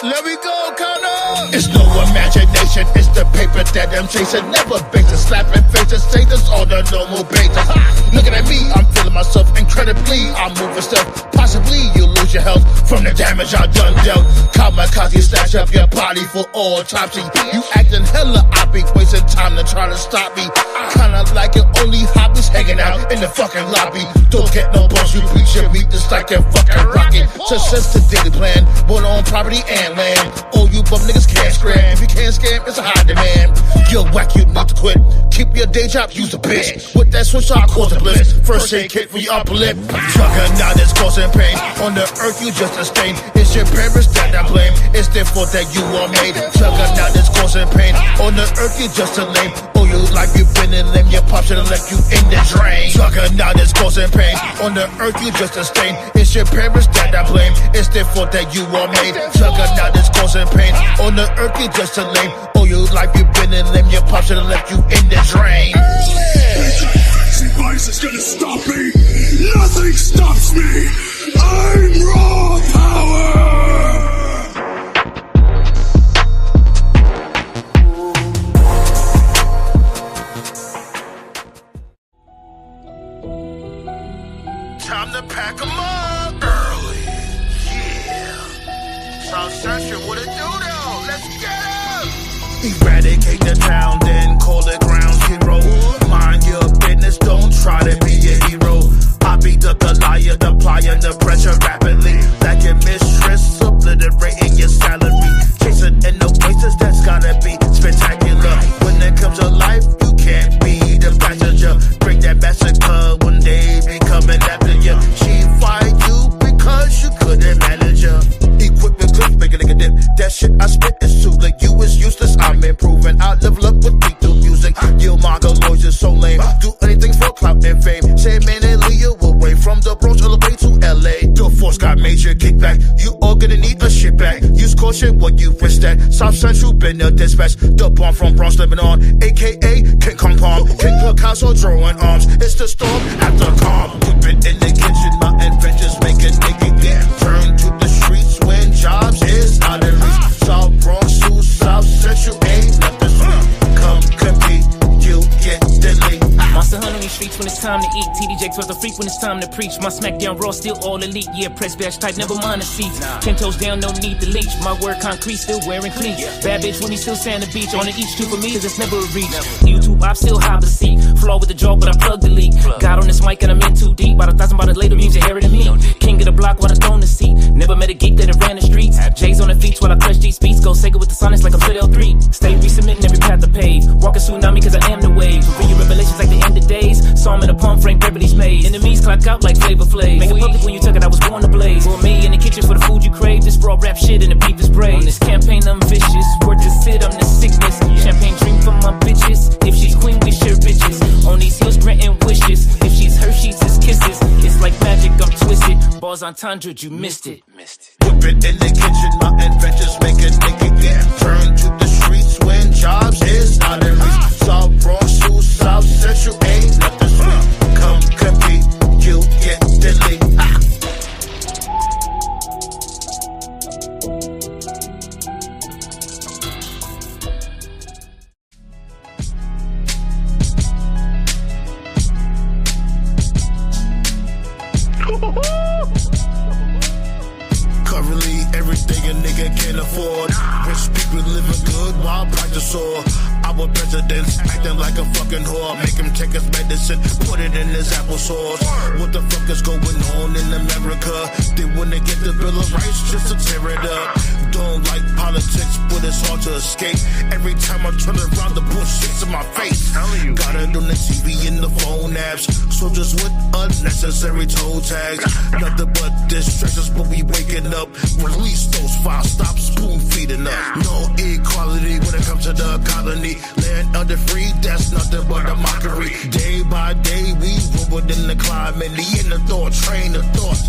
Let me go, Connor. It's no imagination, it's the paper that I'm chasing. Never basis, slapping faces, say this on the normal basis. Looking at me, I'm feeling myself incredibly. I'm moving stuff, possibly you lose your health from the damage I done dealt. Kamikaze snatch up your body for autopsy. You acting hella oppy, wasting time to try to stop me. Kinda like your only hobbies hanging out in the fucking lobby. Don't get no boss, you preach your meat just like that fucking rocket. Success to daily plan, born on property and land. All you bum niggas can't scram. If you can't scam, it's a high demand. You're whack, you need to quit. Keep your day job, use a bitch. With that switch, I'll cause a bliss. First aid kit for your upper lip. Juggernaut is causing pain. On the earth, you just a stain. It's your parents that I blame. It's their fault that you are made. Juggernaut is causing pain. On the earth, you just a lame. All your life you've been in lame. Your pop should've left you in the drain. Juggernaut is causing pain. On the earth, you just a stain. It's your parents that I blame. It's their fault that you are made. Juggernaut is causing pain. On the earth, you just a lame. All your life you've been in lame. Your pop should've left you in the drain. Crazy vice is gonna stop me. Nothing stops me. I'm raw power. Time to pack 'em up early. Yeah. South Central, what it do though? Let's get 'em. Eradicate the town, then call it ground zero. Mind your business, don't try to be a hero. I beat up the liar, applying the pressure rapidly. Like your mistress, obliterating your salary. Chasing in the places that's gotta be spectacular. When it comes to life, you can't be the passenger. Bring that massacre one day, be coming after you. She fired you because you couldn't manage her. Equipment clip, make a nigga dip. That shit I spit is too like you is useless. I'm improving. I level up with beat through music. Yo, Margo Lloyd's is so lame. Do anything for clout and fame. Say man and Leo away from the Bronx all the way to LA. The force got major kickback. You all gonna need a shit back. Use caution what you wish that. South Central been a dispatch. The bomb from Bronx living on. AKA King Kong Palm. King Picasso drawing arms. It's the storm after calm. Whip it in the kitchen. My adventures make it naked. Turn to the streets when jobs is out of reach. South Bronx to South Central ain't nothing sweet. Come compete, you get deadly. Monster hunt on these streets when it's time to eat. TD Jakes was a freak when it's time to preach. My SmackDown Raw still all elite. Yeah, press badge type, never mind the seats. 10 toes down, no need to leech. My word concrete, still wearing cleats. Bad bitch with me, still sand the beach. On the each two for me, cause it's never a reach. YouTube, I still hop the seat. Flaw with the jaw, but I plug the leak. Got on this mic and I'm in too deep. About 1,000 about it later, means you're hearing me. King of the block while I stone the seat. Never met a geek that ran the streets. J's on the feet while I clutch these beats. Go Sega with the sonics like I'm Fit L3. Stay resubmitting every path I pave. Walk a tsunami cause I am the wave. Reveal your revelations like the end of days. Saw him in a palm frame, Beverly's made. Enemies clock out like Flavor Flav. Make it public when you took it, I was born to blaze. For me in the kitchen for the food you crave. This raw rap shit and the beef is brave. On this campaign I'm vicious. Word to sit, I'm the sickness. Champagne drink for my bitches. If she's queen, we share bitches. On these hills granting wishes. If she's Hershey's, it's kisses. It's like magic, I'm twisted. Bars on Tundra, you missed it. Whip it in the kitchen, my adventures make it naked. Turn to the streets when jobs is out of reach. South Bronx to South Central ain't nothing sweet. Come compete, you get deadly. Currently, everything a nigga can afford. Rich people living good while practice soar. Our president's acting like a fucking whore. Make him take his medicine, put it in his applesauce. What the fuck is going on in America? They wanna get the Bill of Rights just to tear it up. Don't like politics, but it's hard to escape. Every time I turn around, the bullshit's in my face. Got it on the TV and the phone apps. Soldiers with unnecessary toe tags. Nothing but distractions, but we waking up. Release those files, stop spoon feeding us. No equality when it comes to the colony. Land under free, that's nothing but a mockery. Day by day, we rule in the climate. The inner thought, train of thoughts.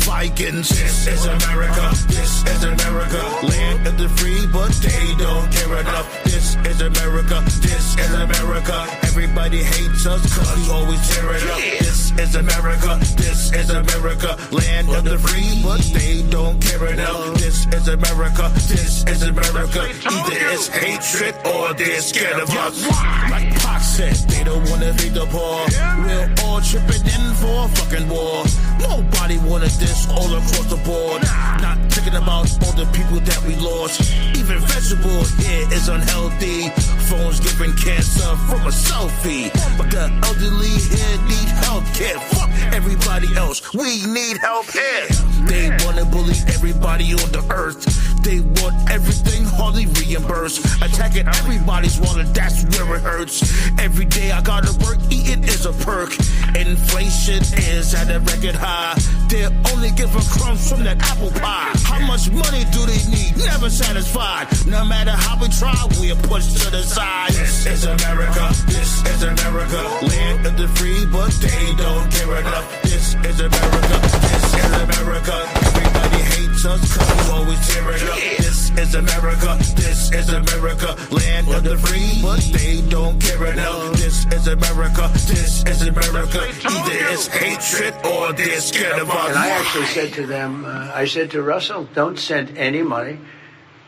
Vikings, this is America. This is America. Land of the free, but they don't care enough. This is America. This is America. Everybody Everybody hates us cause we always tear it up. This is America, this is America, land of the free, but they don't care enough. This is America, this is America. Either it's hatred or they're scared of us. Like Pac said, they don't wanna be the poor. We're all tripping in for a fucking war. Nobody wanted this all across the board. Not thinking about all the people that we lost. Even vegetables here is unhealthy. Phones giving cancer from a selfie. But the elderly here need health care. Fuck everybody else, we need help here. They wanna bully everybody on the earth. They want everything hardly reimbursed. Attacking everybody's wallet, that's where it hurts. Every day I gotta work, eating is a perk. Inflation is at a record high. They're only giving crumbs from that apple pie. How much money do they need? Never satisfied. No matter how we try, we're pushed to the side. This is America, this is America, land of the free, but they don't care enough. This is America, this is America. Everybody hates us cause we always tear it up. This is America, this is America, land of the free, but they don't care enough. This is America, this is America. Either it's hatred or they're scared of us. And I actually said to them, I said to Russell, don't send any money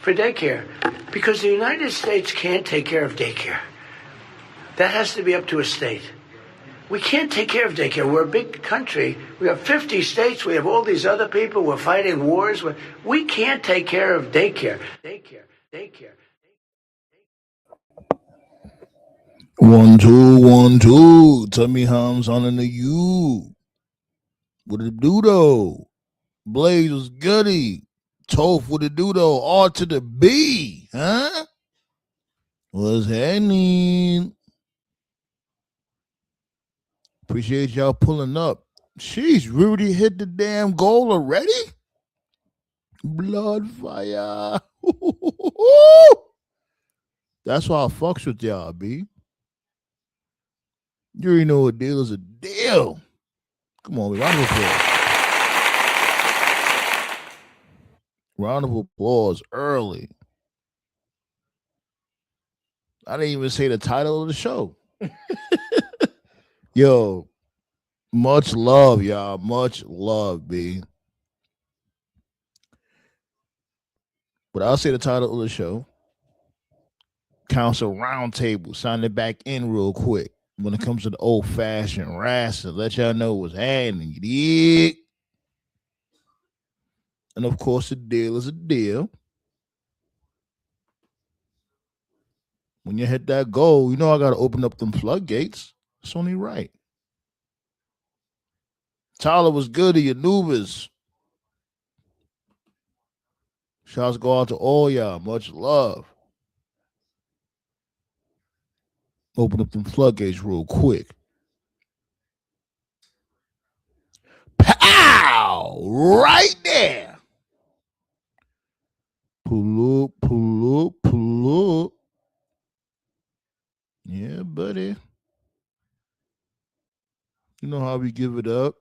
for daycare because the United States can't take care of daycare. That has to be up to a state. We can't take care of daycare. We're a big country. We have 50 states. We have all these other people. We're fighting wars. We can't take care of daycare. Daycare. 1 2 1 2. Tell me how I'm sounding to you. What it do though? Blaze was goody. Toph, what it do though? R to the B, huh? What's happening? Appreciate y'all pulling up. Sheesh, Rudy hit the damn goal already? Blood fire. That's why I fucks with y'all, B. You already know a deal is a deal. Come on, round of applause. Round of applause early. I didn't even say the title of the show. Yo, much love, y'all. Much love, B. But I'll say the title of the show. Council Roundtable. Sign it back in real quick. When it comes to the old-fashioned wrestling, let y'all know what's happening. You dig? And, of course, the deal is a deal. When you hit that goal, you know I got to open up them floodgates. It's only right. Tyler was good to your Anubis. Shouts go out to all y'all. Much love. Open up them floodgates real quick. Pow! Right there. Pull up, pull up, pull up. Yeah, buddy. You know how we give it up.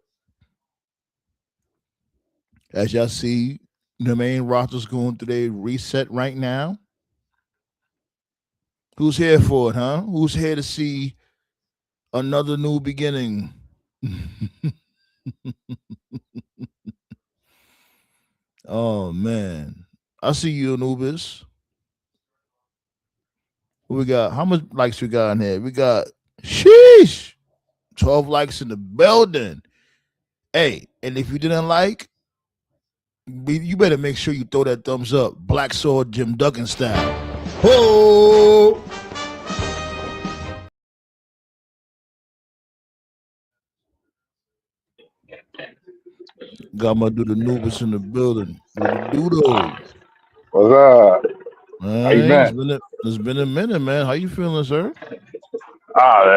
As y'all see, the main roster's going through their reset right now. Who's here for it, huh? Who's here to see another new beginning? Oh, man. I see you, Anubis. What we got? How much likes we got in here? We got, sheesh, 12 likes in the building. Hey, and if you didn't like, you better make sure you throw that thumbs up. Black Sword Jim Duggan style. Oh! Got my dude Anubis in the building. With the doodle. What's up? Man, How you been? It's been a minute, man. How you feeling, sir?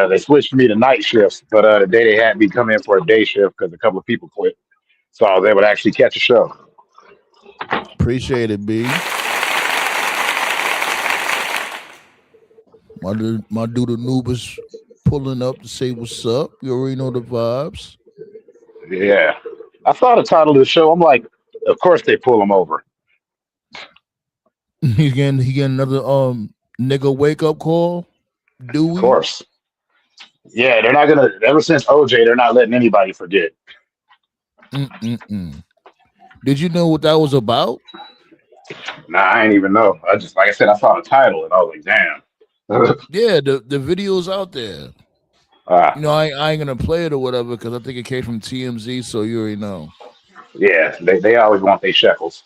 They switched me to night shifts, but the day they had me come in for a day shift because a couple of people quit. So I was able to actually catch a show. Appreciate it, B. My dude Anubis pulling up to say what's up. You already know the vibes. Yeah. I saw the title of the show. I'm like, of course they pull him over. He getting another nigga wake up call. Do we? Of course. Yeah, they're not gonna. Ever since OJ, they're not letting anybody forget. Mm-mm-mm. Did you know what that was about? Nah, I ain't even know. I just, like I said, I saw the title and I was like, damn. Yeah, the video's out there. Ah, I ain't gonna play it or whatever because I think it came from TMZ, so you already know. yeah, they always want their shekels.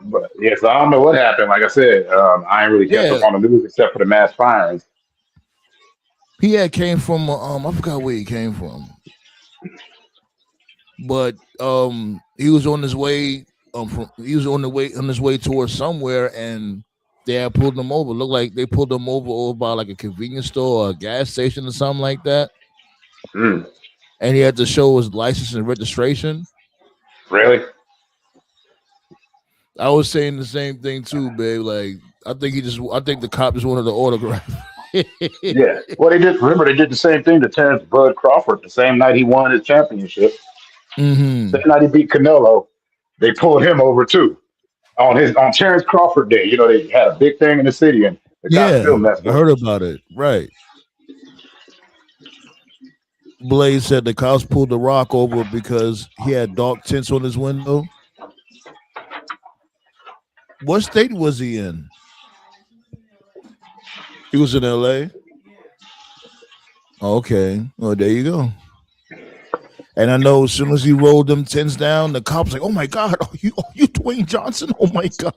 But yeah, so I don't know what happened. Like I said, I ain't really kept Yeah, up on the news except for the mass firings. he had came from I forgot where he came from, but he was on his way he was on his way towards somewhere, and they had pulled him over. Looked like they pulled him over by like a convenience store or a gas station or something like that, Mm, and he had to show his license and registration. really? I was saying the same thing too, babe. Like I think the cop just wanted the autograph. Yeah. Well, they did. Remember, they did the same thing to Terrence Bud Crawford the same night he won his championship. Same Hmm. night he beat Canelo, they pulled him over too on Terrence Crawford Day. You know, they had a big thing in the city, and the cops Yeah, still messed I with him. heard about it. Right. Blaze said the cops pulled the rock over because he had dark tints on his window. What state was he in? He was in LA. Okay. Well, there you go. And I know as soon as he rolled them tints down, the cops like, "Oh my God, are you Dwayne Johnson? Oh my God!"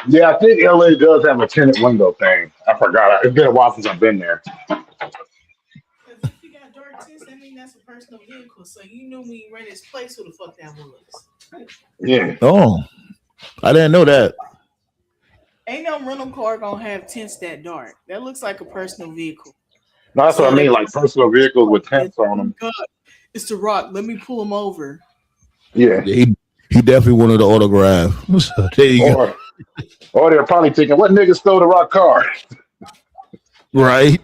Yeah, I think LA does have a tenant window thing. I forgot. It's been a while since I've been there. Because if he got dark tints, that means that's a personal vehicle. So you knew when you ran his place who the fuck that was. Yeah. Oh, I didn't know that. Ain't no rental car gonna have tints that dark. That looks like a personal vehicle. No, that's what I So they mean. Like personal vehicles with tents on them. God, it's the rock. Let me pull him over. Yeah. Yeah, he definitely wanted the autograph. So there you go. Or they're probably thinking, what nigga stole the rock car? Right.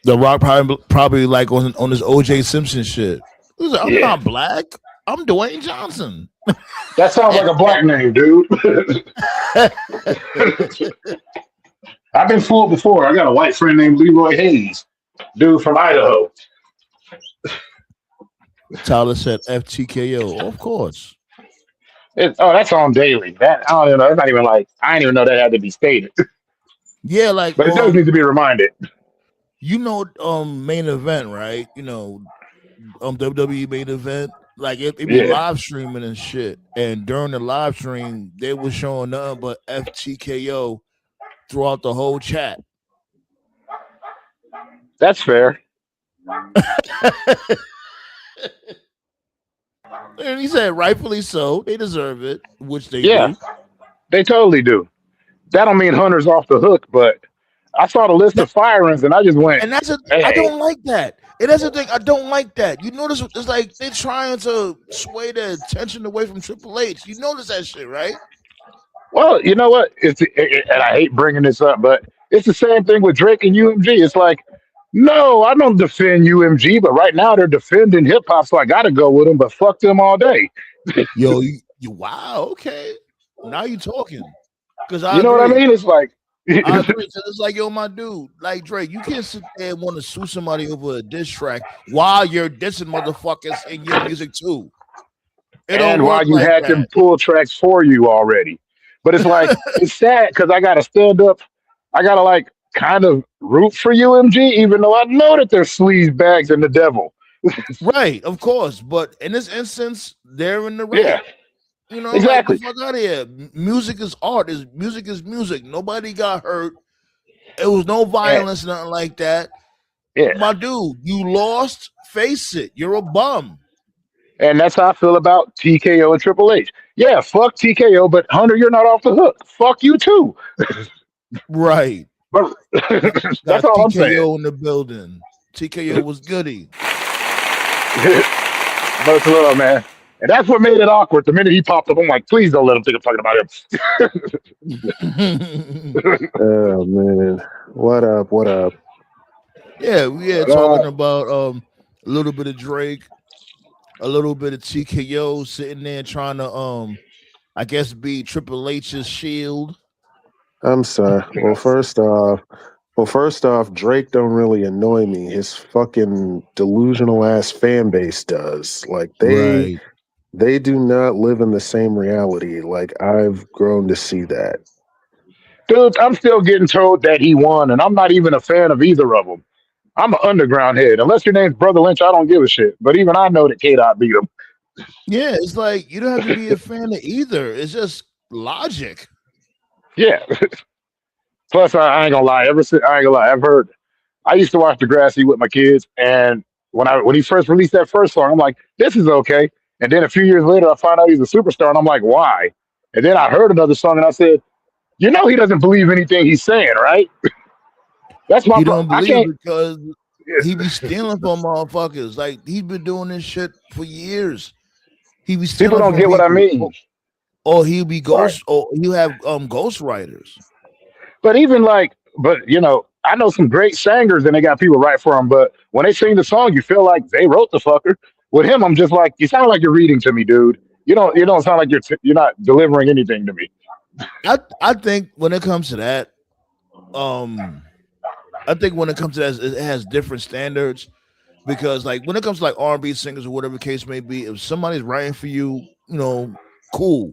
The Rock probably like on his OJ Simpson shit. He was like, I'm Yeah. not black. I'm Dwayne Johnson. That sounds like a black name, dude. I've been fooled before. I got a white friend named Leroy Hayes, dude from Idaho. Tyler said FTKO. Of course. That's on daily. That I don't even know. It's not even like I didn't even know that had to be stated, Yeah, like but it does need to be reminded. main event, right? WWE main event. Like it be Yeah, live streaming and shit. And during the live stream, they was showing nothing but FTKO throughout the whole chat. that's fair. And he said, rightfully so. They deserve it, which they Yeah, do. they totally do. That don't mean Hunter's off the hook, but I saw the list of firings and I just went, And that's I "Hey, don't like that. And that's the thing. I don't like that. You notice it's like they're trying to sway the attention away from Triple H. You notice that shit, right? well, you know what? And I hate bringing this up, but it's the same thing with Drake and UMG. It's like, no, I don't defend UMG, but right now they're defending hip hop, so I got to go with them. But fuck them all day. Yo, wow, okay. Now you talking. Because I You know what I agree. mean? It's like, I agree. 'Cause it's like, yo, my dude, like Drake, you can't sit there and want to sue somebody over a diss track while you're dissing motherfuckers in your music too. It don't and work while you like had them that. pull tracks for you already. But it's like it's sad because I gotta stand up. I gotta like kind of root for UMG, even though I know that they're sleaze bags and the devil. Right, of course. But in this instance, they're in the Yeah, right. Like the exactly. fuck out of here. Music is art. Music is music. Nobody got hurt. It was no And, violence, nothing like that. yeah, My dude, you lost. Face it. You're a bum. and that's how I feel about TKO and Triple H. Yeah, fuck TKO, but Hunter, you're not off the hook. Fuck you too. Right. But that's Got all I'm saying. TKO in the building. TKO was goody. Much love, man. And that's what made it awkward. The minute he popped up, I'm like, please don't let him think I'm talking about him. Oh man, what up? What up? Yeah, we had But, talking about a little bit of Drake, a little bit of TKO sitting there trying to I guess be Triple H's shield. I'm sorry. First off, Drake don't really annoy me. His fucking delusional ass fan base does. Like Right. they do not live in the same reality. Like I've grown to see that. Dude, I'm still getting told that he won, and I'm not even a fan of either of them. I'm an underground head. Unless your name's Brother Lynch, I don't give a shit. But even I know that K-Dot beat him. Yeah, it's like you don't have to be a fan of either. It's just logic. Yeah. Plus, I ain't gonna lie. I ain't gonna lie. I used to watch Degrassi with my kids, and when he first released that first song, I'm like, this is okay. And then a few years later, I find out he's a superstar, and I'm like, why? And then I heard another song, and I said, you know, he doesn't believe anything he's saying, right? That's my He problem. don't I believe can't. because he be stealing from motherfuckers. Like he's been doing this shit for years. He be People stealing don't from get what I people, mean. or he'll be Right. ghost, or he'll have ghost writers. But even like, but you know, I know some great singers, and they got people write for them. But when they sing the song, you feel like they wrote the fucker. With him, I'm just like, you sound like you're reading to me, dude. You don't sound like you're not delivering anything to me. I think when it comes to that, um, I think when it comes to that, it has different standards because like when it comes to like R&B singers or whatever the case may be, if somebody's writing for you, cool.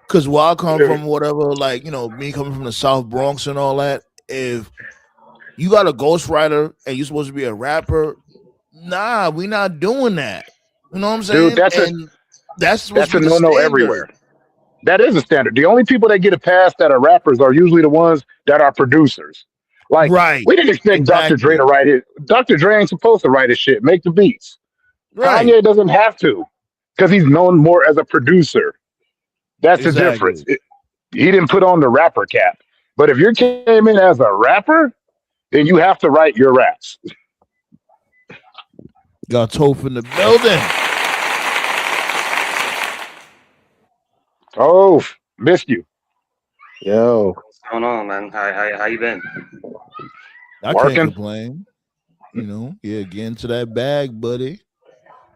Because where I come from, whatever, like me coming from the South Bronx and all that, if you got a ghostwriter and you're supposed to be a rapper, nah, we not doing that. You know what I'm Dude, saying? And that's supposed to that's be a the no-no standard. everywhere. That is a standard. The only people that get a pass that are rappers are usually the ones that are producers. Like, Right. we didn't expect Dr. Dre Exactly. to write it. Dr. Dre ain't supposed to write his shit, make the beats. Right. Kanye doesn't have to because he's known more as a producer. That's the difference. Exactly. He didn't put on the rapper cap. But if you came in as a rapper, then you have to write your raps. Got Toph in the building. Oh, missed you. Yo, What's going on, man? How you been? I can't Working. complain. Yeah, get into that bag, buddy.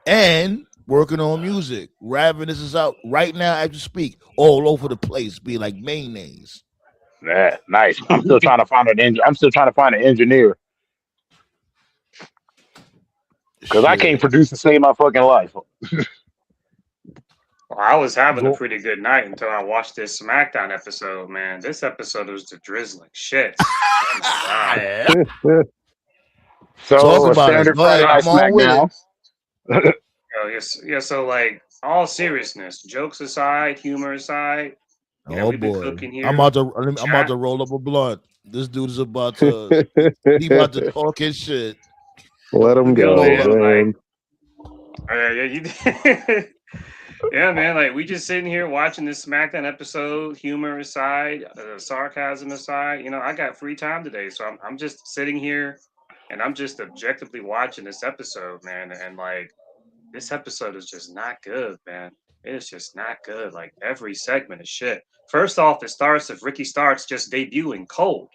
And working on music. Rapping, this is out right now as you speak, all over the place, be like mayonnaise. Yeah, nice. I'm still trying to find an engineer because I can't Shit. produce to save my fucking life. Well, I was having a Go- pretty good night until I watched this SmackDown episode, man. This episode was the drizzling shit. Oh my god. Yeah. So Talk a about it. standard Go ahead. Friday night I'm on with it. SmackDown. Yo, yes, yeah, so like all seriousness, jokes aside, humor aside, Oh we've been boy. cooking here. I'm about to Chat. roll up a blunt. This dude is about to he about to talk his shit. let him Yo, go, man, man. yeah, yeah, man. Like we just sitting here watching this SmackDown episode, humor aside, sarcasm aside. I got free time today, so I'm just sitting here, and I'm just objectively watching this episode, man. And like this episode is just not good, man. It is just not good. Like every segment is shit. First off, it starts with Ricky Starks just debuting cold.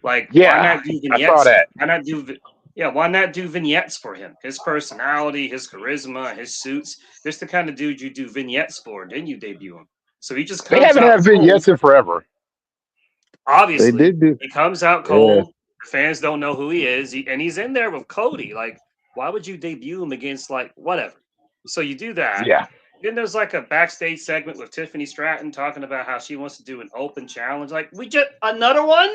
Like, why Yeah, not do I saw vignettes? that. Why not do vignettes for him? His personality, his charisma, his suits. This the kind of dude you do vignettes for. Then you debut him. So he just They comes haven't out had cold. vignettes in forever. They Obviously, did do. he comes out Yeah. cold. Fans don't know who he is, and he's in there with Cody. Like, why would you debut him against like whatever? So you do that. Yeah. Then there's like a backstage segment with Tiffany Stratton talking about how she wants to do an open challenge. Like, we just another one,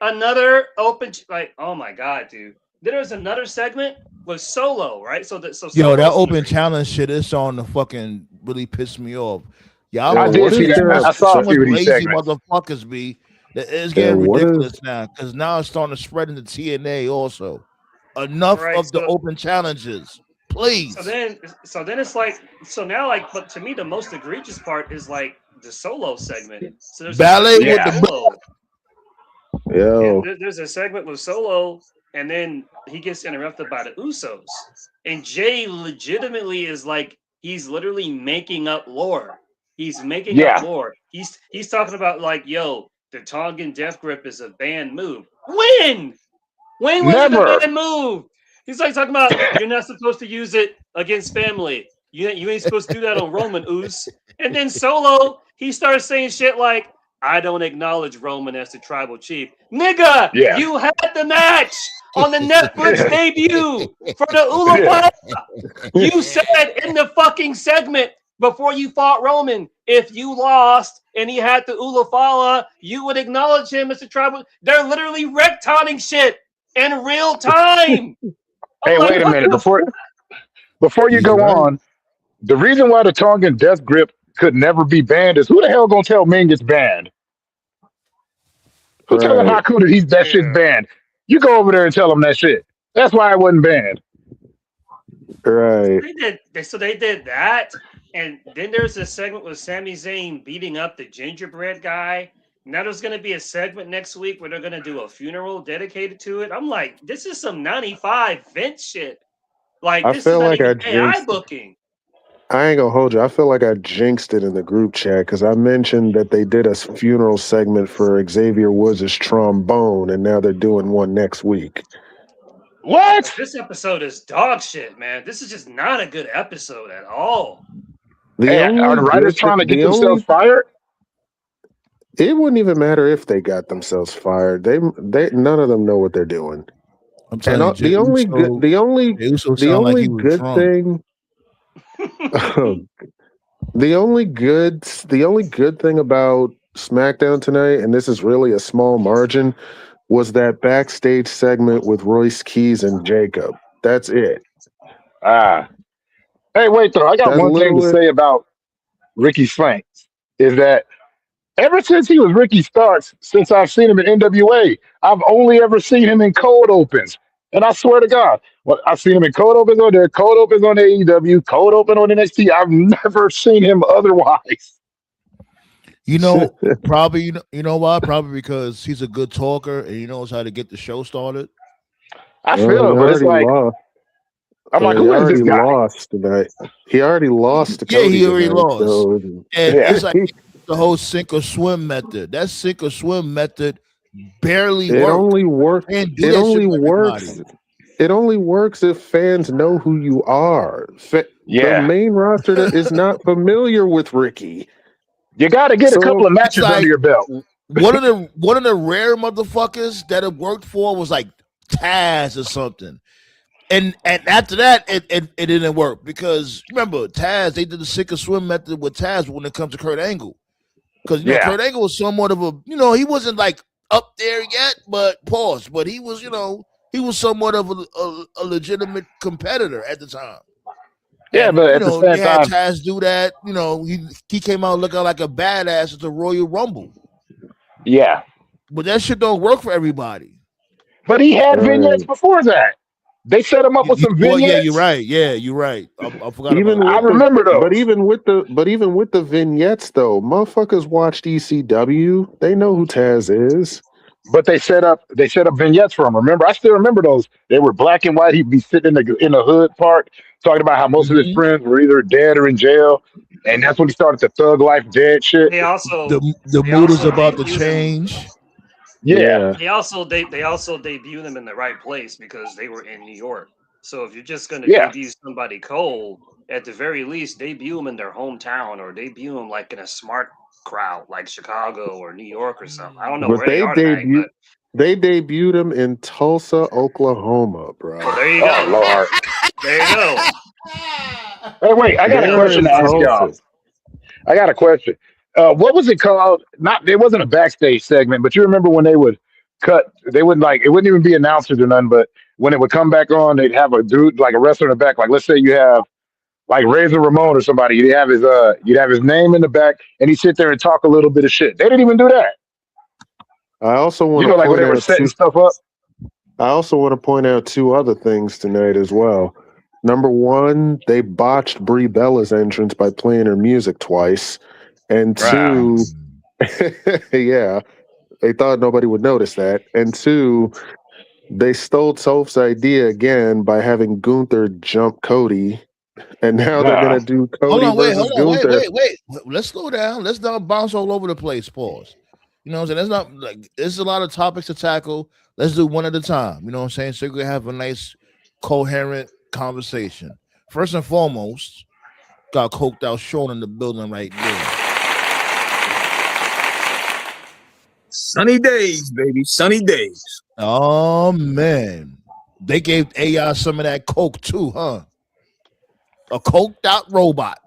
another open. Like, oh my god, dude. Then there's another segment with Solo, right? So Yo, Solo's that in the open ring. challenge shit is starting to fucking really piss me off. Yo, Y'all I put did what see is too that. much, there? I saw so a much few of these lazy segments. motherfuckers be that it's Yeah, getting what is? ridiculous now because now it's starting to spread into TNA also. Enough Right. of the open challenges, please. So then it's like now like, but to me the most egregious part is like the Solo segment. So there's a Ballet segment with with the Solo. Yo, There's a segment with Solo, and then he gets interrupted by the Usos. And Jay legitimately is like, he's literally making up lore. He's making up Yeah. lore. He's talking about like, yo, the Tongan Death Grip is a banned move. When? When was it a Never. banned move? He's like talking about you're not supposed to use it against family. You ain't supposed to do that on Roman Us. And then Solo, he starts saying shit like, I don't acknowledge Roman as the tribal chief. Nigga, Yeah. you had the match on the Netflix debut for the Yeah. Ulafala. You said in the fucking segment before you fought Roman, if you lost and he had the Ulafala, you would acknowledge him as the tribal. They're literally retconning shit in real time. Hey, I'm like, wait a what minute. the Before you You're go right. on, the reason why the Tongan death grip could never be banned is who the hell gonna tell Ming it's banned? Who telling Right. Haku that that shit's Yeah. banned? You go over there and tell him that shit. That's why it wasn't banned. Right. They did that, and then there's a segment with Sami Zayn beating up the gingerbread guy. Now there's going to be a segment next week where they're going to do a funeral dedicated to it. I'm like, this is some 95 Vince shit. Like, I this is feel not like I even AI jinxed. booking. I ain't gonna hold you. I feel like I jinxed it in the group chat because I mentioned that they did a funeral segment for Xavier Woods' trombone, and now they're doing one next week. What? This episode is dog shit, man. This is just not a good episode at all. The Hey, are only the writers good, trying to get the themselves only, fired? it wouldn't even matter if they got themselves fired. They none of them know what they're doing. I'm And telling you, Jey the only good, Uso, Jey Uso the sound like only he was good drunk. thing, the only good thing about SmackDown tonight, and this is really a small margin, was that backstage segment with Royce Keys and Jacob. That's it. Ah. Hey, wait though. I got That one thing to little say about Ricky Slanks is that ever since he was Ricky Starks, since I've seen him in NWA, I've only ever seen him in cold opens. And I swear to God, well, I've seen him in cold opens on there, cold opens on AEW, cold open on NXT. I've never seen him otherwise. You know, probably you know why? Probably because he's a good talker and he knows how to get the show started. I Well, feel he it, but it's already like, lost. I'm like, He who is this already guy? lost tonight. He already lost to Yeah, Cody he already tonight. lost. So And Yeah. it's like the whole sink or swim method. That sink or swim method barely it works. only works. Can't do It that shit only with works. everybody. It only works if fans know who you are. The Yeah. main roster is not familiar with Ricky. You got to get a couple So of It's matches under like your belt. one of the rare motherfuckers that it worked for was like Taz or something. And after that, it didn't work because remember Taz, they did the sink or swim method with Taz when it comes to Kurt Angle. Because Yeah. Kurt Angle was somewhat of a he wasn't like up there yet, but he was he was somewhat of a legitimate competitor at the time. Yeah, And but at the they same had time, Taz do that. He came out looking like a badass at the Royal Rumble, yeah. but that shit don't work for everybody. But he had vignettes right. before that. They set him up with some Well, yeah, you're vignettes. right. Yeah, you're right. I forgot Even about I that. with remember but those. even with the vignettes though, motherfuckers watched ECW. They know who Taz is. But they set up vignettes for him. Remember, I still remember those. They were black and white. He'd be sitting in the hood part talking about how most of his Mhm. friends were either dead or in jail, and that's when he started the thug life dead shit. They also The they mood is also about to debuted him. change. Yeah, Yeah. They also debuted them in the right place because they were in New York. So if you're just going to yeah, debut somebody cold, at the very least, debut them in their hometown or debut them like in a smart crowd like Chicago or New York or something. I don't know But where they are tonight, but they debuted him in Tulsa, Oklahoma, bro. well, there you Oh go. Lord. There you go. Hey, wait, I got a They're question in to ask Tulsa. y'all. I got a question. What was it called? Not it wasn't a backstage segment, but you remember when they would cut? They wouldn't it wouldn't even be announcers or none. But when it would come back on, they'd have a dude like a wrestler in the back. Like let's say you have like Razor Ramon or somebody. You'd have his name in the back, and he'd sit there and talk a little bit of shit. They didn't even do that. I also want You to know, like when point they were out setting stuff up. two other things tonight as well. Number one, they botched Brie Bella's entrance by playing her music twice. And two, yeah, they thought nobody would notice that. And two, they stole Soph's idea again by having Gunther jump Cody. And now they're going Nah. to do Cody versus Gunther. Wait. Let's slow down. Let's not bounce all over the place. Pause. You know what I'm saying? That's not like there's a lot of topics to tackle. Let's do one at a time. You know what I'm saying? So we can have a nice, coherent conversation. First and foremost, got coked out Sean in the building right there. Sunny days, baby. Sunny days. Oh man, they gave AI some of that coke too, huh? A coked out robot,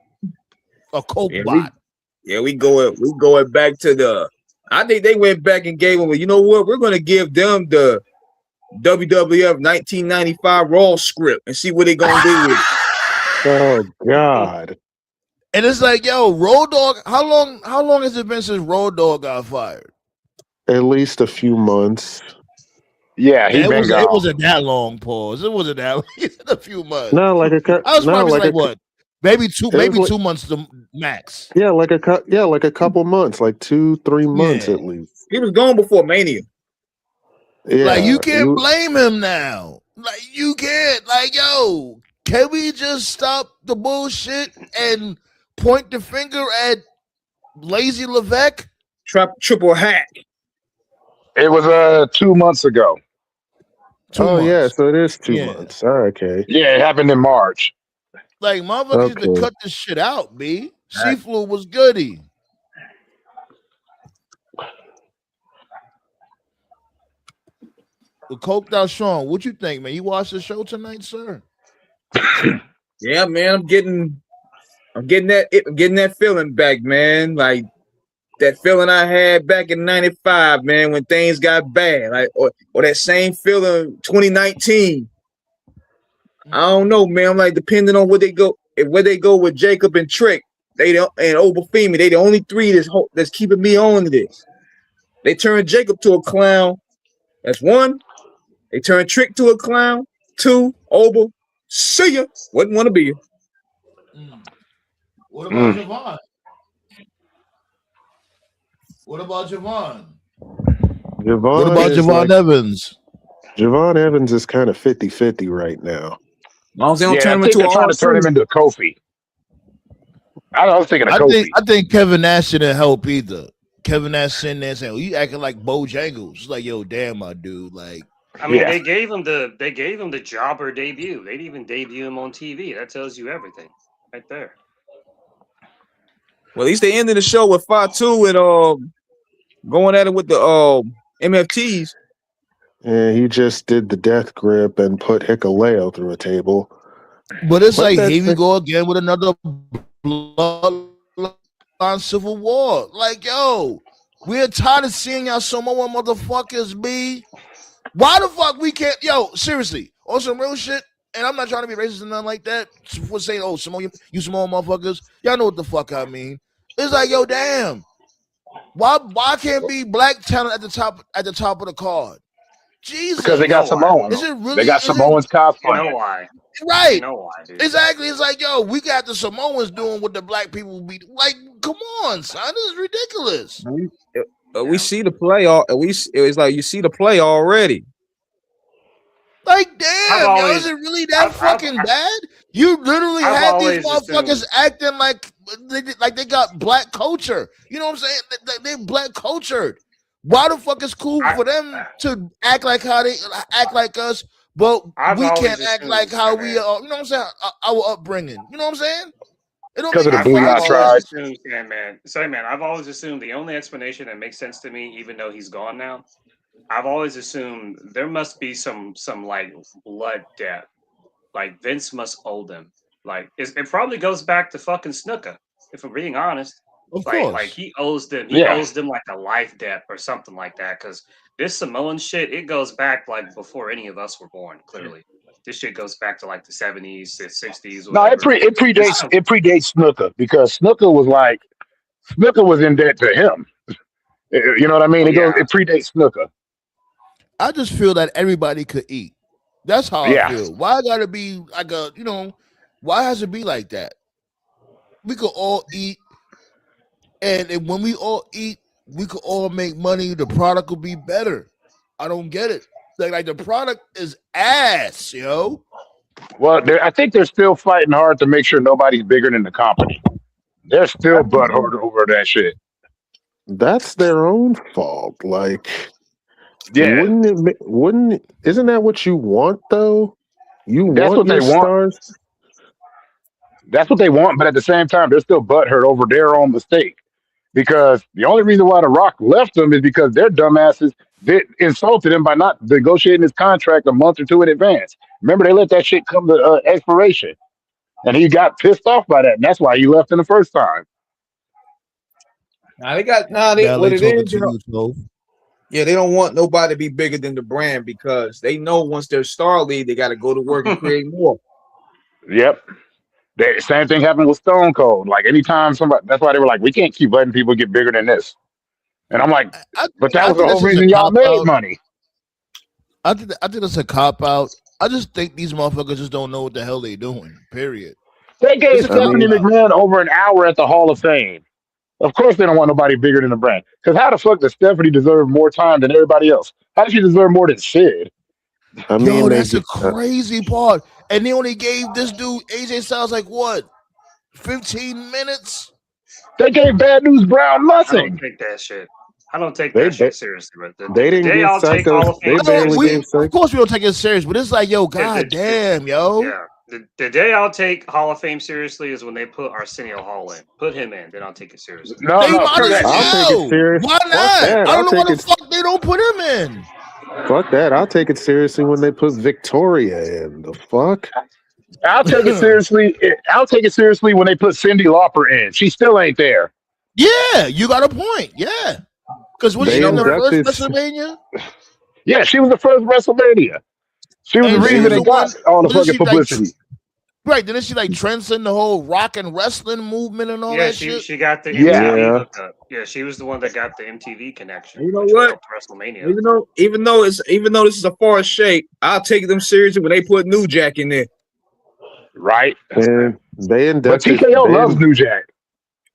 a coke bot. We going back to the. I think they went back and gave them. You know what? We're gonna give them the WWF 1995 Raw script and see what they gonna do with it. Oh God. And it's like, yo, Road Dogg. How long has it been since Road Dogg got fired? At least a few months. Yeah, he been gone. It wasn't that long. Pause. It wasn't that long. A few months. No, like I was probably like what? Maybe 2 months the max. Yeah, like a couple months, like 2-3 months at least. He was gone before Mania. Yeah, like you can't blame him now. Like you can't. Like yo, can we just stop the bullshit and point the finger at Lazy Levesque? Triple hack. It was 2 months ago. 2 months. Yeah, so it is 2 months. Okay. Yeah, it happened in March. Like motherfuckers to cut this shit out, B. Seaflu was goody. The coked out Sean, what you think, man? You watched the show tonight, sir? Yeah, man. I'm getting that feeling back, man. Like that feeling I had back in '95, man, when things got bad. Like or that same feeling 2019. I don't know, man. I'm like, depending on where they go with Jacob and Trick, and Obafemi, they the only three that's keeping me on this. They turned Jacob to a clown. That's one. They turned Trick to a clown. 2, Oba. See ya. Wouldn't want to be here. What about Javon? What about Javon? What about Javon Evans? Javon Evans is kind of 50-50 right now. As long as they don't turn him into trying to turn him into Kofi. I was thinking of Kofi. I think Kevin Nash didn't help either. Kevin Nash sitting there saying, "You acting like Bojangles." It's like, yo, damn, my dude. Like, I mean, they gave him the jobber debut. They didn't even debut him on TV. That tells you everything, right there. Well, at least they ended the show with Fatu and going at it with the MFTs. Yeah, he just did the death grip and put Hikaleo through a table. But it's like, here we go again with another bloodline civil war. Like, yo, we're tired of seeing y'all Samoan motherfuckers be. Why the fuck we can't? Yo, seriously, on some real shit. And I'm not trying to be racist or nothing like that. For saying, oh, Samoan, you Samoan motherfuckers, y'all know what the fuck I mean. It's like, yo, damn. Why can't be black talent at the top of the card? Jesus. Because they got Samoans. Is it really? They got Samoans cosplaying. You know why? Right. You know why, dude. Exactly. It's like, yo, we got the Samoans doing what the black people be like. Come on, son. This is ridiculous. We see the play. It's like you see the play already. Like, damn, is it really that fucking bad? You literally had these motherfuckers acting like they got black culture. You know what I'm saying? They're black cultured. Why the fuck is cool for them to act like how they act like us, but we can't act like how we are? You know what I'm saying? Our upbringing. You know what I'm saying? Because of the Booyah tribe. Man, I've always assumed the only explanation that makes sense to me, even though he's gone now, I've always assumed there must be some like blood debt. Like Vince must owe them. Like it probably goes back to fucking Snuka, if I'm being honest. Of course. Like he owes them. He owes them like a life debt or something like that. Because this Samoan shit, it goes back like before any of us were born. Clearly, this shit goes baok to like the 70s, the 60s. No, it predates Snuka because Snuka was in debt to him. You know what I mean? It predates Snuka. I just feel that everybody could eat. That's how I feel. Why gotta be like why has it be like that? We could all eat, and when we all eat, we could all make money. The product will be better. I don't get it. Like the product is ass, yo. Well, I think they're still fighting hard to make sure nobody's bigger than the company. They're still butthurt over that shit. That's their own fault. Like, yeah, isn't that what you want though? That's what they want. That's what they want, but at the same time, they're still butthurt over their own mistake. because the only reason why The Rock left them is because their dumbasses insulted him by not negotiating his contract a month or two in advance. Remember, they let that shit come to expiration, and he got pissed off by that, and that's why he left in the first time. Now they got what Ballet it talking is. to you, Tove. Yeah, they don't want nobody to be bigger than the brand because they know once they're star lead, they got to go to work and create more. Yep. The same thing happened with Stone Cold. Like anytime somebody, that's why they were like, we can't keep letting people get bigger than this. And I'm like, but that I was the think whole that's just a reason y'all cop made out. money. I think that's a cop out. I just think these motherfuckers just don't know what the hell they doing. Period. They gave It's a cop Stephanie out. McMahon over an hour at the Hall of Fame. Of course, they don't want nobody bigger than the brand. Because how the fuck does Stephanie deserve more time than everybody else? How does she deserve more than Sid? I Yo, mean, that's the crazy part. And they only gave this dude AJ Styles like what, 15 minutes? They gave Bad News Brown I don't nothing. take that shit. I don't take They that shit seriously. But they the didn't day give I'll take Psycho. Hall of They Fame barely seriously, gave Of Psycho. course we don't take it serious, but it's like, yo, the, god the, damn, yo. yeah, the day I'll take Hall of Fame seriously is when they put Arsenio Hall in. Put him in, then I'll take it seriously. No, They no, might as correct. I'll take it well. serious. Why Fuck not? that. I I'll don't know why take the it. fuck they don't put him in. Fuck that. I'll take it seriously when they put Victoria in. The fuck? I'll take it seriously. I'll take it seriously when they put Cyndi Lauper in. She still ain't there. Yeah, you got a point. Yeah. Because was They she in the first inducted. WrestleMania? Yeah, she was the first WrestleMania. She was the And she reason was They it the got one, all the didn't fucking she like publicity. right, didn't she like transcend the whole rock and wrestling movement and all Yeah, that she shit? she got the Yeah. MTV yeah. hookup. Yeah, she was the one that got the MTV connection, You know which what? helped WrestleMania. Even though this is a far shake, I'll take them seriously when they put New Jack in there. Right. And they But inducted. TKO loves New Jack.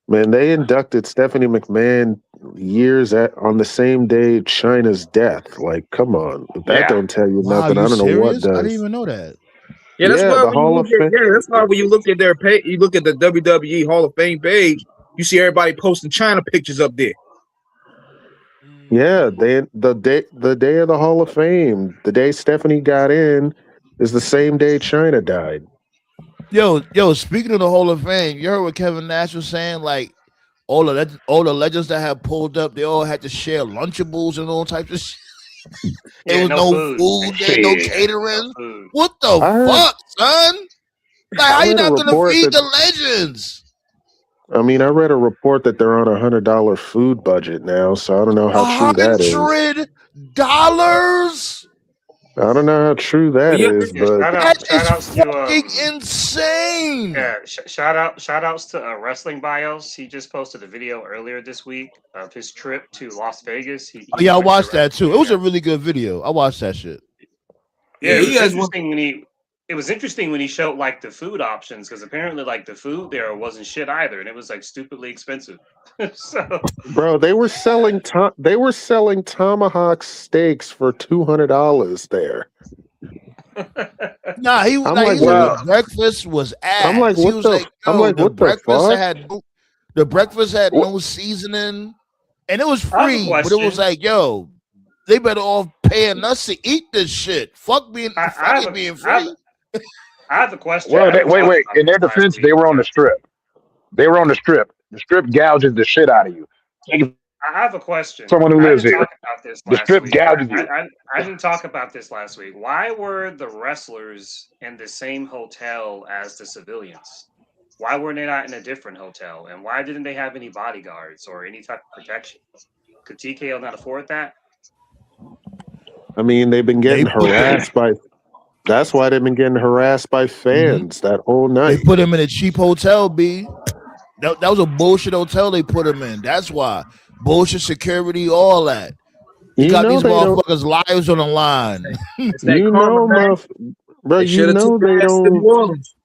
Man, they inducted Stephanie McMahon years on the same day China's death. Like, come on, if that Yeah. don't tell you Wow, nothing, you I don't know what serious? I didn't does. even know that. Yeah, that's Yeah, why the when you Hall look of at Fame. that's why when you look at their page, you look at the WWE Hall of Fame page, you see everybody posting China pictures up there. Yeah, the day of the Hall of Fame, the day Stephanie got in, is the same day China died. Yo, speaking of the Hall of Fame, you heard what Kevin Nash was saying? Like all the legends that have pulled up, they all had to share Lunchables and all types of shit. There Yeah, was no no food. food there, no Shit. No catering. food. What the I heard, fuck, son? Like, I how you read a not gonna report feed that the legends? I mean, I read a report that they're on $100 food budget now, so I don't know how true that is. $100? I don't know how true that Yeah, is, Yeah, but That shout is outs to fucking insane. yeah, shout outs to Wrestling Bios. He just posted a video earlier this week of his trip to Las Vegas. He Oh, yeah, I went to watched that too. It was WrestleMania. a really good video. I watched that shit. Yeah, yeah, it he was has one. interesting when he showed like the food options because apparently like the food there wasn't shit either, and it was like stupidly expensive. So bro, they were selling tomahawk steaks for $200 there. Nah, he I'm like like, he said the Wow. breakfast was I'm like, ass. He was like, yo, the what the breakfast fuck? had What? no seasoning, and it was I have a free, but it was question. like, yo, they better off paying us to eat this shit. Fuck I it have being a, I have, free. I have a question. Well, I didn't talk wait. about In their this last defense, week. they were on the strip. They were on the strip. The strip gouges the shit out of you. Take it I have a question. from someone who I lives didn't here. talk about this The last strip week. gouges you. I didn't talk about this last week. Why were the wrestlers in the same hotel as the civilians? Why were they not in a different hotel? And why didn't they have any bodyguards or any type of protection? Could TKO not afford that? I mean, they've been They getting put harassed by. That's why they've been getting harassed by fans that whole they night. put him in a cheap hotel, B. That was a bullshit hotel they put him in. That's why. Bullshit security, all that. You You got know these they don't. motherfuckers' lives on the line. It's that You karma, know, man. bro. They You should have know took they their ass to New don't. Orleans.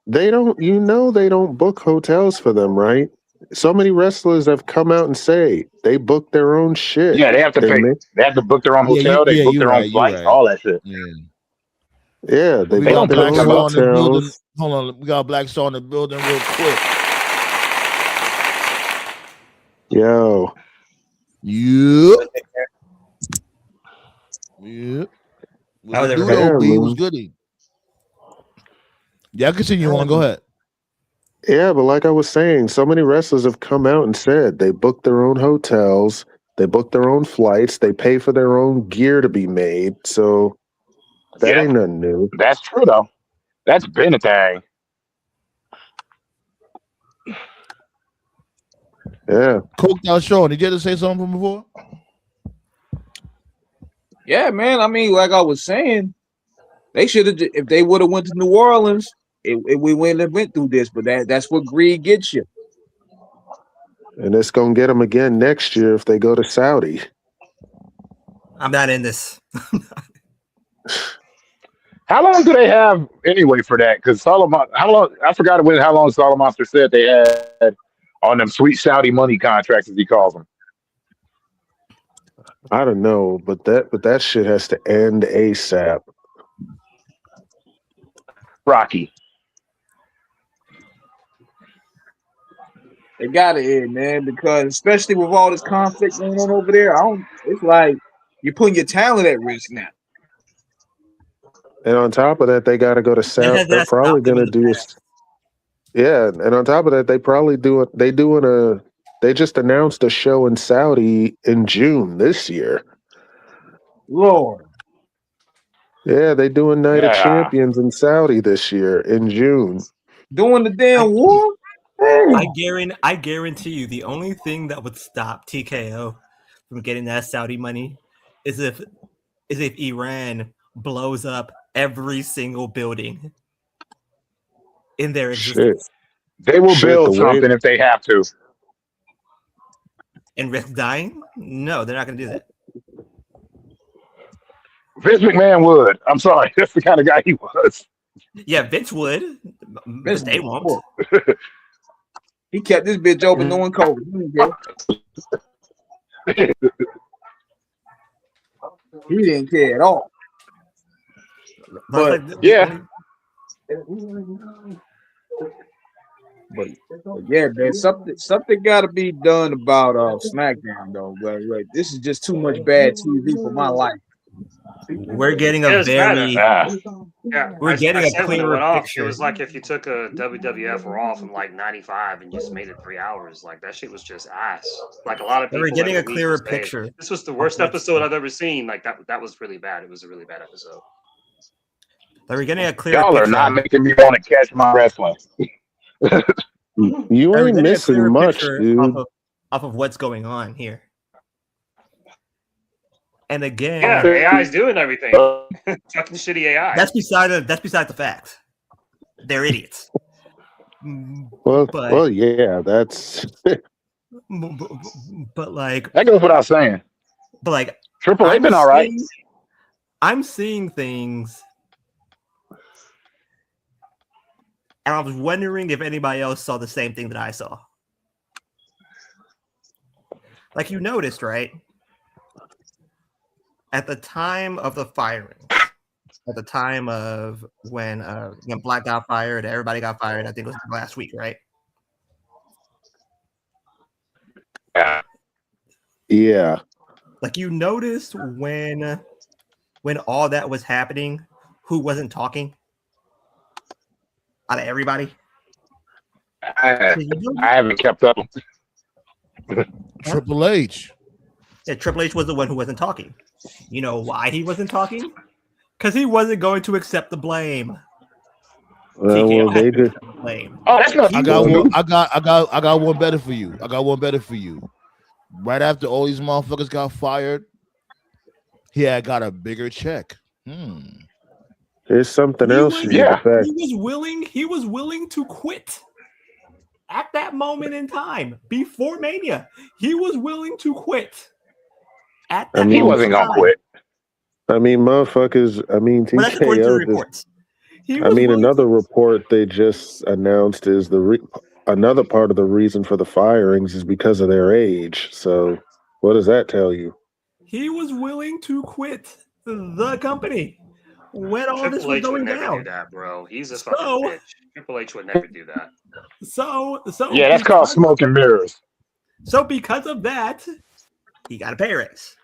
They don't. You know they don't book hotels for them, right? So many wrestlers have come out and say they book their own shit. Yeah, they have to They pay. make, They have to book their own hotel. They book you're their own right. You're flights. right. All that shit. Yeah. yeah, they We They got book don't their play Black own about. Star in the building. hotels. Hold on. We got Black Star in the building real quick. Yo, Yep. Yep. What's I was the ever dude, had. B? Was Heirloom. goody. Yeah, continue on. Go ahead. Yeah, but like I was saying, so many wrestlers have come out and said they book their own hotels, they book their own flights, they pay for their own gear to be made. So that Yep, ain't nothing new. that's true though. That's been a thing. Yeah. Coked out Sean, did you have to say something from before? Yeah, man. I mean, like I was saying, they should have. If they would have went to New Orleans, we wouldn't have went through this. But that's what greed gets you. And it's gonna get them again next year if they go to Saudi. I'm not in this. How long do they have anyway for that? Because Solomon, how long? I forgot how long Solomon said they had on them sweet Saudi money contracts, as he calls them. I don't know, but that shit has to end ASAP. Rocky. They got to end, man, because especially with all this conflict going on over there, it's like you're putting your talent at risk now. And on top of that, they got to go to Saudi. They're probably going to do. Yeah, and on top of that, they just announced a show in Saudi in June this year. Lord. Yeah, they doing Night of Champions in Saudi this year in June. Doing the damn war? I guarantee you the only thing that would stop TKO from getting that Saudi money is if Iran blows up every single building in their existence. They will build something if they have to. And risk dying? No, they're not going to do that. Vince McMahon would. I'm sorry. That's the kind of guy he was. Yeah, Vince would. But they won't. He kept this bitch open during COVID. He didn't care at all. But yeah. But yeah, man, something got to be done about SmackDown though. Like, this is just too much bad TV for my life. We're getting a very we're getting a clearer picture. It was like if you took a WWF Raw from like '95 and just made it 3 hours. Like that shit was just ass. Like a lot of people. We're getting a clearer picture. This was the worst episode I've ever seen. Like that was really bad. It was a really bad episode. We're getting a clearer Y'all picture. are not making me want to catch my wrestling. You ain't missing much, dude. Off of what's going on here. And again, yeah, AI is doing everything. Fucking shitty AI. That's beside the fact. They're idiots. Well, yeah, that's. But like that goes without saying. But like Triple H been all right. I'm seeing things, and I was wondering if anybody else saw the same thing that I saw. Like you noticed, right? At the time of the firing, at the time of when Black got fired, everybody got fired. I think it was last week, right? Yeah. Like you noticed when all that was happening, who wasn't talking out of everybody? I haven't kept up. Triple H. Yeah, Triple H was the one who wasn't talking. You know why he wasn't talking? Because he wasn't going to accept the blame. Well, they did. Blame. Oh, that's not. I got one better for you. I got one better for you. Right after all these motherfuckers got fired, he had got a bigger check. There's something else. He was willing to quit at that moment in time before Mania. He was willing to quit. He wasn't gonna quit. I mean, motherfuckers. I mean, TKO. Another report they just announced is another part of the reason for the firings is because of their age. So, what does that tell you? He was willing to quit the company when all this was going down. Never do that, bro. He's a fucking bitch. Triple H would never do that. So yeah, that's called smoke and mirrors. So because of that, he got a pay raise.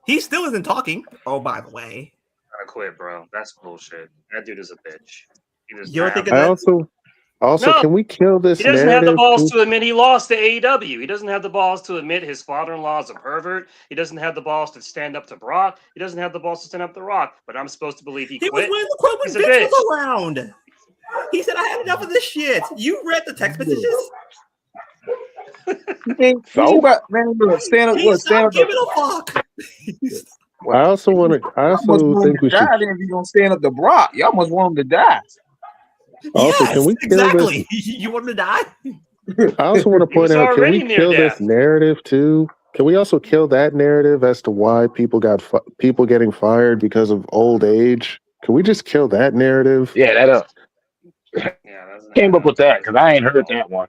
He still isn't talking. Oh, by the way, gotta quit, bro. That's bullshit. That dude is a bitch. You're thinking that? Also, No, can we kill this he doesn't have the narrative? balls to admit he lost to AEW. He doesn't have the balls to admit his father-in-law is a pervert. He doesn't have the balls to stand up to Brock. He doesn't have the balls to stand up to Rock. But I'm supposed to believe he He was quit. willing to quit when He's a Vince bitch. was around. He said, "I had enough of this shit." You read the text messages. So, man, look, stand up. He Look, stand up. stopped giving a fuck. I also want to. I Y'all must also want him think to we should. die. Then if you gonna stand up to Brock, y'all must want him to die. Also, Yes, can we kill exactly. You want him to die? this? I also want to He was point out. Can already we near kill this death. narrative too? Can we also kill that narrative as to why people people getting fired because of old age? Can we just kill that narrative? Yeah, that Yeah, that's came up with that because I ain't heard that one.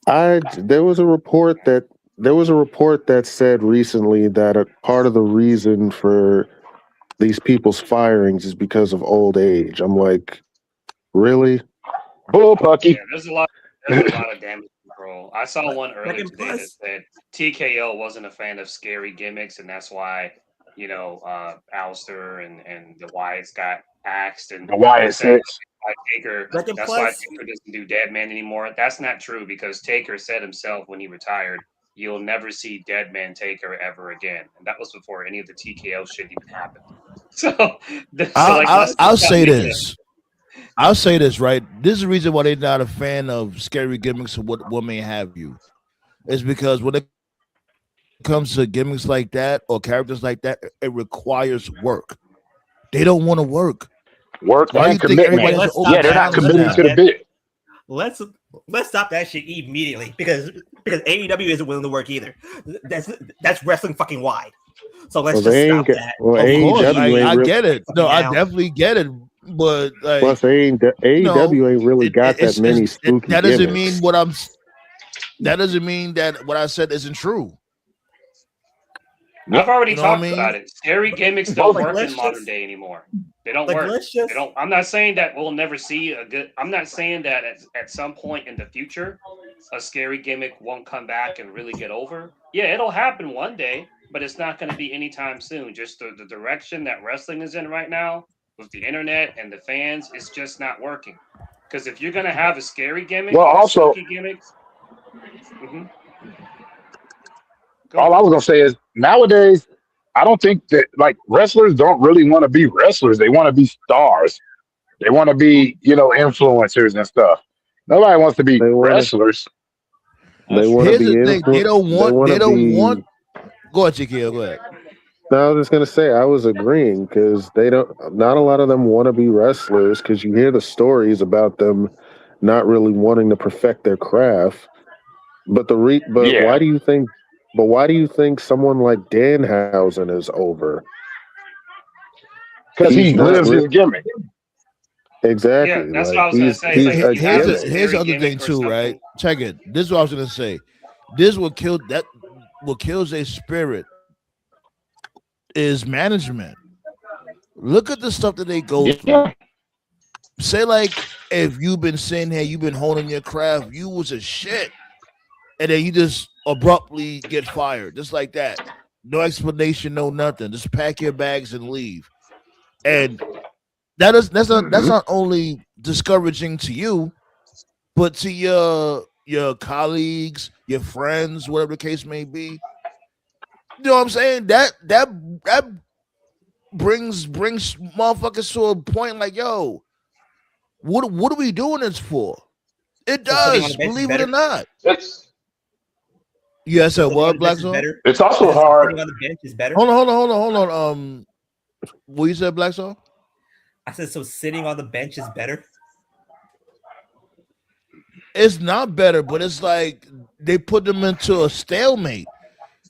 There was a report that said recently that a part of the reason for these people's firings is because of old age. I'm like, really? Bullpucky. Yeah, there's a lot of damage control. I saw one earlier Fucking today that plus- said TKO wasn't a fan of scary gimmicks, and that's why Alistair and the Wyatts got axed, and The Wyatt said Six. Taker. Fucking That's plus- why Taker doesn't do Dead Man anymore. That's not true because Taker said himself when he retired, "You'll never see Dead Man Taker ever again," and that was before any of the TKO shit even happened. So, I'll say this. I'll say this, right? This is the reason why they're not a fan of scary gimmicks or what may have you. It's because when it comes to gimmicks like that or characters like that, it requires work. They don't want to work. Work Why and do you think commitment. everybody has to Yeah, they're not overchallenge committed that? to the bit. Let's stop that shit immediately because AEW isn't willing to work either. That's wrestling fucking wide. So let's Well, just stop that. Well, Of course, AEW ain't I really, get it. No, I Now. definitely get it. But like, plus AEW ain't really got that many spooky that doesn't gimmicks. mean that doesn't mean that what I said isn't true. I've already You know what I talked mean? about it. Scary gimmicks don't Like, work let's in modern just- day anymore. They don't Like, work. let's just- They don't. I'm not saying that we'll never see a good. I'm not saying that at some point in the future, a scary gimmick won't come back and really get over. Yeah, it'll happen one day, but it's not going to be anytime soon. Just the direction that wrestling is in right now with the internet and the fans, it's just not working. Because if you're going to have a scary gimmick, Well, and a also- spooky gimmick. Mhm. All I was gonna say is nowadays, I don't think that like wrestlers don't really want to be wrestlers. They want to be stars. They want to be, influencers and stuff. Nobody wants to be wrestlers. They want to Here's be the thing: they don't want. They don't be, want. Go ahead, Chiquille. Go ahead. No, I was just gonna say I was agreeing because they don't. Not a lot of them want to be wrestlers because you hear the stories about them not really wanting to perfect their craft. But Yeah. why do you think? But why do you think someone like Danhausen is over? Because he He's not lives re- his gimmick. Exactly. Yeah, that's like, what I was gonna say. he's It's a like, you have gimmick. a Here's the scary other thing gimmick or too, right? Check it. This is what I was gonna say. This will kill that. What kills a spirit is management. Look at the stuff that they go through. Say like if you've been sitting here, you've been honing your craft, you was a shit, and then you just abruptly get fired, just like that. No explanation, no nothing. Just pack your bags and leave. And that's not only discouraging to you, but to your colleagues, your friends, whatever the case may be. You know what I'm saying? That brings motherfuckers to a point like, yo, what are we doing this for? It So sitting on does, the bench is believe it better? or not. It's Yes, sir. Sitting on What, the Black bench is Zone? better? it's also Sitting hard. on the bench is better. Hold on. What you said, Black Zone? I said so. Sitting on the bench is better. It's not better, but it's like they put them into a stalemate.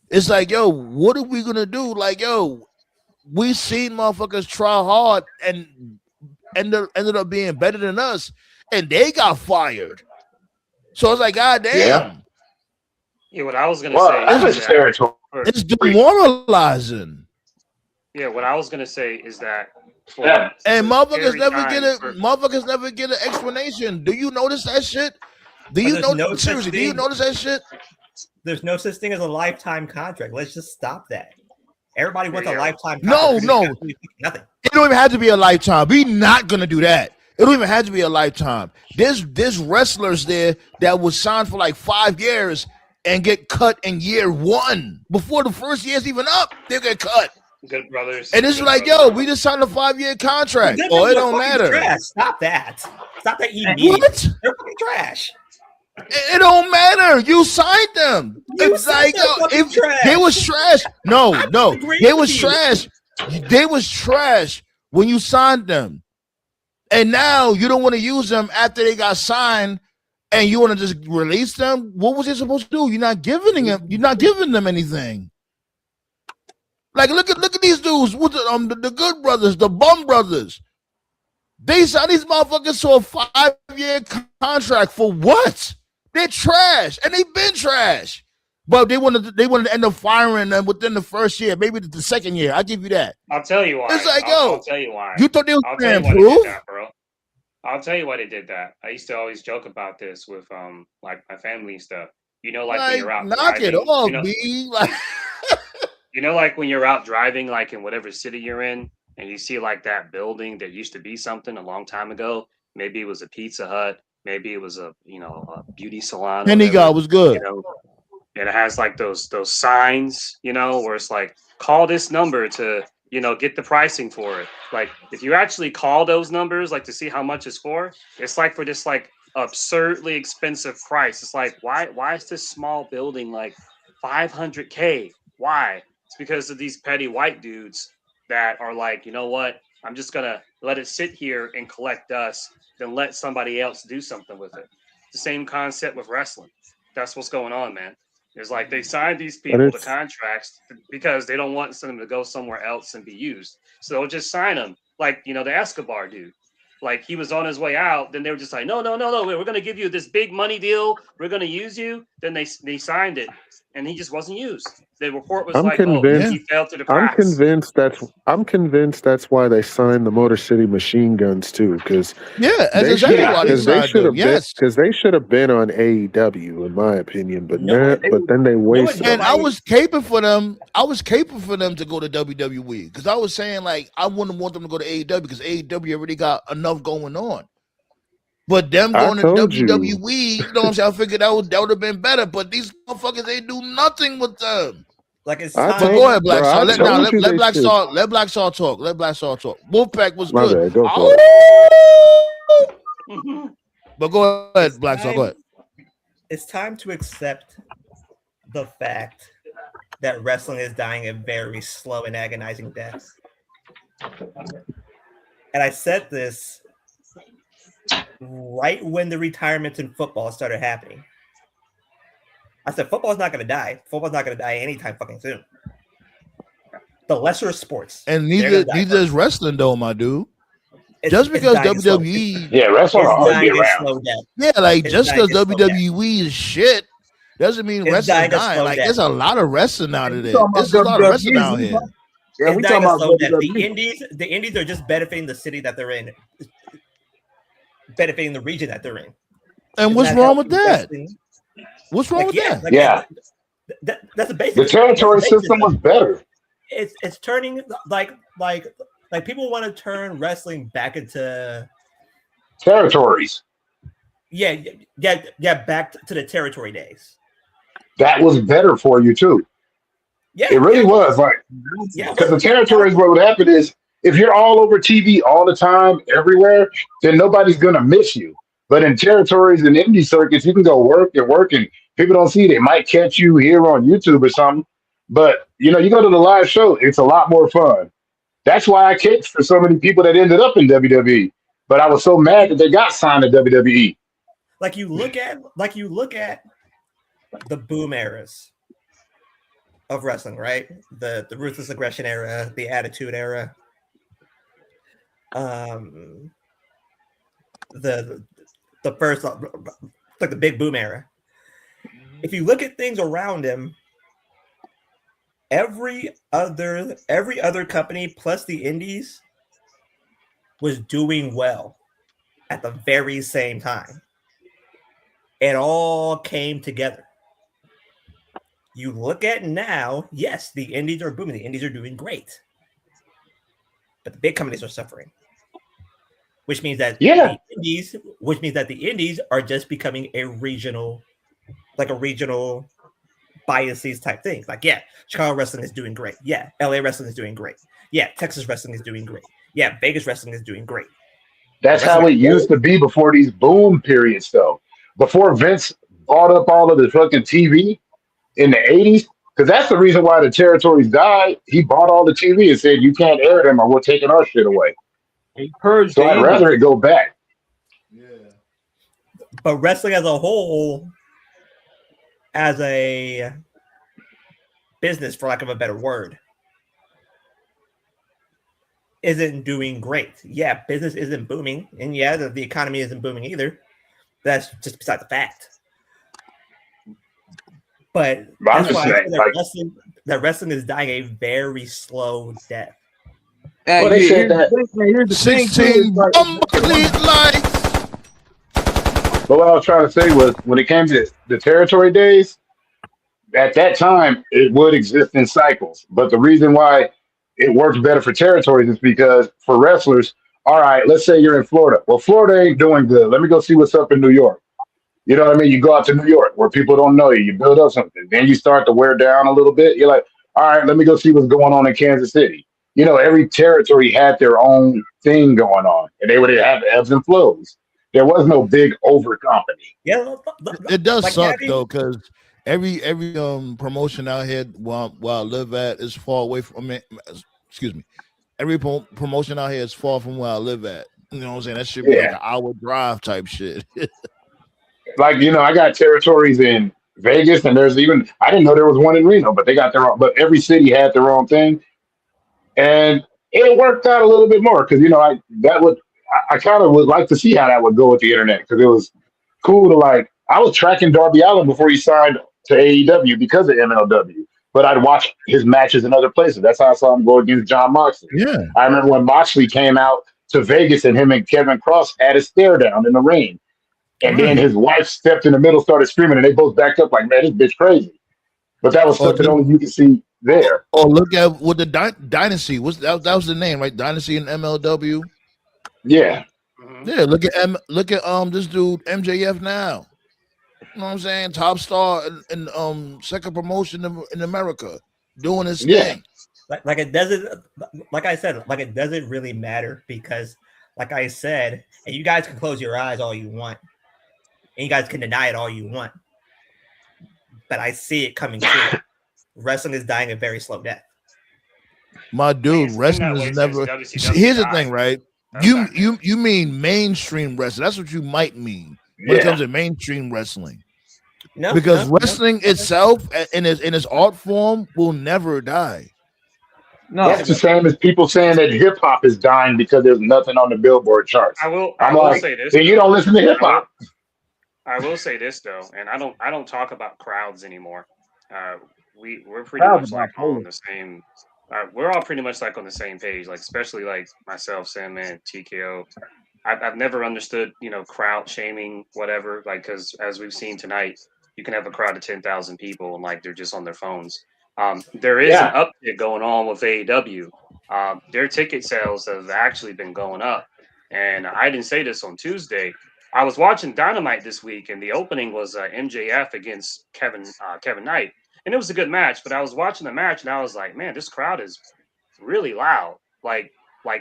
It's like, yo, what are we gonna do? Like, yo, we seen motherfuckers try hard and ended up being better than us, and they got fired. So it's like, god damn, Yeah, what I was gonna Well, say that's is a that territory. it's demoralizing. yeah, what I was gonna say is that for Yeah. And for motherfuckers scary never times, get it. for- Motherfuckers never get an explanation. Do you notice that shit? Do But you there's know? no such Seriously, do you thing. notice that shit? There's no such thing as a lifetime contract. Let's just stop that. Everybody wants a Yeah. lifetime No, contract. no. Nothing. It don't even have to be a lifetime. We not gonna do that. It don't even have to be a lifetime. There's wrestlers there that was signed for like 5 years and get cut in year 1 before the first year's even up. They get cut. Good brothers. And it's Good like, brothers. yo, we just signed a 5-year contract. Good Oh, it brothers are don't fucking matter. Trash. Stop that. Stop that immediately. What? They're fucking trash. It don't matter. You signed them. You It's said like, they're yo, fucking if trash. they was trash. No, agree they with was you. trash. They was trash when you signed them. And now you don't want to use them after they got signed, and you want to just release them. What was they supposed to do? You're not giving them. You're not giving them anything. Like look at these dudes with the Good Brothers, the Bum Brothers. They signed these motherfuckers to a 5-year contract for what? They're trash, and they've been trash. But they wanted to end up firing them within the first year, maybe the second year. I'll give you that. I'll tell you why. It's like, I'll yo, tell you why. you thought they were I'll going tell to you why they did improve? that, bro. I'll tell you why they did that. I used to always joke about this with like my family and stuff. You know, like when you're out knock driving, it off, you know, B. Like, you know, like when you're out driving, like in whatever city you're in, and you see like that building that used to be something a long time ago. Maybe it was a Pizza Hut. Maybe it was a beauty salon. Henny guy was good. You know, and it has like those signs, you know, where it's like call this number to get the pricing for it. Like if you actually call those numbers, like to see how much it's for, it's like for this like absurdly expensive price. It's like why is this small building like $500K? Why? It's because of these petty white dudes that are like, you know what? I'm just gonna let it sit here and collect dust, then let somebody else do something with it. It's the same concept with wrestling. That's what's going on, man. It's like they signed these people to contracts because they don't want them to go somewhere else and be used. So they'll just sign them, like the Escobar dude. Like he was on his way out, then they were just like, no, we're gonna give you this big money deal. We're gonna use you. Then they signed it, and he just wasn't used. The report was he fell through the cracks. I'm convinced that's why they signed the Motor City Machine Guns too, because that's exactly why they signed them. Yes, because they should have been on AEW in my opinion, but then they wasted. And I was caping for them. I was caping for them to go to WWE because I was saying like I wouldn't want them to go to AEW because AEW already got enough going on. But them going to WWE, you know what I'm saying? I figured that would have been better. But these motherfuckers, they do nothing with them. Like it's time. Go ahead, Black Star. Let Black Star. Let Black Star talk. Let Black Star talk. Wolfpack was good. Go for it. But go ahead, Black Star. Go ahead. It's time to accept the fact that wrestling is dying a very slow and agonizing death. And I said this right when the retirements in football started happening. I said, football's not going to die. Football's not going to die anytime fucking soon. The lesser sports. And neither is wrestling, though, my dude. Just because WWE... Yeah, wrestling will always be around. Yeah, like, just because WWE is shit doesn't mean wrestling dying. Like, there's a lot of wrestling out of there. There's a lot of wrestling out here. Yeah, we talking about the indies are just benefiting the city that they're in, benefiting the region that they're in. And what's wrong with that? What's wrong with that? That's a basic. The territory system was better. It's turning like people want to turn wrestling back into territories. Yeah, back to the territory days. That was better for you too. Yeah, it really was. Like, because the territories, what would happen is if you're all over TV all the time, everywhere, then nobody's gonna miss you. But in territories and indie circuits, you can go work, and people don't see it. They might catch you here on YouTube or something. But you go to the live show, it's a lot more fun. That's why I kicked for so many people that ended up in WWE. But I was so mad that they got signed to WWE. Like you look at the boom eras of wrestling, right? The ruthless aggression era, the attitude era, the first, like the big boom era. If you look at things around him, every other company plus the indies was doing well at the very same time. It all came together. You look at now, yes, the indies are booming. The indies are doing great. But the big companies are suffering. which means that Yeah. the indies are just becoming a regional biases type thing. Like, yeah, Chicago wrestling is doing great. Yeah, LA wrestling is doing great. Yeah, Texas wrestling is doing great. Yeah, Vegas wrestling is doing great. That's how it used to be before these boom periods, though. Before Vince bought up all of the fucking TV in the 80s, because that's the reason why the territories died. He bought all the TV and said, you can't air them or we're taking our shit away. He purged So the I'd evil. rather it go back. But wrestling as a whole, as a business, for lack of a better word, isn't doing great. Yeah, business isn't booming, and yeah, the economy isn't booming either. That's just beside the fact. But I'm that's just why I saying, say like, that wrestling is dying a very slow death. well, they said that. Here's the thing, too, 16 it's like- bumblecleat lights. But what I was trying to say was when it came to the territory days, at that time, it would exist in cycles. But the reason why it works better for territories is because for wrestlers, all right, let's say you're in Florida. Well, Florida ain't doing good. Let me go see what's up in New York. You know what I mean? You go out to New York where people don't know you. You build up something. Then you start to wear down a little bit. You're like, all right, let me go see what's going on in Kansas City. You know, every territory had their own thing going on, and they would have ebbs and flows. There was no big over company. Yeah, It does like suck having- though, because every promotion out here where I live at is far away from me. Excuse me. Every promotion out here is far from where I live at. You know what I'm saying? That should be like Yeah. an hour drive type shit. Like, you know, I got territories in Vegas, and there's even I didn't know there was one in Reno, but they got their own. But every city had their own thing, and it worked out a little bit more because you know I kind of would like to see how that would go with the internet because it was cool to like I was tracking Darby Allen before he signed to AEW because of MLW, but I'd watch his matches in other places. That's how I saw him go against John Moxley. Yeah. I remember when Moxley came out to Vegas and him and Kevin Cross had a stare down in the ring. And then his wife stepped in the middle, started screaming, and they both backed up like, man, this bitch crazy. But that was stuff that only you could see there. Oh, look at what the Dynasty was. That was the name, right? Dynasty and MLW. Yeah. Yeah, look at this dude MJF now. You know what I'm saying? Top star in second promotion in America, doing his thing. Like it doesn't, like I said, like it doesn't really matter because, like I said, and you guys can close your eyes all you want, and you guys can deny it all you want, but I see it coming true. Wrestling is dying a very slow death. My dude, wrestling is never. Here's the thing, right? You mean mainstream wrestling? That's what you might mean when it comes to mainstream wrestling. Because wrestling itself in its art form will never die. No, that's the same as people saying that hip hop is dying because there's nothing on the Billboard charts. I will say this. Then you don't listen to hip hop. I will say this though, and I don't talk about crowds anymore. We're pretty much like all on the same. We're all pretty much like on the same page. Like especially like myself, Sandman, TKO. I've never understood crowd shaming, whatever. Like because as we've seen tonight, you can have a crowd of 10,000 people and like they're just on their phones. There is an uptick going on with AEW. Their ticket sales have actually been going up. And I didn't say this on Tuesday. I was watching Dynamite this week, and the opening was MJF against Kevin Knight. And it was a good match, but I was watching the match, and I was like, man, this crowd is really loud. Like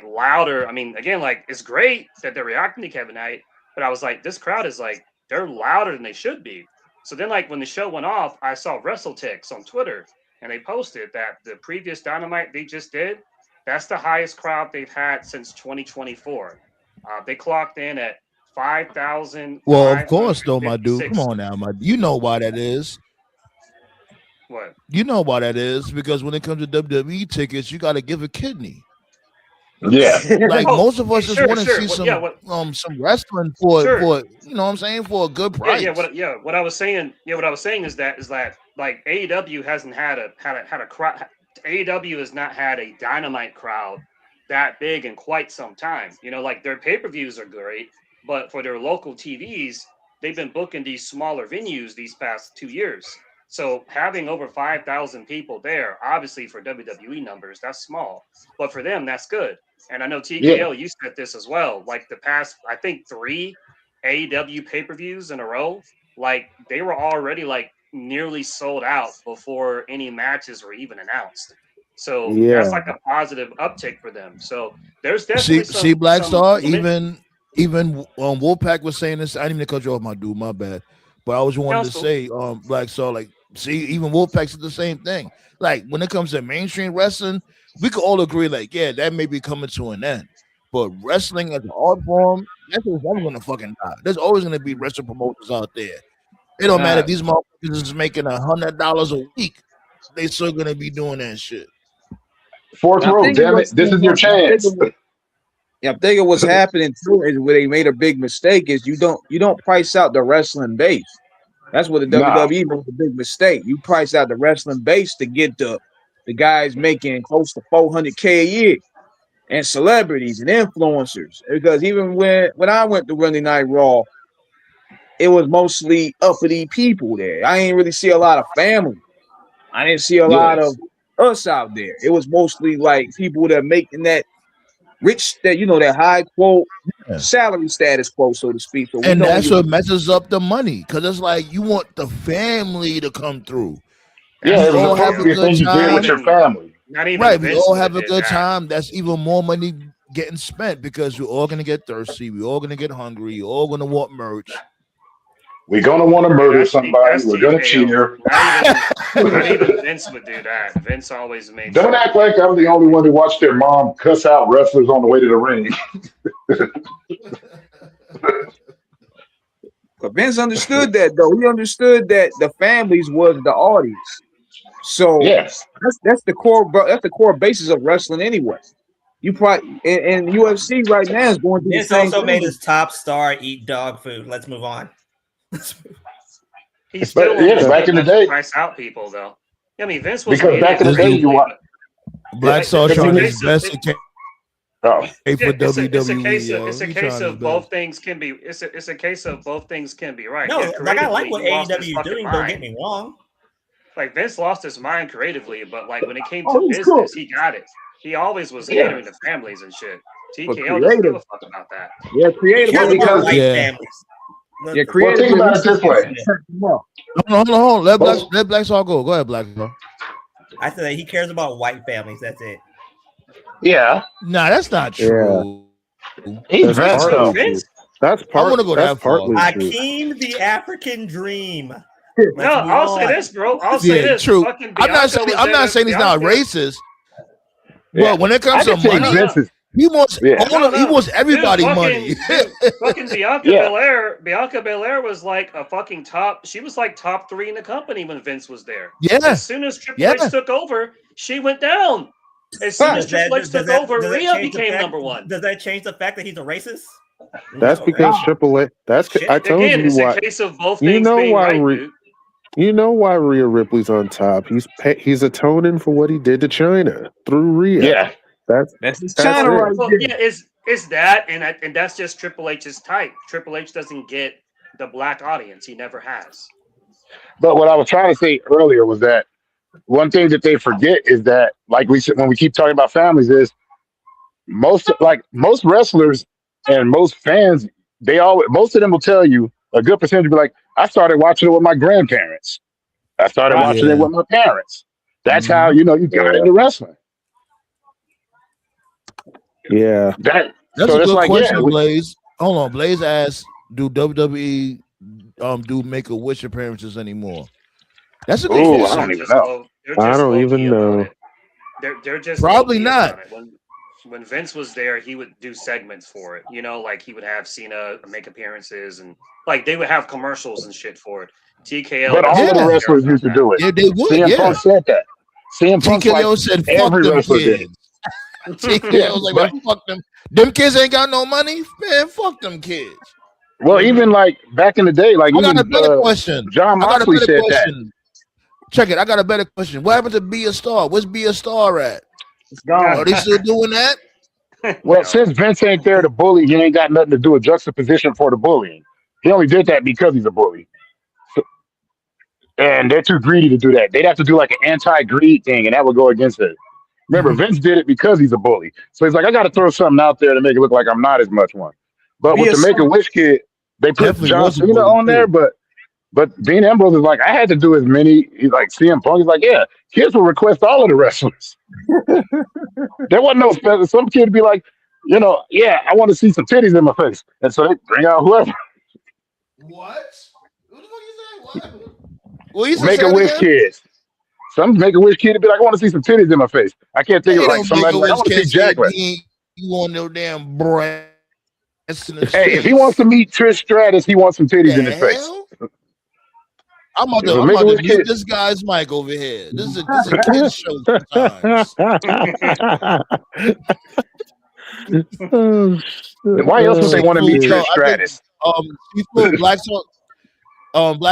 louder. I mean, again, like, it's great that they're reacting to Kevin Knight, but I was like, this crowd is like, they're louder than they should be. So then, like, when the show went off, I saw WrestleTix on Twitter, and they posted that the previous Dynamite they just did, that's the highest crowd they've had since 2024. They clocked in at 5,000. Well, of course, though, my dude. Come on now, you know why that is. What? You know why that is because when it comes to WWE tickets, you got to give a kidney. Yeah, like most of us just want to see some wrestling for you know what I'm saying, for a good price. What I was saying is that like AEW hasn't had a crowd. AEW has not had a Dynamite crowd that big in quite some time. Like their pay-per-views are great, but for their local TVs, they've been booking these smaller venues these past 2 years. So having over 5,000 people there, obviously for WWE numbers, that's small, but for them, that's good. And I know Yeah. TKO, you said this as well. Like the past, I think 3 AEW pay-per-views in a row, like they were already like nearly sold out before any matches were even announced. So that's Yeah. like a positive uptick for them. So there's See, definitely see, Black some Star. momentum. Even Wolfpack was saying this. I didn't even cut you off, my dude. My bad. But I was wanting to Council. say, Black Star. Like, see, even Wolfpack said the same thing. Like, when it comes to mainstream wrestling, we could all agree, like, yeah, that may be coming to an end. But wrestling as an art form, that's never gonna fucking die. There's always gonna be wrestling promoters out there. It don't matter if these motherfuckers is making $100 a week. They still gonna be doing that shit. Fourth I row, think damn it. This is your chance. I'm thinking what's happening too is where they made a big mistake is you don't price out the wrestling base. That's what the No. WWE made a big mistake. You price out the wrestling base to get the guys making close to $400K a year, and celebrities and influencers. Because even when I went to Monday Night Raw, it was mostly uppity people there. I ain't really see a lot of family. I didn't see a lot of us out there. It was mostly like people that making that rich, that that high quote salary status quo, so to speak. So and that's what messes up the money, because it's like you want the family to come through. Yeah, we it was all have supposed to a be a good thing you did with your time. family. Not even Right, we Vince all would have a did good that. time. That's even more money getting spent because we're all gonna get thirsty. We're all gonna get hungry. You're all gonna want merch. We're gonna want to murder somebody. That's We're gonna TKO. cheer. Not even Vince would do that. Vince always made Don't sure. act like I'm the only one who watched their mom cuss out wrestlers on the way to the ring. But Vince understood that though. He understood that the families was the audience. So yes, that's the core. That's the core basis of wrestling anyway. You probably and UFC right now is going through the Vince same also thing. made his top star eat dog food. Let's move on. He still back in the day, price out people though. I mean, Vince was because back in the day, you want Black Star trying his best to for It's a WWE. case yo. of it's a He case trying of his both best. things can be. It's a case of both things can be right. No, Yeah, like I like what creatively, he lost his AEW is fucking doing. Don't mind. get me wrong. Like Vince lost his mind creatively, but like when it came Oh, to he's business, cool. he got it. He always was Yeah. catering to families and shit. But TKO doesn't give creative. a fuck about that. Yeah, creative. Cares about because- white Yeah. families. Yeah, creative. think about it this way. Hold on. Let Black Star go. Go ahead, Black Star. I said that he cares about white families. That's it. Yeah, Nah, that's not true. he's Vince partly though. true. That's I wanna go that's that far. partly true. Akeem the African Dream. No, I'll say this, bro. I'll say Yeah, this. true. Fucking I'm not Bianca saying was I'm there not to- saying he's not Bianca- racist. Yeah. But when it comes I to can say money, Vince is. he wants Yeah. he wants everybody Dude, money. Fucking Bianca Yeah. Belair. Bianca Belair was like a fucking top. She was like top 3 in the company when Vince was there. Yeah. As soon as Triple H took over, she went down. As soon as Triple H took over, Rhea became number 1. Does that change the fact that he's a racist? That's No, because right? Triple H. I told Again, you it's why. a case of both You things know being why right, dude. You know why Rhea Ripley's on top? He's atoning for what he did to China through Rhea. Yeah. That's China it. right Well, there. yeah, it's that, and that's just Triple H's type. Triple H doesn't get the black audience. He never has. But what I was trying to say earlier was that one thing that they forget is that, like we said, when we keep talking about families, is most wrestlers and most fans, most of them will tell you, a good percentage will be like, I started watching it with my grandparents. I started watching it with my parents. That's how you got into wrestling. Yeah. That's so a it's good like, question, yeah, Blaze. Hold on, Blaze asked, "Do WWE do Make-A-Wish appearances anymore?" That's a good Ooh, I question. don't even know. I don't even know. They're just Probably low-key not. about it. When Vince was there, he would do segments for it. Like he would have Cena make appearances, and like they would have commercials and shit for it. TKO, But all of the wrestlers used to do it. Yeah, they would. CM Punk said that. CM Punk TKO said, "Fuck every them wrestler did. kids." TKO was like, "Man, fuck them. Them kids ain't got no money, man. Fuck them kids." Well, even like back in the day, like I got a even better question. John I got a Moxley better said that. question. Check it. I got a better question. What happened to Be a Star? Where's Be a Star at? It's gone. Are they still doing that? Well, since Vince ain't there to bully, he ain't got nothing to do with juxtaposition for the bullying. He only did that because he's a bully. and they're too greedy to do that. They'd have to do like an anti-greed thing, and that would go against it. Remember, Vince did it because he's a bully. So he's like, I got to throw something out there to make it look like I'm not as much one. But with the Make-A-Wish kid, they put Definitely John was a Cena bully, on there, too. but Dean Ambrose is like, I had to do as many. He's like CM Punk. He's like, yeah, kids will request all of the wrestlers. There wasn't no special. Some kid would be like, you know, yeah, I want to see some titties in my face, and so they bring out whoever. What? What the fuck you say? What? Well, you Make-A-Wish kids. Some Make-A-Wish kid would be like, I want to see some titties in my face. I can't think of like somebody like, I want to see Jacqueline. You want no damn breasts in his Hey, face. if he wants to meet Trish Stratus, he wants some titties in his face. I'm about to mute this guy's mic over here. This is a kid's show sometimes. Why else would they want to meet Trish Stratus? Black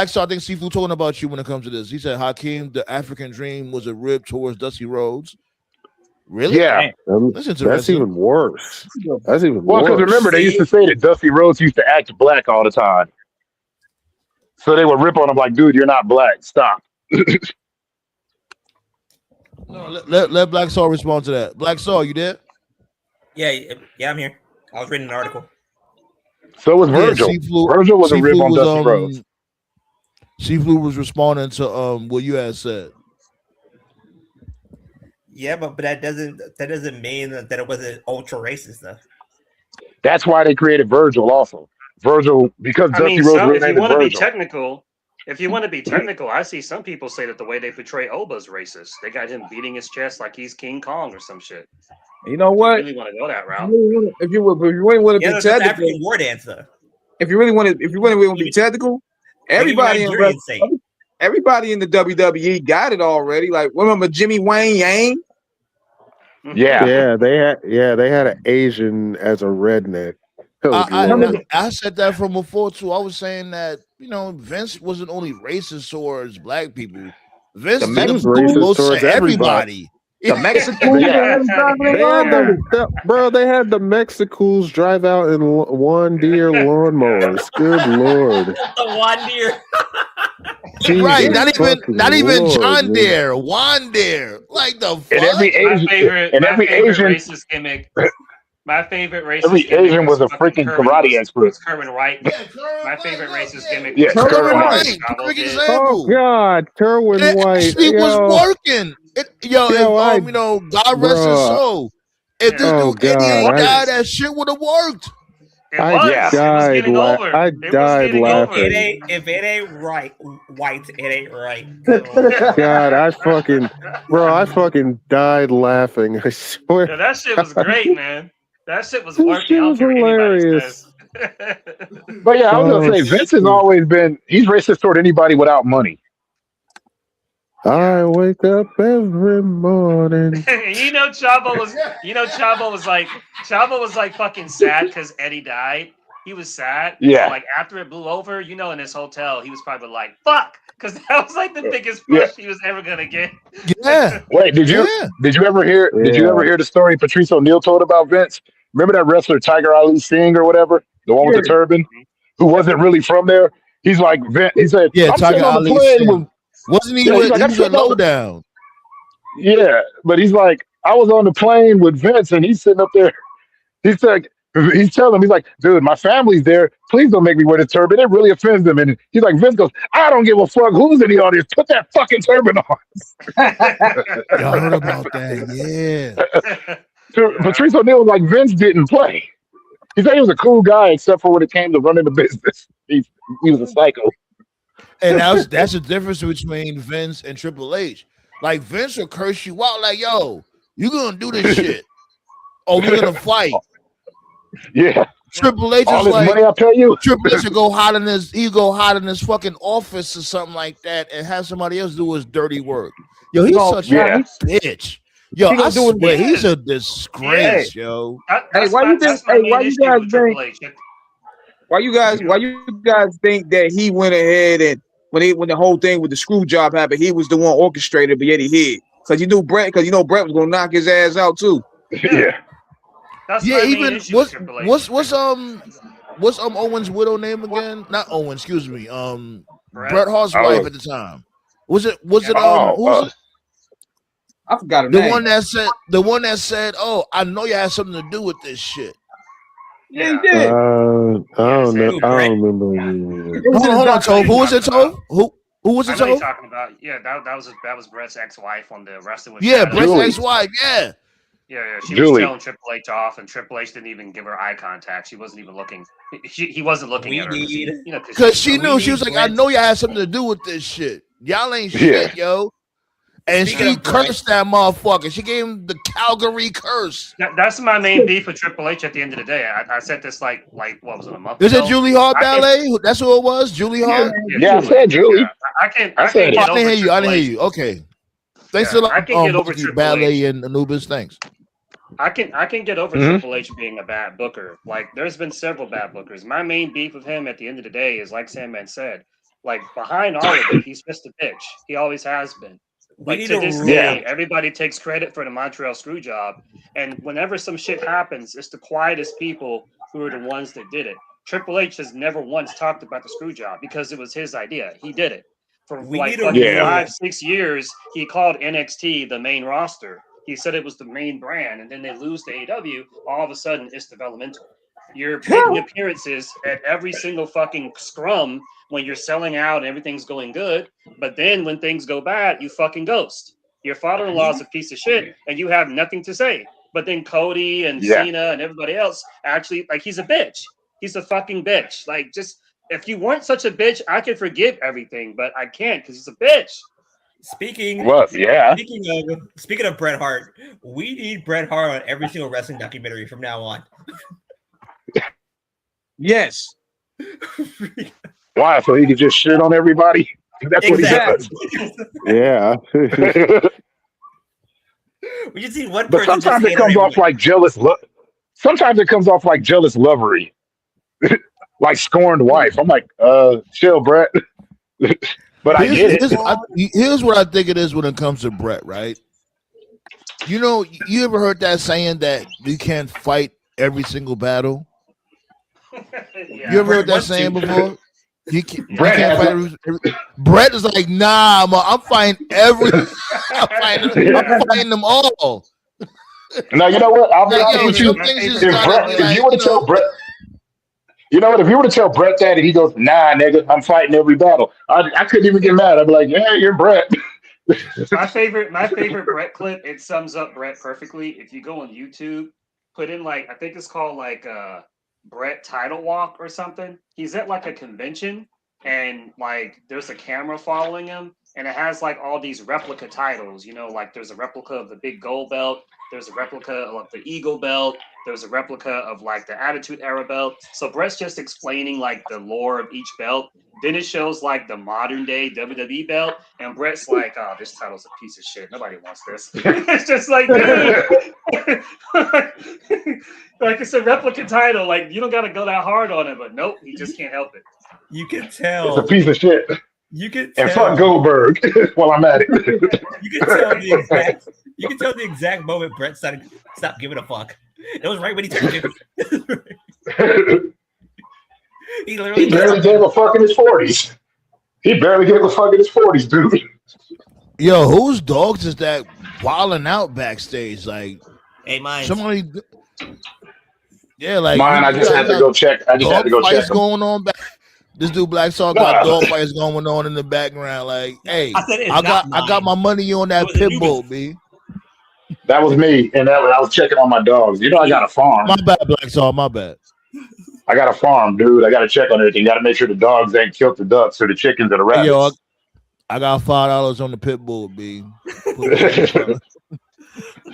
Star, I think Sifu talking about you when it comes to this. He said Hakeem, the African Dream, was a rib towards Dusty Rhodes. Really? Yeah. That's even worse. That's even worse. Well, because remember, they used to say that Dusty Rhodes used to act black all the time. So they would rip on him like, dude, you're not black. Stop. No, let Black Star respond to that. Black Star, you there? Yeah, I'm here. I was reading an article. So was Virgil. Virgil was a rip on Dusty Rhodes. Seaflu was responding to what you had said. Yeah, but that doesn't mean that it wasn't ultra racist though. That's why they created Virgil also. Virgil, because Dusty Rhodes if you renamed want to be Virgil. technical, I see some people say that the way they portray Oba's racist. They got him beating his chest like he's King Kong or some shit. You know what? You really want to go that route? If you really want to be technical, African war dance though. If you really want to be technical, everybody in the WWE got it already. Like remember Jimmy Wayne Yang? Yeah, they had an Asian as a redneck. I said that from before too. I was saying that Vince wasn't only racist towards black people. Vince was racist towards everybody. The Mexicans, they had the Mexicans drive out in Juan Deere lawnmowers. Good Lord, the Juan Deere. Jesus, right? Not even Lord, John Deere, Juan Deere. Like the fuck? And every Asian racist gimmick. My favorite racist every Asian was a freaking karate expert. Kerwin Wright. My favorite racist gimmick. Yeah, Kerwin Wright. Perfect example. Oh God, Kerwin White. He was working. God rest his soul. If this dude Indian died, that shit would have worked. I died laughing. If it ain't right, white, it ain't right. God, I fucking died laughing. I swear. Yeah, that shit was great, man. That shit was working. Hilarious. But yeah, I was gonna say Vince has always been he's racist toward anybody without money. I wake up every morning. Chavo was like fucking sad because Eddie died. He was sad. Yeah. So like after it blew over, in his hotel, he was probably like, fuck. Because that was like the biggest push he was ever gonna get. Yeah. Wait, did you ever hear the story Patrice O'Neal told about Vince? Remember that wrestler Tiger Ali Singh or whatever? The one with the turban? Who wasn't really from there? He's like Vince, he said, yeah, I'm Tiger Ali Singh. Wasn't he with Lowdown? Yeah, but he's like, I was on the plane with Vince and he's sitting up there. He's like, he's telling him, he's like, dude, my family's there. Please don't make me wear the turban. It really offends them. And he's like, Vince goes, I don't give a fuck who's in the audience. Put that fucking turban on. Y'all heard about that, yeah. Patrice O'Neal was like, Vince didn't play. He said he was a cool guy except for when it came to running the business. He was a psycho. And that's the difference between Vince and Triple H. Like Vince will curse you out, like, yo, you gonna do this shit. Or we're gonna fight. Yeah. Triple H all is this like money I pay you. Triple H will go hide in his fucking office or something like that and have somebody else do his dirty work. Yo, he's such a bitch. Yo, I swear he's a disgrace, yo. Why you guys think that he went ahead and when the whole thing with the screw job happened, he was the one orchestrated, but yet he hid because you knew Brett was gonna knock his ass out too. Yeah. Even what's Owen's widow name again? Not Owen, excuse me. Bret Hart's wife at the time. Was it who was it? I forgot her The name. one that said, "Oh, I know you had something to do with this shit." Yeah, he did. I don't know. I don't remember. Hold on, Tove. Who was it, Tove? Who was I it, know you're Tove? talking about. Yeah, that was Brett's ex-wife on the Wrestling with Yeah, Shadows. Brett's Julie. ex-wife. Yeah. Yeah, she Julie. was telling Triple H off, and Triple H didn't even give her eye contact. She wasn't even looking. He wasn't looking at her. Because she knew. She was like, I know you had something to do with this shit. Y'all ain't shit, yo. And she cursed that motherfucker. She gave him the Calgary curse. That's my main beef with Triple H at the end of the day. I said this like what was it, a month Is ago? it Julie Hart Ballet? That's who it was? Julie Hart? Yeah, I said Julie. Yeah. I can't I get didn't over hear you. I didn't hear Triple H. you. Okay. Thanks Yeah, a lot. I can get over you Triple Ballet H. and Anubis. Thanks. I can get over Triple H being a bad booker. Like, there's been several bad bookers. My main beef with him at the end of the day is, like Sandman said, like, behind all of it, he's just a bitch. He always has been. Like, to this day, everybody takes credit for the Montreal Screwjob, and whenever some shit happens, it's the quietest people who are the ones that did it. Triple H has never once talked about the Screwjob because it was his idea. He did it. For like 5-6 years, he called NXT the main roster. He said it was the main brand, and then they lose to AEW. All of a sudden, it's developmental. You're making appearances at every single fucking scrum when you're selling out and everything's going good. But then when things go bad, you fucking ghost. Your father-in-law is a piece of shit, and you have nothing to say. But then Cody and Cena and everybody else actually, like, he's a bitch. He's a fucking bitch. Like, just, if you weren't such a bitch, I could forgive everything, but I can't because he's a bitch. Speaking of Bret Hart, we need Bret Hart on every single wrestling documentary from now on. Yes. Why? So he could just shit on everybody? That's what he does. Yeah. We just need one But person. sometimes it comes off like jealous. Sometimes it comes off like jealous lovery, like scorned wife. I'm like, chill, Brett. But I get it. Here's what I think it is when it comes to Brett, right? You know, you ever heard that saying that you can't fight every single battle? You ever heard that saying before? Brett is like, nah, I'm fighting I'm fighting them all. Now, you know what? I'll be honest with you. If you were to tell Brett, you know what? If you were to tell Brett that and he goes, nah, nigga, I'm fighting every battle, I couldn't even get mad. I'd be like, yeah, you're Brett. My favorite Brett clip, it sums up Brett perfectly. If you go on YouTube, put in I think it's called Brett Title Walk or something. He's at a convention and there's a camera following him and it has all these replica titles, there's a replica of the big gold belt, there's a replica of the eagle belt, there's a replica of the Attitude Era belt. So Brett's just explaining the lore of each belt. Then it shows the modern day WWE belt, and Brett's like, "Oh, this title's a piece of shit. Nobody wants this." It's just dude, it's a replica title. You don't got to go that hard on it, but nope, he just can't help it. You can tell it's a piece of shit. You can tell. And fuck Goldberg while I'm at it. You can tell the exact moment Brett stopped giving a fuck. It was right when he turned 50. He barely gave a fuck in his 40s. He barely gave a fuck in his 40s, dude. Yo, whose dogs is that wilding out backstage? Hey, mine. Somebody. Yeah, mine. I just had to go check. Fights going on back. This dude Black Soul got dog fights going on in the background. Hey, I got my money on that pit bull, B. That was me, and I was checking on my dogs. I got a farm. My bad, Black Soul. My bad. I got a farm, dude. I got to check on everything. Got to make sure the dogs ain't killed the ducks or the chickens or the rabbits. Yo, I got $5 on the pit bull, B.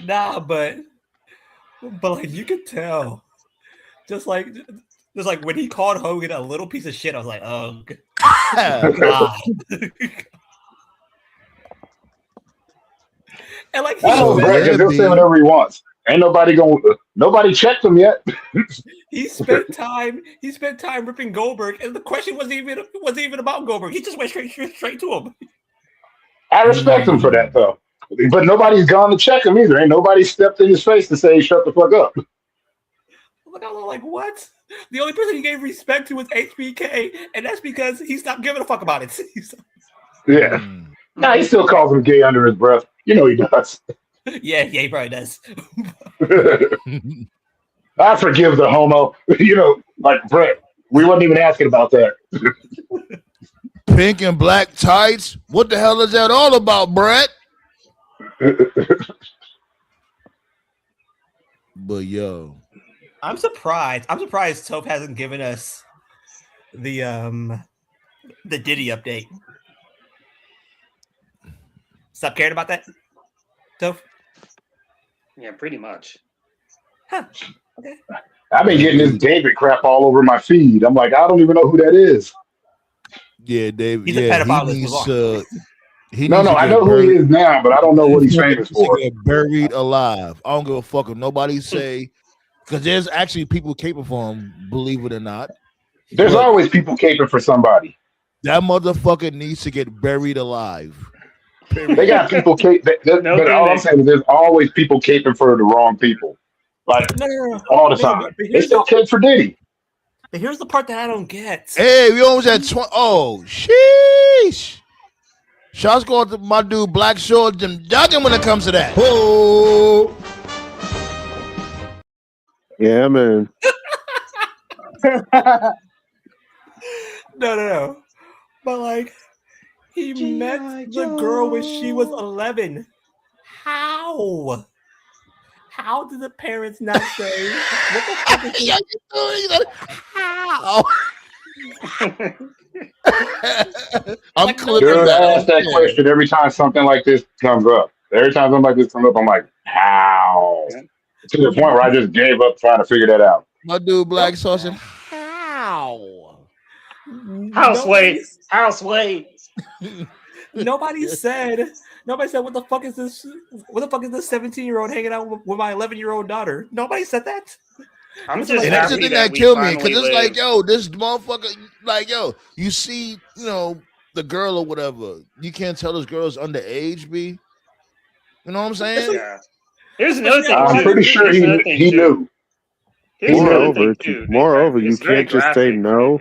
Nah, but you could tell, just when he called Hogan a little piece of shit, I was like, oh God. And he'll say whatever he wants. Ain't nobody checked him yet. He spent time ripping Goldberg, and the question wasn't even about Goldberg. He just went straight to him. I respect him for that though. But nobody's gone to check him either. Ain't nobody stepped in his face to say shut the fuck up. I was like, what? The only person he gave respect to was HBK, and that's because he stopped giving a fuck about it. Yeah. Nah, he still calls him gay under his breath. You know he does. Yeah, he probably does. I forgive the homo. Like Brett, we wasn't even asking about that. Pink and black tights. What the hell is that all about, Brett? But yo, I'm surprised Toph hasn't given us the Diddy update. Stop caring about that, Toph? Yeah, pretty much. Huh. Okay. I've been getting this David crap all over my feed. I'm like, I don't even know who that is. Yeah, David. He's a Yeah, pedophile. he needs No, I know who he is now, but I don't know what he's famous for. Get buried alive. I don't give a fuck if nobody say, because there's actually people caping for him, believe it or not. There's always people caping for somebody. That motherfucker needs to get buried alive. They got people but all I'm saying is there's always people caping for the wrong people. Like all the time. They still cape for Diddy. But here's the part that I don't get. Hey, we almost at 20. Oh, sheesh. Shots going to my dude Black Short Jim Duggan when it comes to that. Oh. Yeah, man. No. But like, he met the girl when she was 11. How? How did the parents not say? What the fuck is this? How? I'm clipping that. I ask that question every time something like this comes up. Every time something like this comes up, I'm like, how? To the point where I just gave up trying to figure that out. My dude Black Sauce and how? House Wade. Nobody said what the fuck is this? What the fuck is this 17-year-old hanging out with my 11-year-old daughter? Nobody said that. I'm just and that's the thing that killed me because it's like, yo, this motherfucker, like, yo, you see, the girl or whatever, you can't tell this girl's underage, B. You know what I'm saying? Yeah. Here's another thing. I'm pretty sure he knew. Moreover, you can't just say no.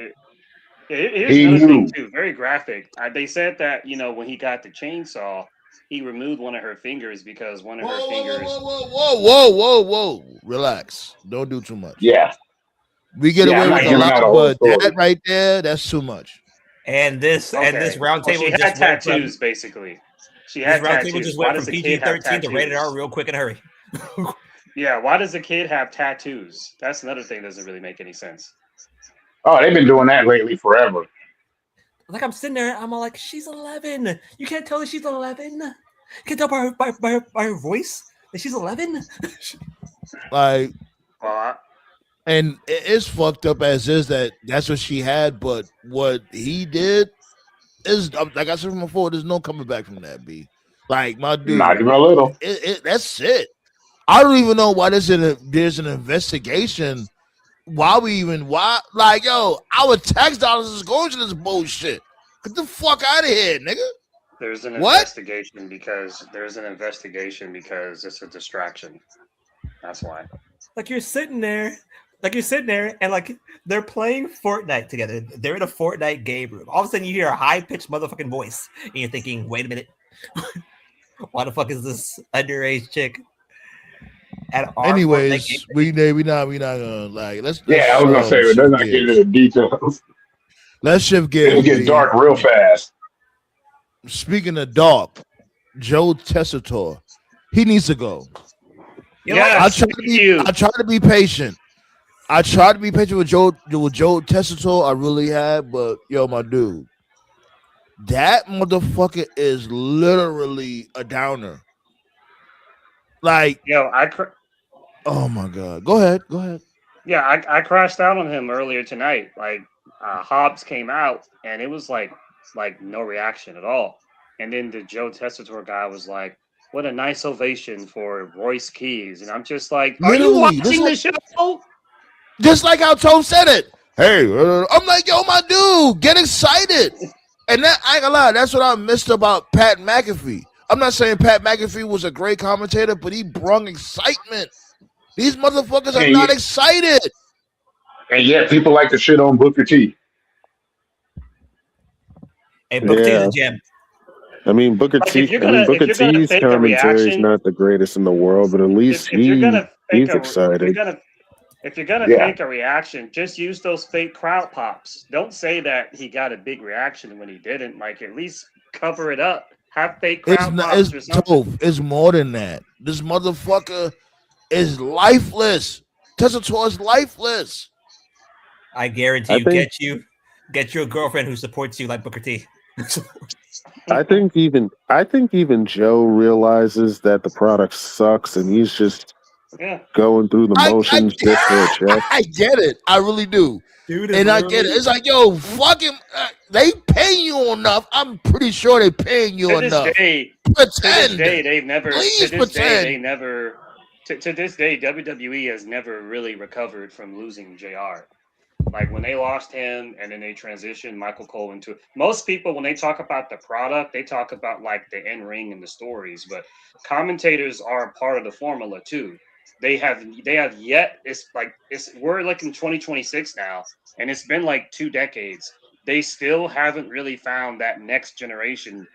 Here's another thing too. Very graphic. They said that when he got the chainsaw, he removed one of her fingers because one of her fingers. Whoa! Relax. Don't do too much. Yeah. We get away with a lot, but that right there, that's too much. And this roundtable she had tattoos, basically. She had tattoos. Roundtable just went from PG-13 to rated R real quick in a hurry. Yeah, why does a kid have tattoos? That's another thing that doesn't really make any sense. Oh, they've been doing that lately forever. Like I'm sitting there, I'm all like, she's 11. You can't tell that she's 11. You can't tell by her voice that she's 11. Like, and it's fucked up as is that's what she had, but what he did is, like I said from before, there's no coming back from that, B. Like, my dude, not even a little. That's it. I don't even know why there's an investigation. Like, yo, our tax dollars is going to this bullshit. Get the fuck out of here, nigga. There's an investigation because it's a distraction. That's why. Like you're sitting there, and like they're playing Fortnite together. They're in a Fortnite game room. All of a sudden, you hear a high-pitched motherfucking voice, and you're thinking, "Wait a minute, why the fuck is this underage chick?" Anyways, we not gonna like. Let's I was gonna say, but let's not get into the details. Let's shift gears. It'll get dark real fast. Speaking of dark, Joe Tessitore, he needs to go. Yeah, I try to be patient. I tried to be patient with Joe Tessitore. I really have, but yo, my dude, that motherfucker is literally a downer. Like, oh my god, go ahead. Yeah, I crashed out on him earlier tonight. Like, Hobbs came out and it was like no reaction at all. And then the Joe Tessitore guy was like, "What a nice ovation for Royce Keys," and I'm just like, "Are you watching the show?" Just like how Toph said it. Hey, I'm like, yo, my dude, get excited. And that, I ain't gonna lie, that's what I missed about Pat McAfee. I'm not saying Pat McAfee was a great commentator, but he brung excitement. These motherfuckers are not excited. And yet people like to shit on Booker T. Hey, Booker T is a gem. I mean, Booker Like T. Booker T's fake a commentary is reaction, not the greatest in the world, but at least if you're gonna fake he's a excited. if you're gonna Yeah. fake a reaction, just use those fake crowd pops. Don't say that he got a big reaction when he didn't. Like at least cover it up. Have fake It's crowd not. pops or It's something. Toph. It's more than that. This motherfucker is lifeless. Tessator is lifeless. I guarantee I you, think get you a girlfriend who supports you like Booker T. I think even Joe realizes that the product sucks, and he's just Yeah. going through the motions just for a check. I get it. I really do. Dude, And I get it. It's like, yo, fucking, they pay you enough. I'm pretty sure they paying you To this enough. day, Pretend. they've never. Please To this day, pretend. they never. To this day, WWE has never really recovered from losing JR. Like when they lost him and then they transitioned Michael Cole into most people when they talk about the product, they talk about like the in-ring and the stories, but commentators are a part of the formula too. They have yet we're like in 2026 now, and it's been like 2 decades. They still haven't really found that next generation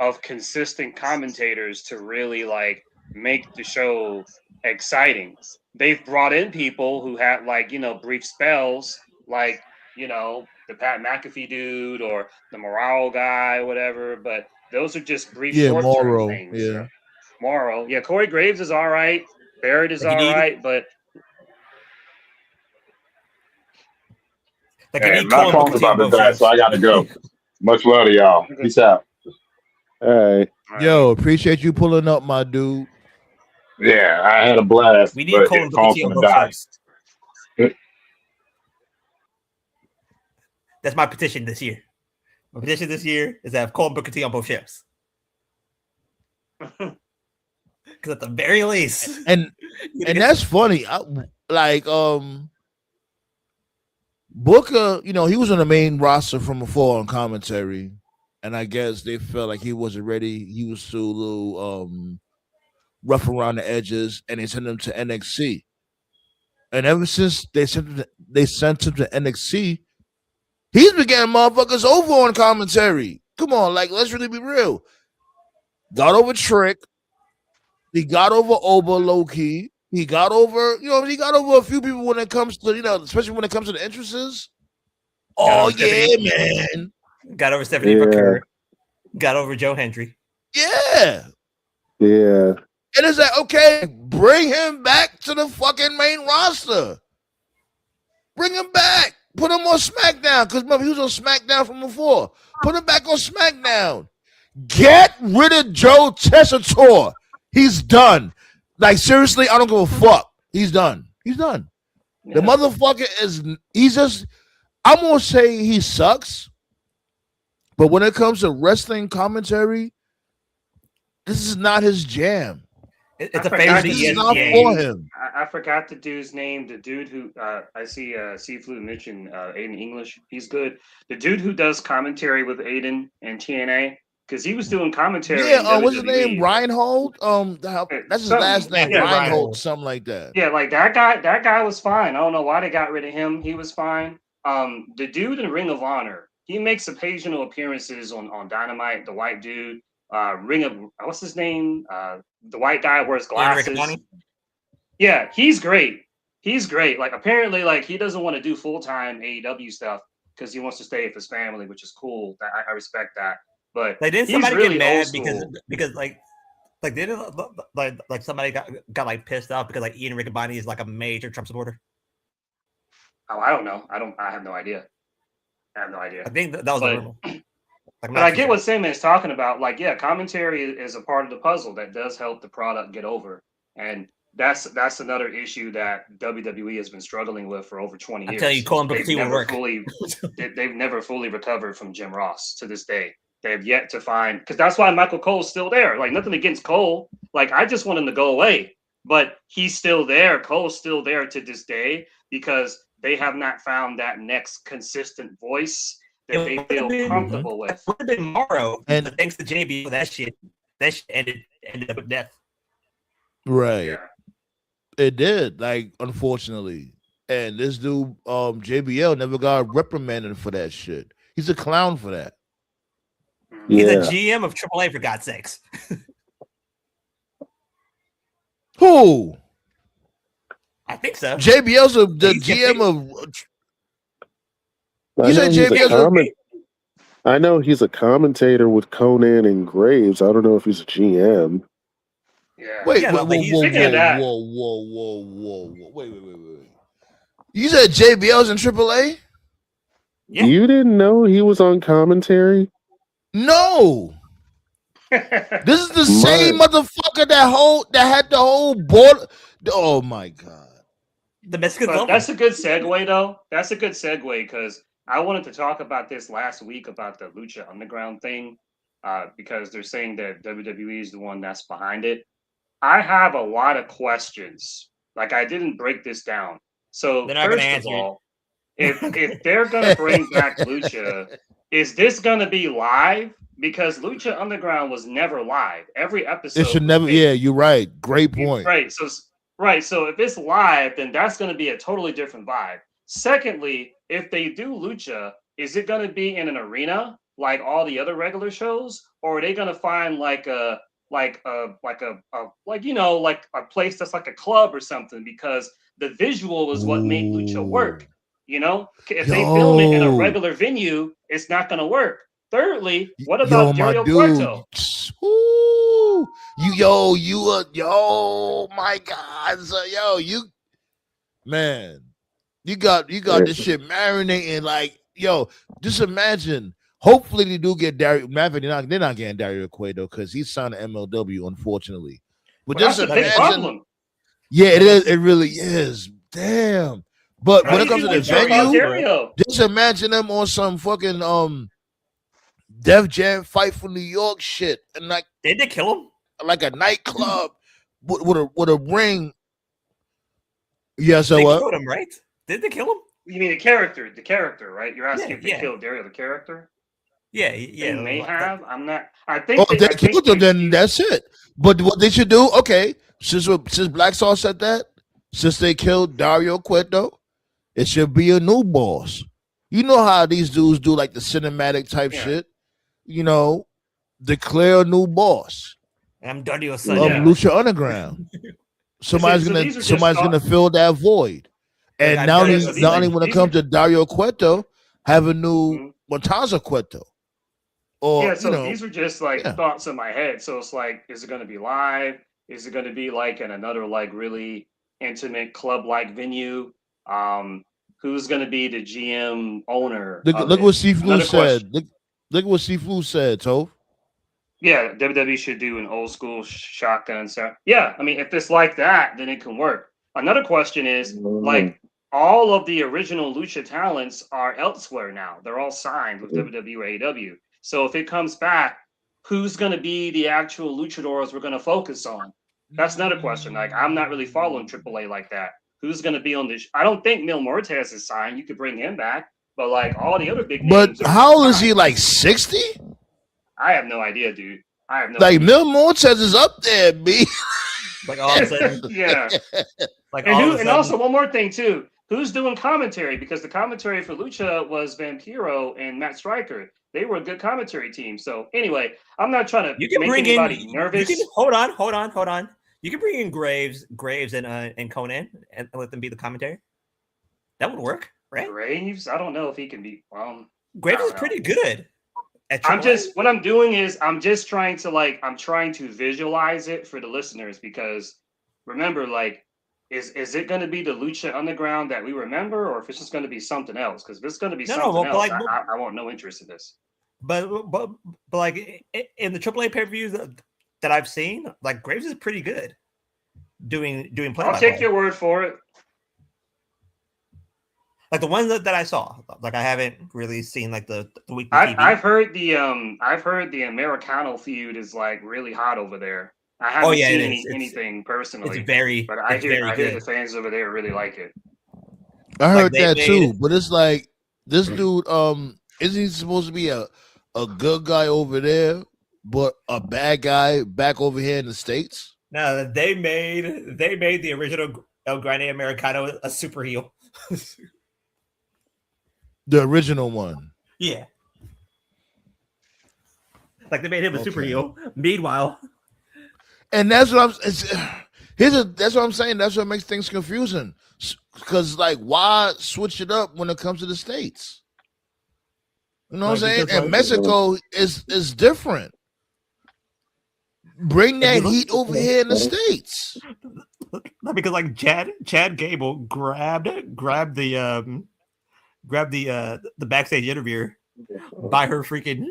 of consistent commentators to really like make the show exciting. They've brought in people who had like, brief spells like the Pat McAfee dude or the Morale guy or whatever, but those are just brief Yeah, short-term Morrow. things. Yeah. Morrow, yeah, Corey Graves is all right, Barrett is Like you all need- right, but Like you And need my Cole and phone's Booker T on about to both die, shows. so I gotta go. Much love to y'all. Peace out. All right. Yo, appreciate you pulling up, my dude. Yeah, I had a blast, We need but Cole your and Booker phone's T on gonna both die. shows. That's my petition this year. My petition this year is to have Cole and Booker T on both shows. Because at the very least, And that's funny. Booker, he was on the main roster from before on commentary, and I guess they felt like he wasn't ready. He was still a little rough around the edges, and they sent him to NXT. And ever since they sent him to NXT, he's been getting motherfuckers over on commentary. Come on, let's really be real. Got over Trick. He got over Oba low key. He got over, he got over a few people when it comes to, especially when it comes to the entrances. Oh yeah, man. got over Stephanie Booker. Got over Joe Hendry. Yeah. Yeah. And it's like, okay, bring him back to the fucking main roster. Bring him back. Put him on SmackDown. Because remember, he was on SmackDown from before. Put him back on SmackDown. Get rid of Joe Tessitore. He's done. Like, seriously, I don't give a fuck. He's done. He's done. Yeah. The motherfucker I'm going to say he sucks. But when it comes to wrestling commentary, this is not his jam. It's a phase. This is not for him. I forgot the dude's name. The dude who I see Seaflu mention Aiden English. He's good. The dude who does commentary with Aiden and TNA, because he was doing commentary. Yeah, what's his name? Reinhold. That's his last name. Yeah, Reinhold, something like that. Yeah, like that guy. That guy was fine. I don't know why they got rid of him. He was fine. The dude in Ring of Honor. He makes occasional appearances on Dynamite. The white dude. What's his name? The white guy wears glasses. Yeah, he's great. He's great. Like apparently, like he doesn't want to do full-time AEW stuff because he wants to stay with his family, which is cool. I respect that. But didn't somebody get mad because somebody got like pissed off because like Ian Riccaboni is like a major Trump supporter? Oh, I don't know. I have no idea. I think that was a rumor. But I get what Sam is talking about. Like, yeah, commentary is a part of the puzzle that does help the product get over. And that's another issue that WWE has been struggling with for over 20 years. I tell you, Cole and Booker T will work. They've never fully recovered from Jim Ross to this day. They have yet to find, because that's why Michael Cole's still there. Like, nothing against Cole. Like, I just want him to go away. But he's still there. Cole's still there to this day because they have not found that next consistent voice that they feel comfortable with. It would have been Morrow, and thanks to JB, that shit ended up with death. Right. Yeah. It did, like, unfortunately. And this dude, JBL, never got reprimanded for that shit. He's a clown for that. He's a Yeah. GM of AAA, for God's sakes. Who? I think so. JBL's the He's GM of. I You know said he's a JBL's comment. I know he's a commentator with Conan and Graves. I don't know if he's a GM. Yeah. Wait, Yeah, whoa, no, whoa, but he's- whoa, Speaking of that- whoa. Wait. You said JBL's in AAA? Yeah. You didn't know he was on commentary? No. This is the same My- motherfucker that had the whole board. Oh my god. The Mexican But Velvet. that's a good segue, though. That's a good segue because I wanted to talk about this last week about the Lucha Underground thing, because they're saying that WWE is the one that's behind it. I have a lot of questions. Like, I didn't break this down. So They're not gonna first of answer it. all, if they're gonna bring back Lucha, is this gonna be live? Because Lucha Underground was never live. Every episode It should was never. taped. Yeah, you're right. Great point. Right. So if it's live, then that's going to be a totally different vibe. Secondly, if they do lucha, is it going to be in an arena like all the other regular shows, or are they going to find like a place that's like a club or something? Because the visual is what made lucha work. You know, if they film it in a Yo. regular venue, it's not going to work. Thirdly, what Yo, about my Dario dude. Cueto? Ooh. Yo, my God. So, man, you got this shit marinating. Like, yo, just imagine. Hopefully they do get Dario. They're not getting Dario Cueto because he's signed to MLW, unfortunately. But Well, just that's a big imagine. problem. Yeah, it is. It really is. Damn. But when it comes to the venue, just imagine them on some fucking Def Jam Fight for New York shit, and like Did they kill him? Like a nightclub with a ring. Yeah, so They what? killed him, right? Did they kill him? You mean the character, right? You're asking if they yeah. killed Dario the character? Yeah. They may have. I'm not. I think. Oh, if they killed him, then that's it. But what they should do, okay, since Black Sauce said that, since they killed Dario Cueto, it should be a new boss. You know how these dudes do like the cinematic type shit. You know, declare a new boss. I'm Dario Of son. Lucha Underground. Somebody's gonna fill that void. And Like, not Dario- only when it comes to Dario Cueto, have a new Matanza Cueto. Or Yeah, so you know, these are just like thoughts in my head. So it's like, is it going to be live? Is it going to be like in another like really intimate club-like venue? Who's going to be the GM owner? look what Sifu said. Look what Sifu said, Toph. Yeah, WWE should do an old school shotgun sound. Yeah, I mean, if it's like that, then it can work. Another question is like all of the original Lucha talents are elsewhere now. They're all signed with WWE or AEW. So if it comes back, who's going to be the actual luchadors we're going to focus on? That's another question. Like, I'm not really following AAA like that. Who's going to be on this? I don't think Mil Muertes is signed. You could bring him back, but like all the other big names. But how old is he? Like 60? I have no idea, dude. I have no like idea. Mil Muertes is up there, B. Like all of a sudden, yeah. Like And also one more thing too. Who's doing commentary? Because the commentary for Lucha was Vampiro and Matt Stryker. They were a good commentary team. So anyway, I'm not trying to make anybody nervous. Hold on. You can bring in Graves and Conan and let them be the commentary. That would work, right? Graves? I don't know if he can be. Graves is pretty good. What I'm doing is I'm trying to visualize it for the listeners, because remember, like, is it going to be the Lucha Underground that we remember, or if it's just going to be something else? Because if it's going to be something else, like, I want no interest in this. But like in the AAA pay-per-views that I've seen, like Graves is pretty good doing play. I'll take your word for it. Like the ones that I saw, like I haven't really seen like the weekly TV. I've heard the Americano feud is like really hot over there. I haven't seen anything personally. It's very, but I hear the fans over there really like it. I heard that too, but it's like this dude. Isn't he supposed to be a good guy over there, but a bad guy back over here in the States? No, they made the original El Grande Americano a super heel. The original one. Yeah. Like they made him a superhero. Meanwhile, and that's what that's what I'm saying. That's what makes things confusing. Because like, why switch it up when it comes to the States? You know what I'm saying? And Mexico is different. Bring that heat over here in the States. Because like Chad Gable grabbed the backstage interview by her freaking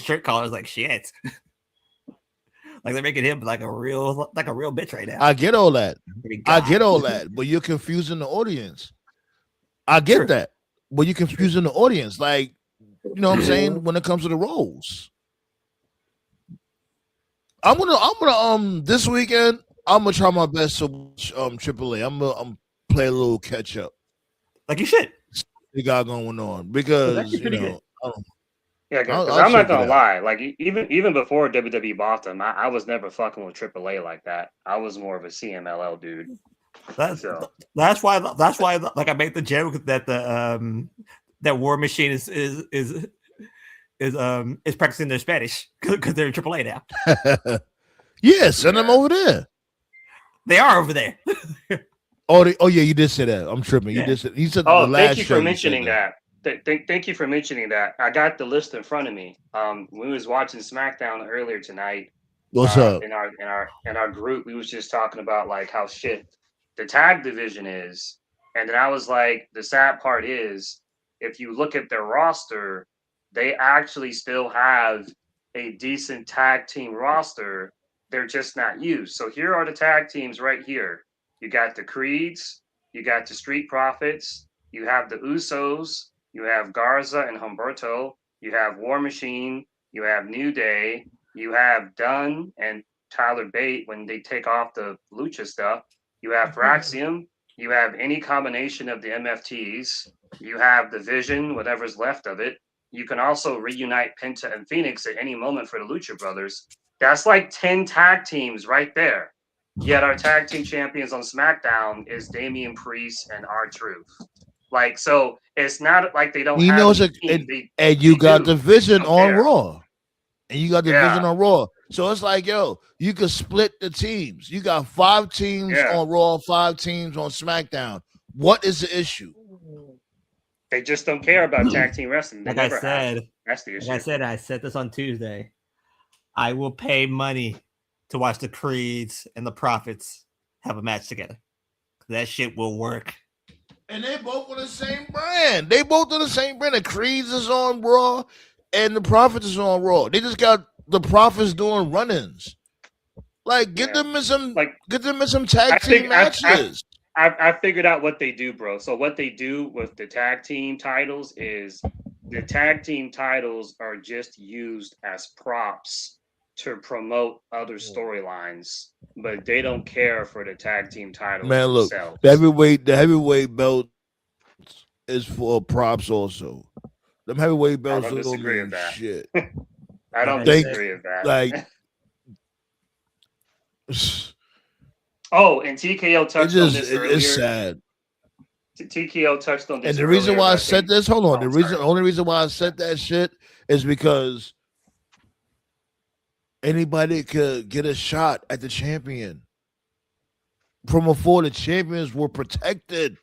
shirt collar. Like shit. Like they're making him like a real bitch right now. I get all that. But you're confusing the audience. I get that. But you're confusing the audience. Like, you know what I'm saying? When it comes to the roles. I'm gonna this weekend, I'm gonna try my best to watch AAA. I'm gonna play a little catch up. Like you should. They got going on because you know. Yeah, because I'm not gonna lie. Like even before WWE bought them, I was never fucking with AAA like that. I was more of a CMLL dude. That's why like I make the joke that the that War Machine is practicing their Spanish because they're in AAA now. Yeah, send them over there. They are over there. Oh yeah, you did say that. I'm tripping. You did say. You said the last thank you show for mentioning that. Thank you for mentioning that. I got the list in front of me. We was watching SmackDown earlier tonight. What's up? In our group, we was just talking about like how shit the tag division is, and then I was like, the sad part is, if you look at their roster, they actually still have a decent tag team roster. They're just not used. So here are the tag teams right here. You got the Creeds, you got the Street Profits, you have the Usos, you have Garza and Humberto, you have War Machine, you have New Day, you have Dunn and Tyler Bate when they take off the Lucha stuff, you have Fraxium, you have any combination of the MFTs, you have the Vision, whatever's left of it. You can also reunite Penta and Phoenix at any moment for the Lucha Brothers. That's like 10 tag teams right there. Yet our tag team champions on SmackDown is Damian Priest and R-Truth. Like, so it's not like they don't have a team. And you got the Vision on Raw. And you got the Vision on Raw. So it's like, yo, you could split the teams. You got 5 teams on Raw, 5 teams on SmackDown. What is the issue? They just don't care about tag team wrestling. They like I said, have. That's the issue. Like I said this on Tuesday. I will pay money to watch the Creeds and the Prophets have a match together. That shit will work. And they both on the same brand. The Creeds is on Raw and the Prophets is on Raw. They just got the Prophets doing run-ins. Like, get them in some tag team matches. I figured out what they do, bro. So what they do with the tag team titles is the tag team titles are just used as props to promote other storylines, but they don't care for the tag team titles. Man, look, themselves. the heavyweight belt is for props also. Them heavyweight belts don't disagree mean with that. shit. I don't disagree with that. Like, oh, and TKO touched on this earlier. It's sad. TKO touched on this. And the reason why I said this, hold on. Only reason why I said that shit is because anybody could get a shot at the champion. From before, the champions were protected.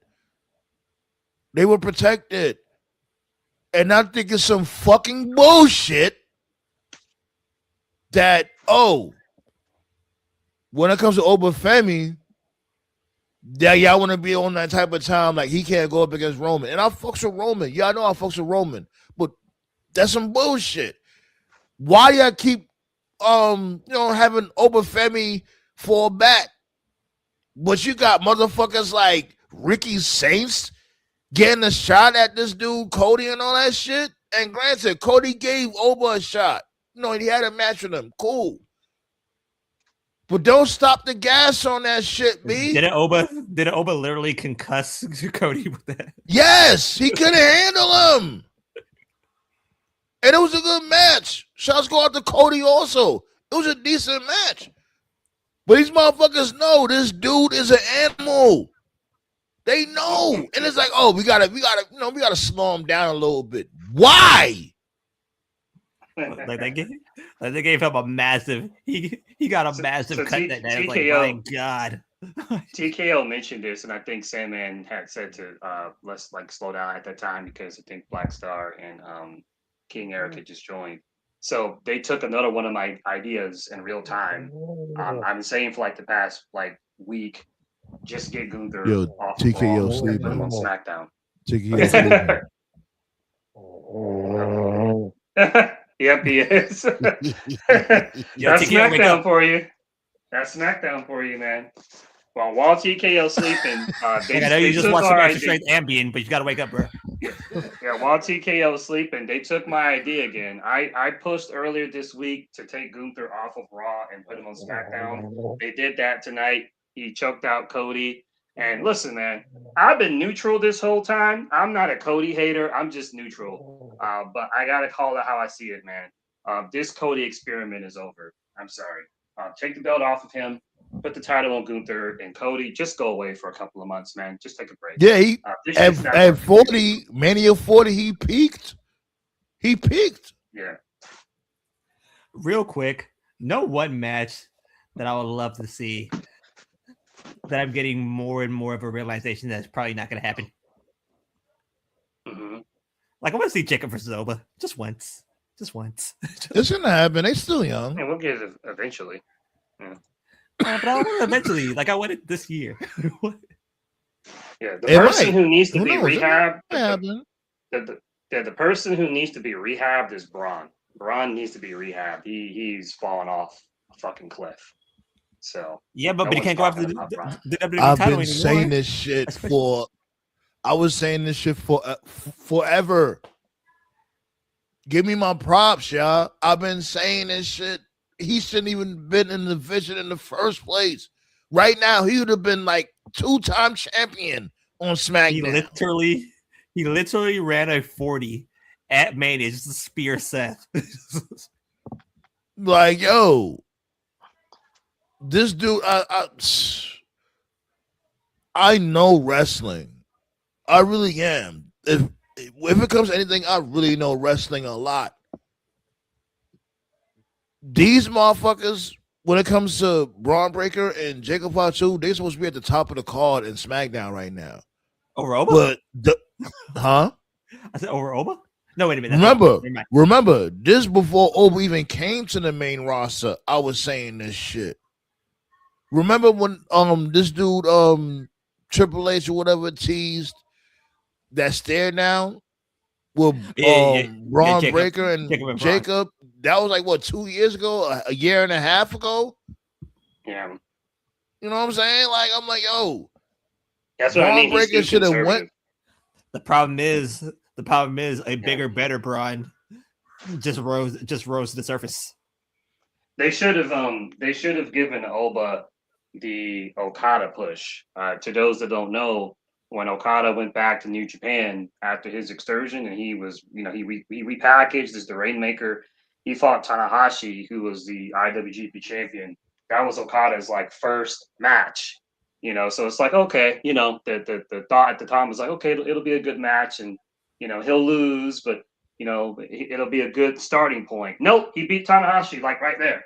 They were protected. And I think it's some fucking bullshit that, when it comes to Obafemi, yeah, y'all want to be on that type of time, like he can't go up against Roman. And I fucks with Roman. Y'all know I fucks with Roman. But that's some bullshit. Why y'all keep having Obafemi fall back? But you got motherfuckers like Ricky Saints getting a shot at this dude, Cody, and all that shit. And granted, Cody gave Oba a shot. He had a match with him. Cool. But don't stop the gas on that shit, B. Didn't Oba literally concuss Cody with that? Yes, he couldn't handle him. And it was a good match. Shots go out to Cody also. It was a decent match. But these motherfuckers know this dude is an animal. They know. And it's like, we gotta slow him down a little bit. Why? Like they gave him a massive. He got a massive cut that day. I was like, my God. TKO mentioned this, and I think Sandman had said to let's like slow down at that time because I think Black Star and King Eric had just joined. So they took another one of my ideas in real time. I'm saying for like the past like week, just get Gunther off TKO of Raw and put him on sleeping. SmackDown. TKO sleeping. Yep, he is. That's SmackDown for you. That's SmackDown for you, man. Well, while TKO sleeping, I know you just watched some extra strength Ambien, but you got to wake up, bro. Yeah, while TKO was sleeping, they took my idea again. I pushed earlier this week to take Gunther off of Raw and put him on SmackDown. They did that tonight. He choked out Cody. And listen, man, I've been neutral this whole time. I'm not a Cody hater. I'm just neutral. But I got to call it how I see it, man. This Cody experiment is over. I'm sorry. Take the belt off of him. Put the title on Gunther and Cody. Just go away for a couple of months, man. Just take a break. Yeah, he at 40, Mania 40, he peaked. He peaked. Yeah. Real quick, know one match that I would love to see that I'm getting more and more of a realization that's probably not going to happen. Mm-hmm. Like, I want to see Jacob versus Oba just once. Just once. It's going to happen. They're still young. And we'll get it eventually. Yeah. But I want it eventually. Like, I want it this year. Yeah, the person who needs to be rehabbed. The person who needs to be rehabbed is Braun. Braun needs to be rehabbed. He's fallen off a fucking cliff. So yeah, but he can't go after the WWE I've title been anymore. saying this shit for. I was saying this shit for forever. Give me my props, y'all. I've been saying this shit. He shouldn't even been in the division in the first place. Right now, he would have been like 2-time champion on SmackDown. He literally ran a 40 at Mania just to spear Seth. Like, yo, this dude, I know wrestling. I really am. If it comes to anything, I really know wrestling a lot. These motherfuckers, when it comes to Braun Breaker and Jacob Fatu, they're supposed to be at the top of the card in SmackDown right now. Over Oba? But I said over Oba? No, wait a minute. Remember, this before Oba even came to the main roster, I was saying this shit. Remember when this dude Triple H or whatever teased that stare down with Braun Breaker and Jacob? That was like what, 2 years ago, a year and a half ago? Yeah. You know what I'm saying? Like, I'm like, yo, that's what I mean. Breaker should have went. The problem is a bigger, better Braun just rose to the surface. They should have given Oba the Okada push. To those that don't know, when Okada went back to New Japan after his excursion, and he was, he repackaged as the Rainmaker. He fought Tanahashi, who was the IWGP champion. That was Okada's like first match, So it's like, okay, the thought at the time was like, okay, it'll be a good match, and he'll lose, but it'll be a good starting point. Nope, he beat Tanahashi like right there,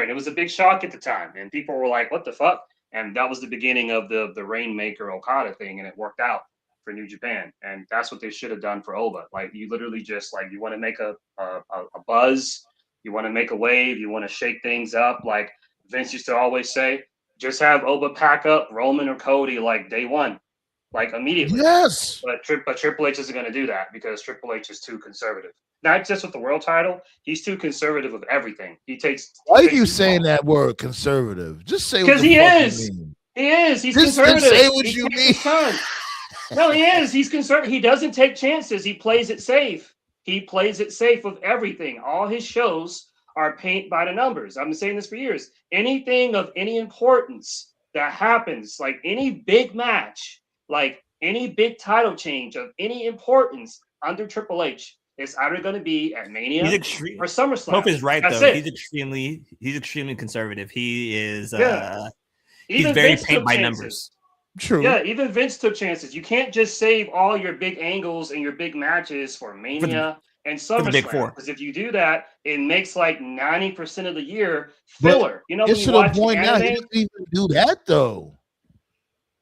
and it was a big shock at the time, and people were like, what the fuck? And that was the beginning of the Rainmaker Okada thing, and it worked out for New Japan, and that's what they should have done for Oba. Like, you literally just like, you want to make a buzz, you want to make a wave, you want to shake things up. Like Vince used to always say, just have Oba pack up Roman or Cody like day one, like immediately. Yes. But Triple H isn't going to do that because Triple H is too conservative. Not just with the world title, he's too conservative with everything. Why are you saying that word conservative? Just say what the fuck you mean. He is. He's just conservative. Say what you mean. No, he is. He's conservative. He doesn't take chances. He plays it safe. He plays it safe with everything. All his shows are paint by the numbers. I've been saying this for years. Anything of any importance that happens, like any big match, like any big title change of any importance under Triple H, it's either going to be at Mania or SummerSlam. Pope is right, That's though. it. He's extremely conservative. He is. He's very paint by numbers. True. Yeah, even Vince took chances. You can't just save all your big angles and your big matches for Mania and the Big SummerSlam. Four. Because if you do that, it makes like 90% of the year But filler. You know, when it's you to the watch point now. He anime, doesn't even do that though.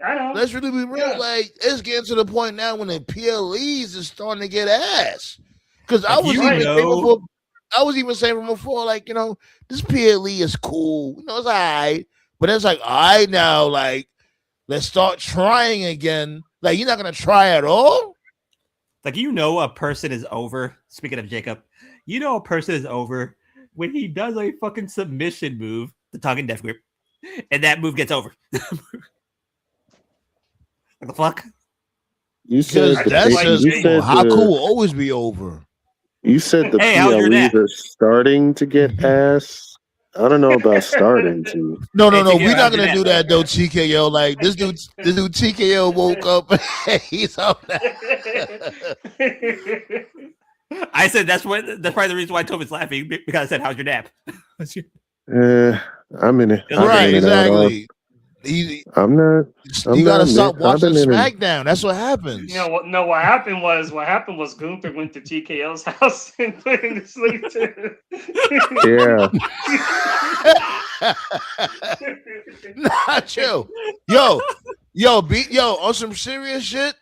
I know. Let's really be real. Yeah. Like it's getting to the point now when the PLEs is starting to get ass. Because I Like, was you even saying know- before, like, you know, this PLE is cool. You know, it's all right. But it's like, all right now, like, let's start trying again. Like, you're not gonna try at all? Like, you know, a person is over. Speaking of Jacob, you know, a person is over when he does a fucking submission move, the Tongue and Death Grip, and that move gets over. What the fuck? You said Because the that's like just you said Haku will the always be over. you said the Hey, how's your PLEs nap? are starting to get ass. I don't know about starting to. No, Hey, TKO, we're not how's your gonna do nap? that though, TKO. Like this dude TKO woke up and he's on that. I said that's probably the reason why Toby's laughing, because I said, "How's your nap?" I'm in it. Right, I've been Right, in and out all. exactly. I'm not. You gotta not. stop I've watching been in. SmackDown. That's what happens. You know what? No, what happened was Gunther went to TKO's house and put him to sleep too. Yeah. Nah, chill. Yo, on some serious shit.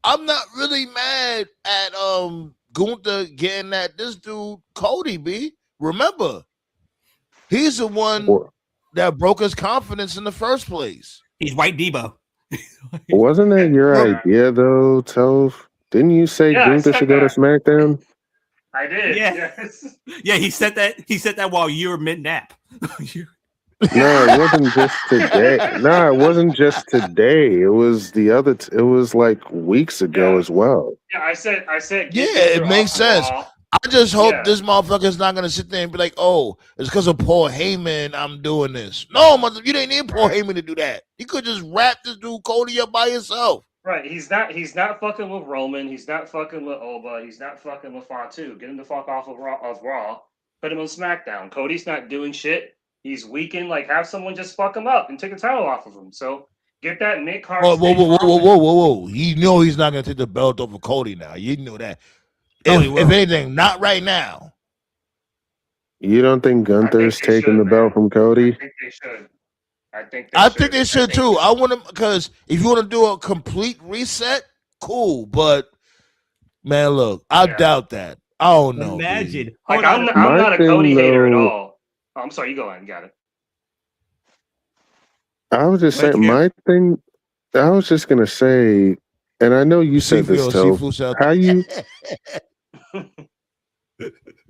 I'm not really mad at Gunther getting at this dude Cody B. Remember, he's the one that broke his confidence in the first place. He's White Debo. Wasn't that your idea though, Toph? Didn't you say Yeah, I Gunther said should go to that. SmackDown? I did. Yeah. Yes. Yeah, he said that. He said that while you were mid nap. No, it wasn't just today. No, it wasn't just today. It was the other. It was like weeks ago as well. Yeah, I said. Yeah, get it makes Gunther off sense. of Raw. I just hope Yeah. this motherfucker's not gonna sit there and be like, "Oh, it's because of Paul Heyman I'm doing this." No, mother, you didn't need Paul Heyman to do that. You could just wrap this dude Cody up by yourself. Right. He's not fucking with Roman. He's not fucking with Oba. He's not fucking with Fatu. Get him the fuck off of Raw. Put him on SmackDown. Cody's not doing shit. He's weakened. Like, have someone just fuck him up and take the title off of him. So get that mid-card. Whoa. You know he's not gonna take the belt over Cody now. You know that. If anything, not right now. You don't think Gunther's taking the belt from Cody? I think they should. I think they should too. I want to, because if you want to do a complete reset, cool. But man, look, I doubt that. I don't know. Imagine. dude. Like, I'm not a Cody hater at all. Oh, I'm sorry. You go ahead. You got it. I was just saying my thing. I was just gonna say, and I know you said this, Toph. How you?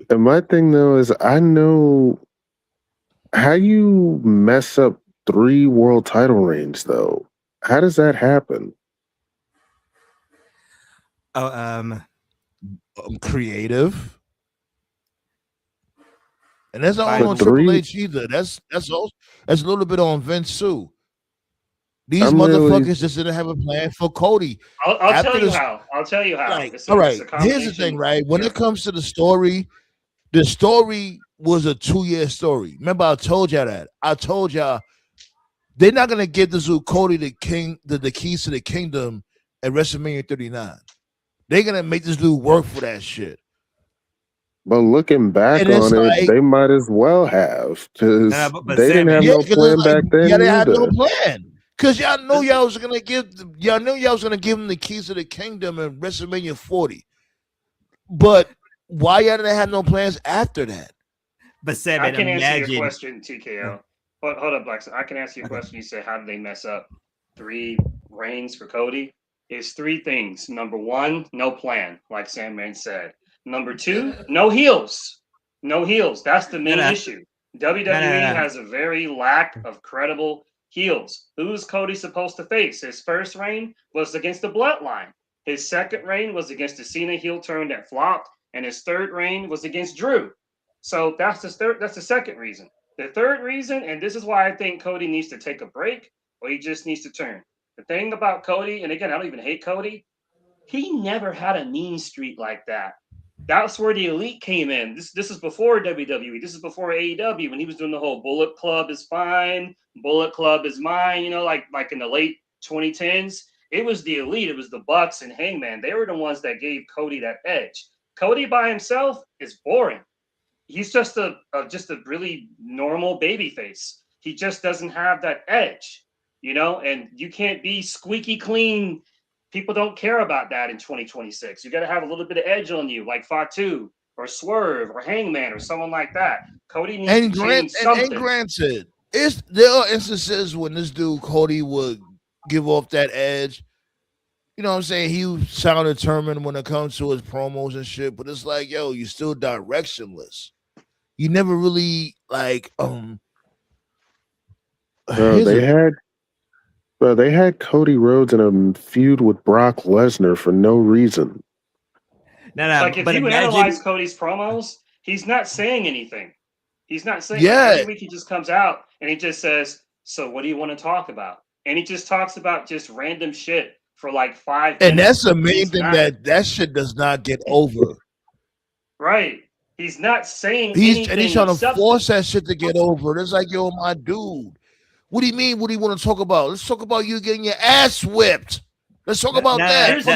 And my thing though is, I know how you mess up 3 world title reigns though. How does that happen? I'm creative, and that's not only on Triple H either. That's also, that's a little bit on Vince too. These motherfuckers just didn't have a plan for Cody. I'll tell you how. I'll tell you how. Like, all right, here's the thing, right? When it comes to the story was a 2-year story. Remember, I told y'all that. I told y'all they're not gonna give this dude Cody the keys to the kingdom at WrestleMania 39. They're gonna make this dude work for that shit. But looking back on it, they might as well have, because they didn't have no plan back then. Yeah, they had no plan. Because y'all know y'all was gonna give him the keys to the kingdom in WrestleMania 40. But why y'all didn't have no plans after that? But Sam, I can answer your question, TKO. Hold up, Blackson. I can answer your question. You said, how did they mess up 3 reigns for Cody? It's 3 things. Number 1, no plan, like Sandman said. Number 2, no heels. No heels. That's the main issue. WWE has a very lack of credible heels. Who's Cody supposed to face? His first reign was against the Bloodline. His second reign was against the Cena heel turn that flopped, and his third reign was against Drew. So that's the second reason. The third reason, and this is why I think Cody needs to take a break, or he just needs to turn. The thing about Cody, and again, I don't even hate Cody, he never had a mean streak like that. That's where the Elite came in. This is before WWE. This is before AEW, when he was doing the whole Bullet Club is fine, Bullet Club is mine, like in the late 2010s. It was the Elite. It was the Bucks and Hangman. They were the ones that gave Cody that edge. Cody by himself is boring. He's just a really normal baby face. He just doesn't have that edge, and you can't be squeaky clean. People don't care about that in 2026. You got to have a little bit of edge on you, like Fatu or Swerve or Hangman or someone like that. Cody needs to change something. And granted, there are instances when this dude Cody would give off that edge. You know what I'm saying? He sounded determined when it comes to his promos and shit, but it's like, yo, you're still directionless. You never really like they had Cody Rhodes in a feud with Brock Lesnar for no reason. No, like if you analyze Cody's promos, he's not saying anything. He's not saying every week he just comes out and he just says, "So what do you want to talk about?" And he just talks about just random shit for like 5 minutes. And that's the main thing that shit does not get over. Right. He's not saying anything. And he's trying to force that shit to get over. It's like, yo, my dude. What do you mean? What do you want to talk about? Let's talk about you getting your ass whipped. Let's talk about that. Here's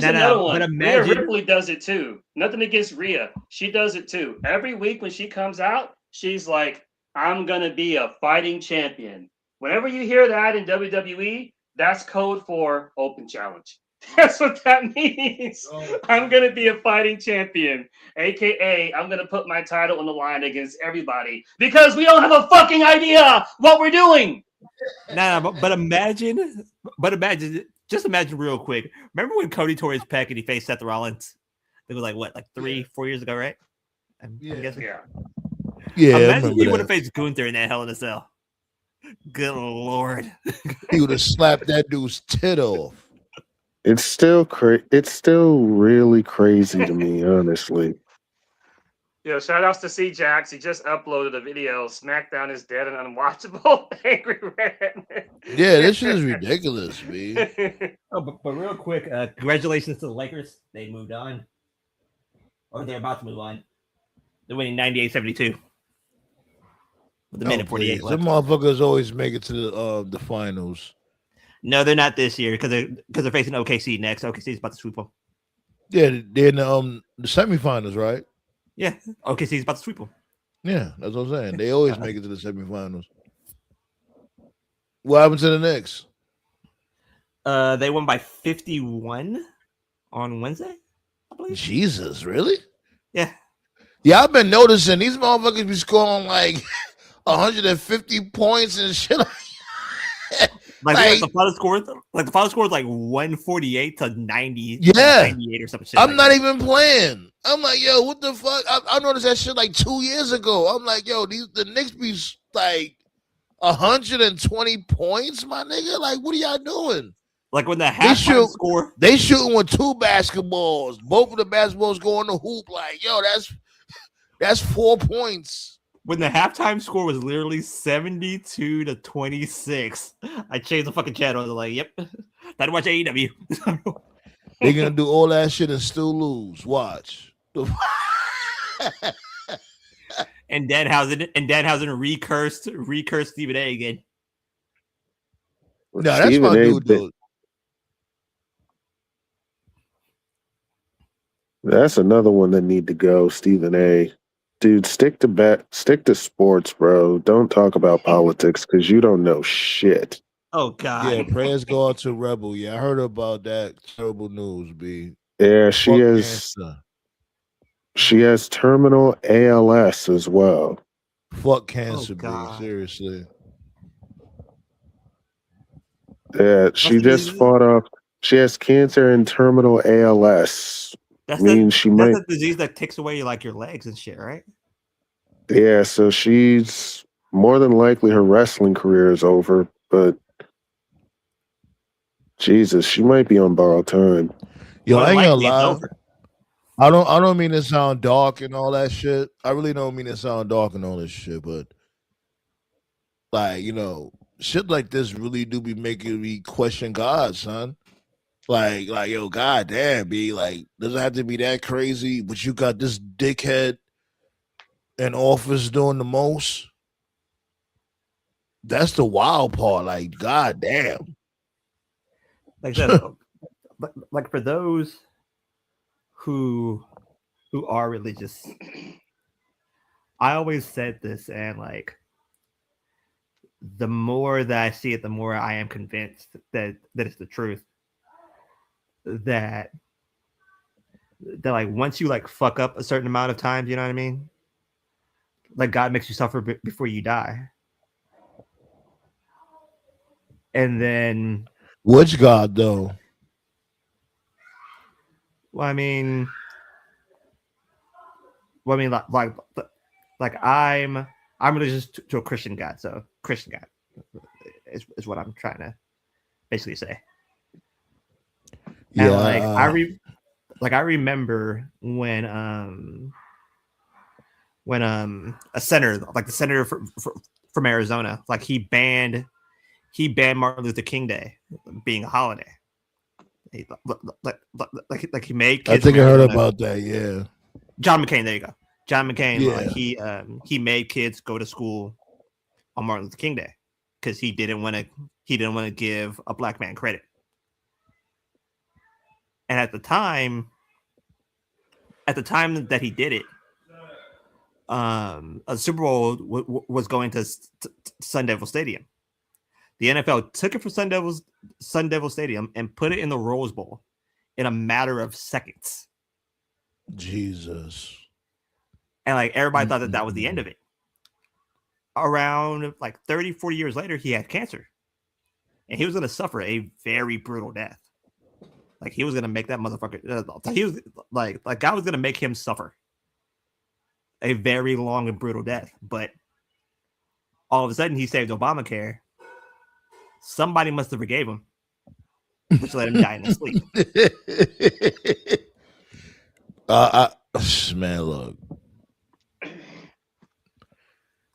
another one. Rhea Ripley does it too. Nothing against Rhea. She does it too. Every week when she comes out, she's like, I'm going to be a fighting champion. Whenever you hear that in WWE, that's code for open challenge. That's what that means. I'm going to be a fighting champion, a.k.a. I'm going to put my title on the line against everybody because we don't have a fucking idea what we're doing. But imagine, just imagine real quick. Remember when Cody tore his pec and he faced Seth Rollins? It was like, 3-4 years ago, right? I'm guessing. Yeah. Imagine he would have faced Gunther in that Hell in a Cell. Good Lord. He would have slapped that dude's tit off. It's still really crazy to me, honestly. Yo, shout outs to C-Jax. He just uploaded a video. SmackDown is dead and unwatchable. Angry Red. Yeah, this shit is ridiculous, man. But real quick, congratulations to the Lakers. They moved on. Or they're about to move on. They're winning 98-72. With a minute 48 left. Some motherfuckers always make it to the finals. No, they're not this year because they're facing OKC next. OKC is about to sweep them. Yeah, they're in the semifinals, right? Yeah, OKC is about to sweep them. Yeah, that's what I'm saying. They always make it to the semifinals. What happened to the Knicks? They won by 51 on Wednesday, I believe. Jesus, really? Yeah. Yeah, I've been noticing these motherfuckers be scoring like 150 points and shit. Like the final score is like 148 to 90. Yeah, 98 or something. I'm not even playing. I'm like, yo, what the fuck? I noticed that shit like 2 years ago. I'm like, yo, the Knicks be like 120 points, my nigga. Like, what are y'all doing? Like when the halftime score, they shooting with 2 basketballs. Both of the basketballs go in the hoop. Like, yo, that's 4 points. When the halftime score was literally 72-26, I changed the fucking channel. I was like, yep, time to watch AEW. They're gonna do all that shit and still lose. Watch. and Danhausen recursed Stephen A again. No, that's my dude, though. That's another one that need to go, Stephen A. Dude, stick to sports, bro. Don't talk about politics because you don't know shit. Oh God. Yeah, prayers go out to Rebel. Yeah, I heard about that terrible news, B. Yeah, she has terminal ALS as well. Fuck cancer, B. Seriously. Yeah, she just fought off. She has cancer and terminal ALS. That's a disease that takes away like your legs and shit, right? Yeah, so she's more than likely her wrestling career is over, but Jesus, she might be on borrowed time. Yo, I ain't gonna lie. I don't mean to sound dark and all that shit. I really don't mean to sound dark and all this shit, but like, shit like this really do be making me question God, son. Like, yo, God damn, B, like, doesn't have to be that crazy, but you got this dickhead in office doing the most. That's the wild part. Like, God damn. Like that, like for those who are religious, I always said this, and like the more that I see it, the more I am convinced that it's the truth. That like once you like fuck up a certain amount of times, you know what I mean? Like God makes you suffer before you die. And then which God though? Well, I mean, like I'm religious to a Christian God, so Christian God is what I'm trying to basically say. Yeah, and I remember when a senator, like the senator from Arizona, like he banned Martin Luther King Day being a holiday. Like he made kids. I think I heard about that. Yeah, John McCain. There you go. John McCain. Yeah. Like he made kids go to school on Martin Luther King Day because he didn't want to give a black man credit. And at the time that he did it, a Super Bowl was going to Sun Devil Stadium. The NFL took it from Sun Devil Stadium and put it in the Rose Bowl in a matter of seconds. Jesus. And like everybody thought that was the end of it. Around like 30, 40 years later, he had cancer. And he was going to suffer a very brutal death. Like he was going to make that motherfucker. He was like God was going to make him suffer a very long and brutal death. But all of a sudden, he saved Obamacare. Somebody must have forgave him, which let him die in his sleep. Man, look.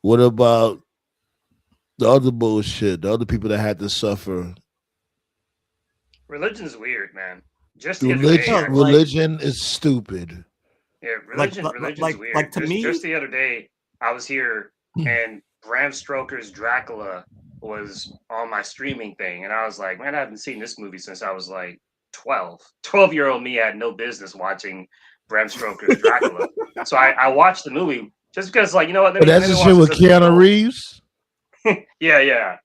What about the other bullshit? The other people that had to suffer. Religion's weird, man. Religion is stupid. Yeah, religion's weird. Like to me, just the other day, I was here and Bram Stoker's Dracula was on my streaming thing, and I was like, man, I haven't seen this movie since I was like 12. 12-year-old me had no business watching Bram Stoker's Dracula. So I watched the movie just because, like, you know what? That's the shit with Keanu Reeves. Yeah.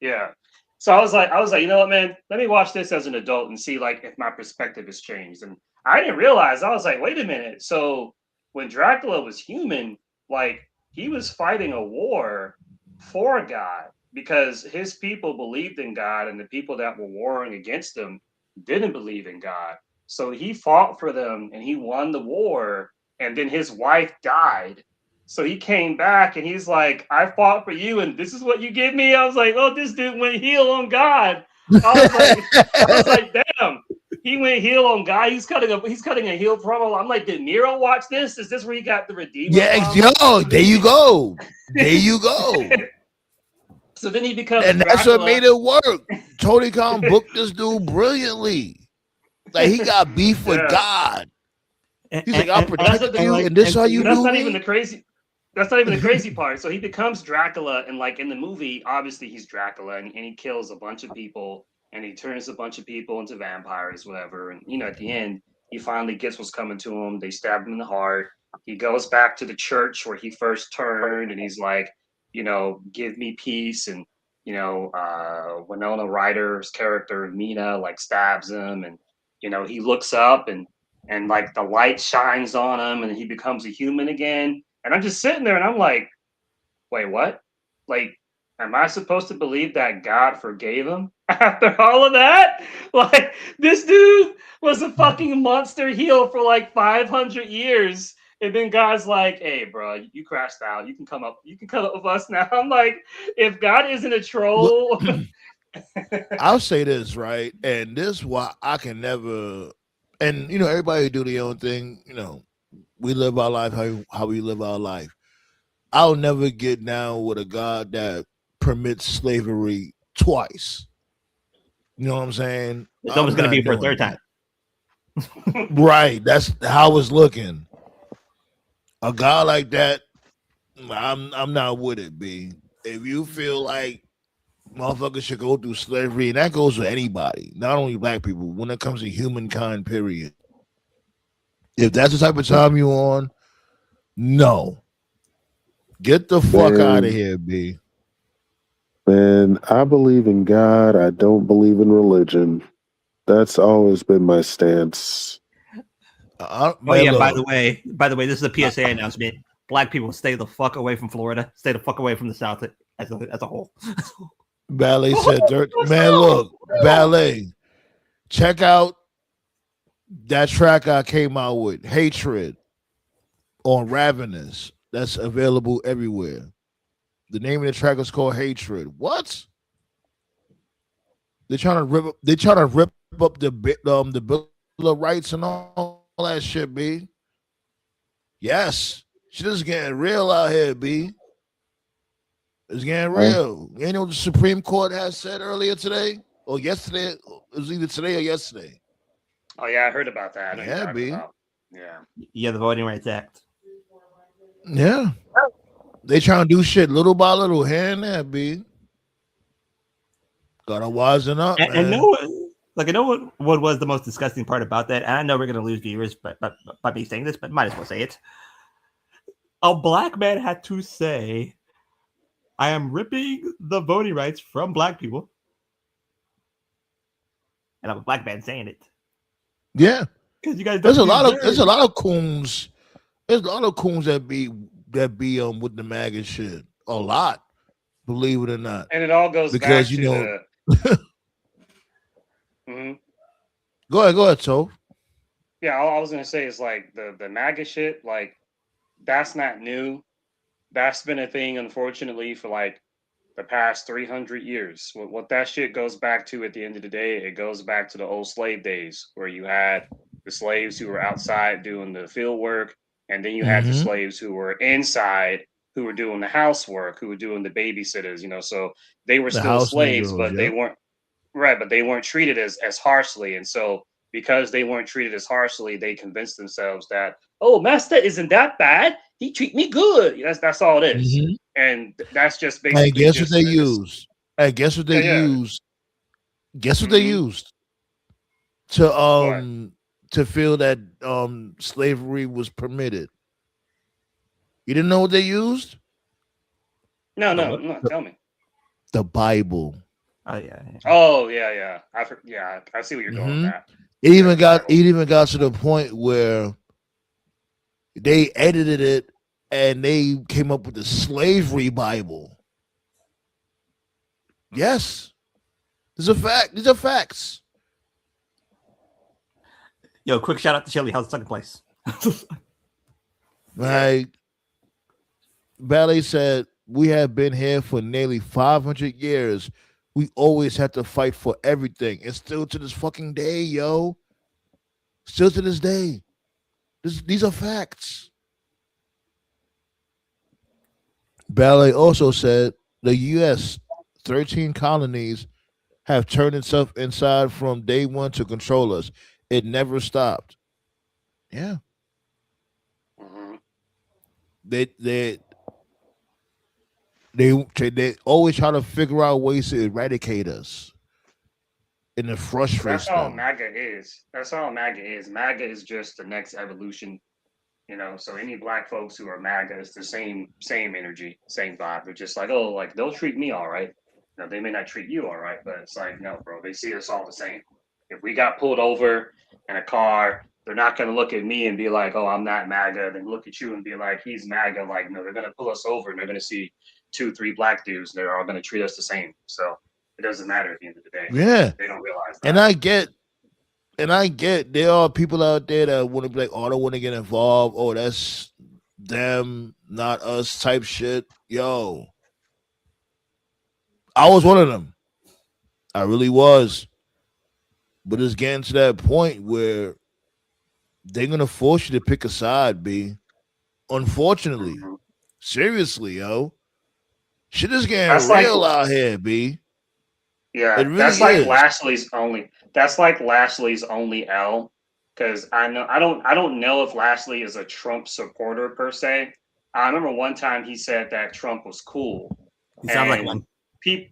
So I was like, you know what, man? Let me watch this as an adult and see like if my perspective has changed. And I didn't realize. I was like, wait a minute. So when Dracula was human, like he was fighting a war for God because his people believed in God, and the people that were warring against him didn't believe in God. So he fought for them and he won the war, and then his wife died. So he came back and he's like, I fought for you and this is what you give me? I was like, oh, this dude went heel on God. I was like, damn, he went heel on God. He's cutting a heel promo. I'm like, did Nero watch this? Is this where he got the Redeemer? Yeah, yo, there you go. There you go. So then he becomes and that's Dracula. What made it work. Tony Khan booked this dude brilliantly. Like he got beef with God. He's like, I'll protect you, and this how you do. That's not even the crazy part. So he becomes Dracula, and like in the movie, obviously he's Dracula, and he kills a bunch of people, and he turns a bunch of people into vampires, whatever. And you know, at the end, he finally gets what's coming to him. They stab him in the heart. He goes back to the church where he first turned, and he's like, you know, give me peace. And you know, Winona Ryder's character Mina like stabs him, and you know, he looks up and like the light shines on him, and he becomes a human again. And I'm just sitting there and I'm like, wait, what? Like, am I supposed to believe that God forgave him after all of that? Like, this dude was a fucking monster heel for like 500 years. And then God's like, hey, bro, you crashed out. You can come up with us now. I'm like, if God isn't a troll. I'll say this, right? And this is why I can never, and you know, everybody do their own thing, you know. We live our life how we live our life. I'll never get down with a God that permits slavery twice. You know what I'm saying? It's almost going to be for a third time. Right. That's how it's looking. A God like that, I'm not with it, B. If you feel like motherfuckers should go through slavery, and that goes for anybody, not only black people, when it comes to humankind, period. If that's the type of time you on, no. Get the fuck out of here, B. Man, I believe in God. I don't believe in religion. That's always been my stance. Oh yeah, by the way, this is a PSA announcement. Black people, stay the fuck away from Florida. Stay the fuck away from the South as a whole. Ballet said, man, look, Ballet, check out that track I came out with, Hatred, on Ravenous. That's available everywhere. The name of the track is called Hatred. What? They're trying to rip up the Bill of Rights and all that shit, B. Yes. Shit is getting real out here, B. It's getting real. You know what the Supreme Court has said earlier today? Or yesterday? It was either today or yesterday. Oh yeah, I heard about that. I know Yeah, B. Yeah. Yeah, the Voting Rights Act. Yeah. They trying to do shit little by little here and there, B. Gotta wisen up, man. And what was the most disgusting part about that? And I know we're gonna lose viewers, but by me saying this, but might as well say it. A black man had to say, "I am ripping the voting rights from black people," and I'm a black man saying it. Yeah, because you guys. There's a lot of coons. There's a lot of coons that be with the MAGA shit. A lot, believe it or not. And it all goes because back you to know. Go ahead, Toph. Yeah, all I was gonna say is like the MAGA shit, like that's not new. That's been a thing, unfortunately, for like the past 300 years. What that shit goes back to at the end of the day, it goes back to the old slave days where you had the slaves who were outside doing the field work, and then you had the slaves who were inside who were doing the housework, who were doing the babysitters, you know, so they were still slaves, but they weren't but they weren't treated as harshly. And so because they weren't treated as harshly, they convinced themselves that, oh, master isn't that bad. He treat me good. That's all it is. And that's just basically. And guess what they used? And guess what they used? Guess what they used to feel that slavery was permitted? You didn't know what they used? No, tell me. The Bible. Oh yeah. Oh yeah. I see what you're doing with that. It even got to the point where they edited it and they came up with the slavery Bible. Yes. These are facts. Yo, quick shout out to Shelly. How's the second place? Like Ballet said, we have been here for nearly 500 years. We always have to fight for everything. And still to this fucking day, yo. Still to this day. These are facts. Ballet also said the U.S. 13 colonies have turned itself inside from day one to control us. It never stopped. Yeah. They always try to figure out ways to eradicate us and to frustrate us. That's all MAGA is. MAGA is just the next evolution, you know. So any black folks who are MAGA is the same energy, same vibe. They're just like, oh, like they'll treat me all right. You know, they may not treat you all right, but it's like, no, bro, they see us all the same. If we got pulled over in a car, they're not going to look at me and be like, oh, I'm not MAGA. Then look at you and be like, he's MAGA. Like, no, they're going to pull us over and they're going to see 2-3 black dudes. They're all going to treat us the same. So it doesn't matter at the end of the day. Yeah. They don't realize that. And I get there are people out there that want to be like, oh, I don't want to get involved. Oh, that's them, not us type shit. Yo. I was one of them. I really was. But it's getting to that point where they're going to force you to pick a side, B. Unfortunately. Seriously, yo. Shit is getting real out here, B. Yeah, really that's like is. Lashley's only. That's like Lashley's only L, because I don't know if Lashley is a Trump supporter per se. I remember one time he said that Trump was cool. He sounds like one. He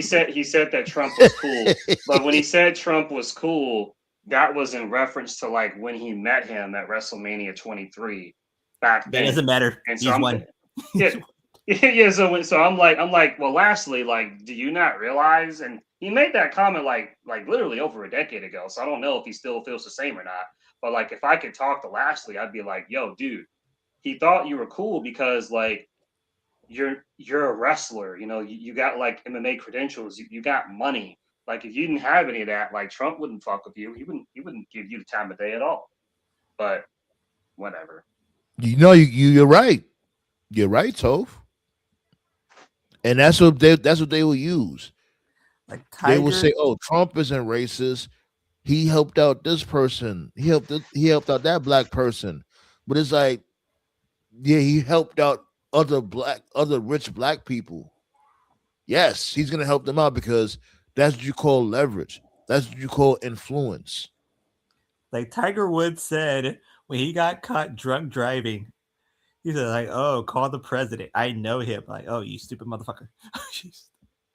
said that Trump was cool, but when he said Trump was cool, that was in reference to like when he met him at WrestleMania 23 back It then. doesn't matter. And so He's I'm one. yeah, yeah. So I'm like, well, lastly, like, do you not realize? And he made that comment like literally over a decade ago. So I don't know if he still feels the same or not. But like, if I could talk to Lashley, I'd be like, yo, dude, he thought you were cool because like you're a wrestler, you know, you got like MMA credentials, you got money. Like if you didn't have any of that, like Trump wouldn't fuck with you. He wouldn't give you the time of day at all. But whatever. You know, you're right. You're right, Toph. And that's what they will use. Like They will Tiger, say, "Oh, Trump isn't racist. He helped out this person. He helped out that black person." But it's like, yeah, he helped out other rich black people. Yes, he's gonna help them out because that's what you call leverage. That's what you call influence. like Tiger Woods said when he got caught drunk driving, he said like, "Oh, call the president. I know him." Like, "Oh, you stupid motherfucker."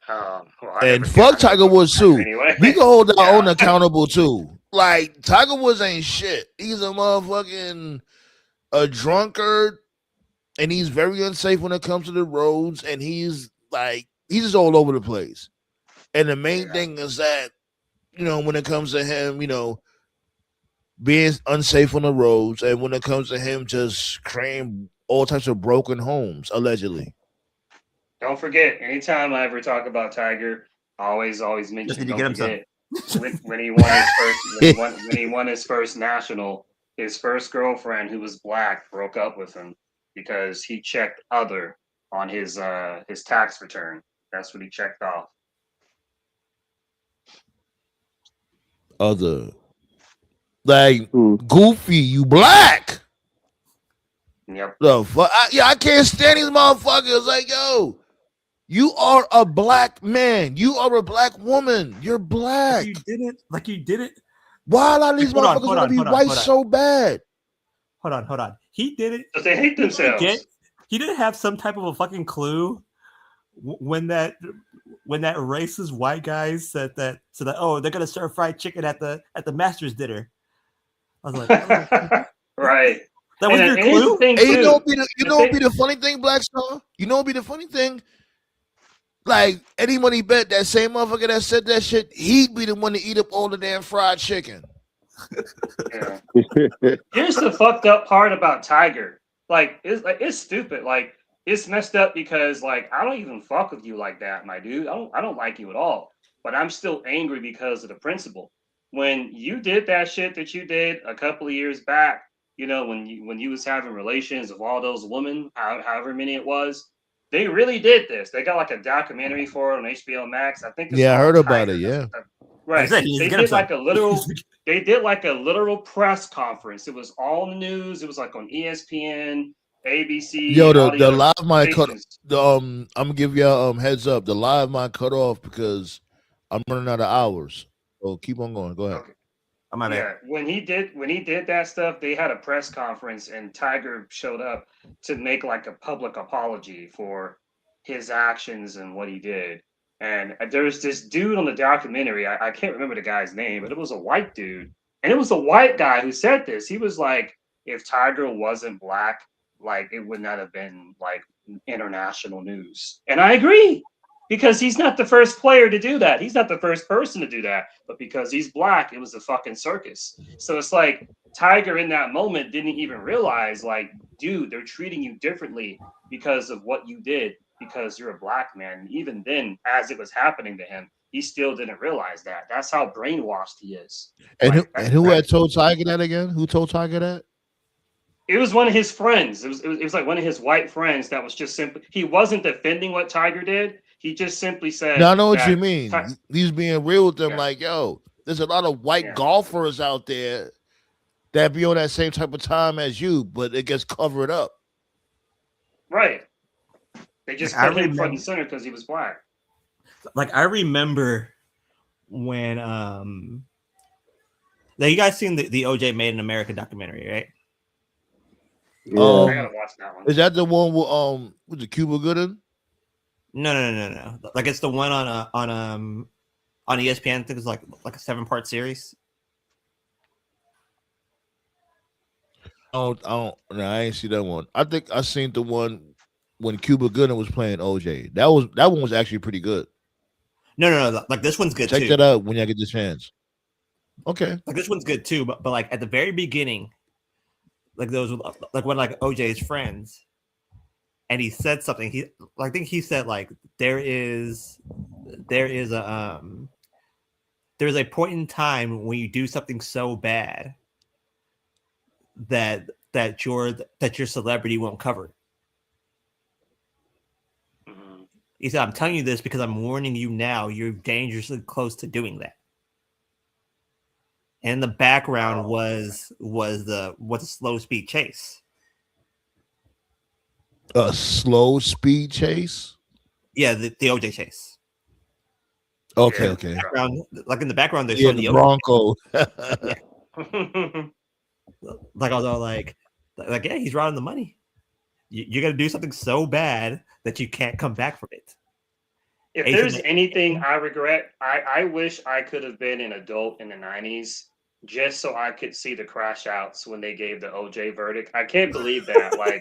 Well, And fuck Tiger Woods too. anyway. We can hold our own accountable too. Like Tiger Woods ain't shit. He's a motherfucking a drunkard, and he's very unsafe when it comes to the roads. And he's just all over the place. And the main thing is that, you know, when it comes to him, you know, being unsafe on the roads, and when it comes to him just creating all types of broken homes, allegedly. Don't forget, anytime I ever talk about Tiger, I always mention. Just Don't get him forget when he won his first when he won his first national. His first girlfriend, who was black, broke up with him because he checked other on his tax return. That's what he checked off. Other, like, Goofy, you black. Yep. The fuck? I can't stand these motherfuckers. Like, yo, you are a black man. You are a black woman. You're black. You didn't. Why a lot of these Hold on, motherfuckers hold want on, to be hold on, white hold on. so bad? Hold on. He did it. But they hate themselves. He didn't have some type of a fucking clue when that racist white guy said that oh, they're gonna serve fried chicken at the Masters dinner. I was like, oh. Right. That was your clue. Hey, you know what be the funny thing, Black Star? You know what be the funny thing? Like, Eddie Money bet that same motherfucker that said that shit, he'd be the one to eat up all the damn fried chicken. Yeah. Here's the fucked up part about Tiger. It's stupid. Like, it's messed up because like I don't even fuck with you like that, my dude. I don't like you at all. But I'm still angry because of the principle. When you did that shit that you did a couple of years back, you know, when you was having relations with all those women, however many it was, they really did this. They got like a documentary for it on HBO Max. I think. It's Yeah, I heard called about Tiger. it. Yeah. Right. They did like a literal press conference. It was all in the news. It was like on ESPN, ABC. Yo, all the other live mic cut. stations. I'm gonna give y'all heads up. The live mic cut off because I'm running out of hours. So keep on going. Go ahead. Okay. Yeah, when he did that stuff, they had a press conference and Tiger showed up to make like a public apology for his actions and what he did. And there's this dude on the documentary. I can't remember the guy's name, but it was a white dude, and it was a white guy who said this. He was like, "If Tiger wasn't black, like it would not have been like international news." And I agree. Because he's not the first player to do that. He's not the first person to do that. But because he's black, it was a fucking circus. So it's like Tiger in that moment didn't even realize, like, dude, they're treating you differently because of what you did, because you're a black man. And even then, as it was happening to him, he still didn't realize that. That's how brainwashed he is. And who had told Tiger that again? Who told Tiger that? It was one of his friends. It was like one of his white friends that was just simply, he wasn't defending what Tiger did. He just simply said, Now I know what you mean. He's being real with them, like, yo, there's a lot of white Yeah. golfers out there that be on that same type of time as you, but it gets covered up. Right. They just put him front and center because he was black. Like I remember when you guys seen the OJ Made in America documentary, right? I gotta watch that one. Is that the one with the Cuba Gooding? No. Like it's the one on ESPN. I think it's like a 7-part series. No, I ain't see that one. I think I seen the one when Cuba Gooding was playing OJ. That one was actually pretty good. No. Like this one's good Check too. that out when y'all get the chance. Okay. Like this one's good too, but like at the very beginning, like those like when like OJ's friends, and he said something. I think he said like there's a point in time when you do something so bad that your celebrity won't cover it. He said, "I'm telling you this because I'm warning you now. You're dangerously close to doing that." And in the background was a slow speed chase. A slow speed chase? Yeah, the OJ chase. Okay, Yeah, okay. Like in the background, they're Yeah, showing the the Bronco. yeah. Like although like yeah, he's right on the money. You're gonna do something so bad that you can't come back from it. If there's anything I regret, I wish I could have been an adult in the 90s just so I could see the crash outs when they gave the OJ verdict. I can't believe that. Like,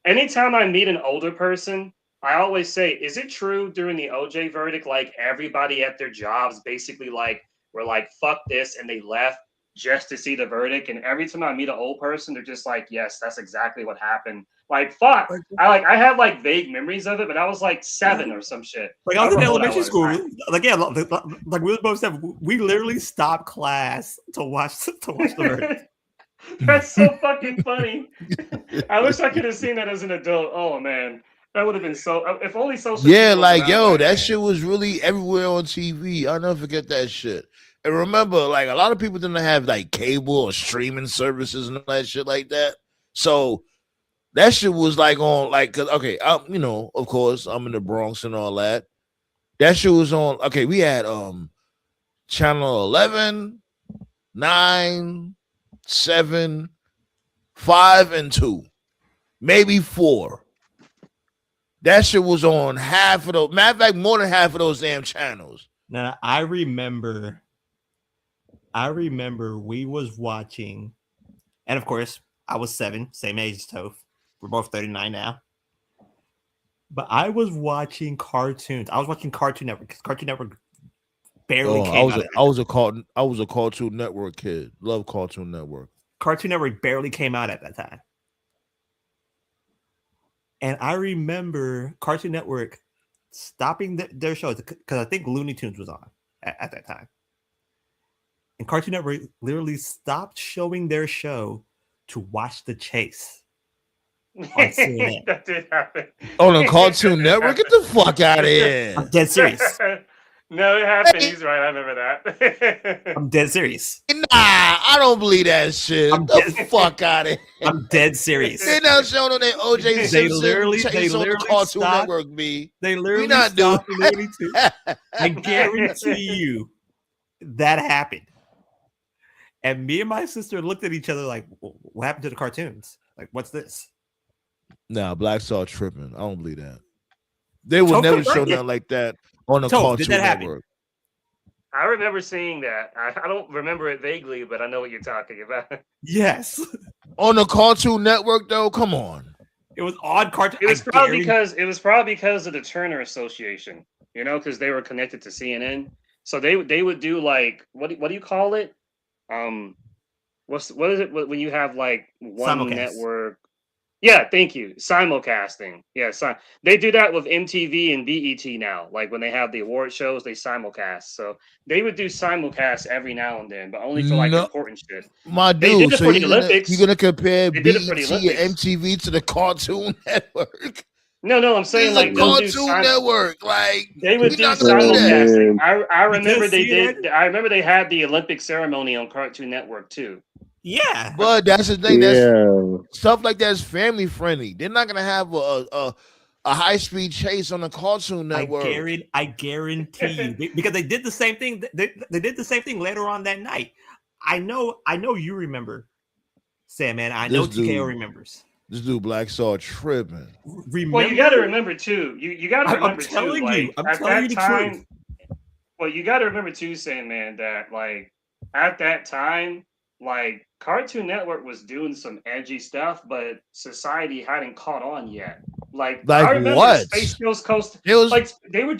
anytime I meet an older person, I always say, is it true during the OJ verdict, like everybody at their jobs basically like were like, fuck this, and they left just to see the verdict? And every time I meet an old person, they're just like, yes, that's exactly what happened. Like, fuck. I have like vague memories of it, but I was like 7 or some shit. Like I was in elementary school. Like yeah, like we were both 7. We literally stopped class to watch the verdict. That's so fucking funny. I wish I could have seen that as an adult. Oh man, that would have been so. If only social. Yeah, like yo, that shit was really everywhere on TV. I'll never forget that shit. And remember, like a lot of people didn't have like cable or streaming services and all that shit like that. So that shit was like on like, cause okay, of course I'm in the Bronx and all that. That shit was on. Okay, we had channel 11, 9, 7, 5, and 2, maybe 4. That shit was on half of those. Matter of fact, more than half of those damn channels. Now I remember we was watching, and of course I was 7, same age as Toph. We're both 39 now. But I was watching cartoons. I was watching Cartoon Network because Cartoon Network barely came out. I was a Cartoon Network kid. Love Cartoon Network. Cartoon Network barely came out at that time. And I remember Cartoon Network stopping their shows because I think Looney Tunes was on at that time. And Cartoon Network literally stopped showing their show to watch the chase on CNN. That did happen. On a Cartoon Network? Get the fuck out of here. I'm dead serious. No, it happened. He's right. I remember that. I'm dead serious. Nah, I don't believe that shit. Get the fuck out of here. I'm dead serious. They're not showing on their OJ Simpson. They literally Cartoon stopped, Network, B. They literally we not doing I guarantee you that happened. And me and my sister looked at each other like, what happened to the cartoons? Like, what's this? Nah, Black Star tripping. I don't believe that. They would never show nothing like that on a Cartoon Network. I remember seeing that. I don't remember it vaguely, but I know what you're talking about. Yes. On a Cartoon Network, though? Come on. It was odd cartoon. It was probably because of the Turner Association, because they were connected to CNN. So they would do like what do you call it? What is it when you have like one Simulcast. network? Yeah, thank you. Simulcasting. Yeah, they do that with MTV and BET now. Like when they have the award shows, they simulcast. So they would do simulcasts every now and then, but only for like important shit. My They dude, did it so for the you're Olympics. gonna compare They BET did it for the and Olympics. MTV to the Cartoon Network? No, I'm saying It's like a they'll do Cartoon Network. Like they would we're do not gonna do simulcasting. that. I remember Because they CNN did. I remember they had the Olympic ceremony on Cartoon Network too. Yeah, But that's the thing. Yeah. That's stuff like that's family friendly. They're not gonna have a high speed chase on the Cartoon Network. I guarantee you because they did the same thing. They did the same thing later on that night. I know you remember, Sam, man. I know TKO remembers. This dude Black Star tripping. Well, you got to remember too. You got to remember too. Like I'm at telling you that the time. truth. Well, you got to remember too, Sam, man, that like at that time, like Cartoon Network was doing some edgy stuff, but society hadn't caught on yet. Like Like I remember what? Space Ghost Coast, It was like they were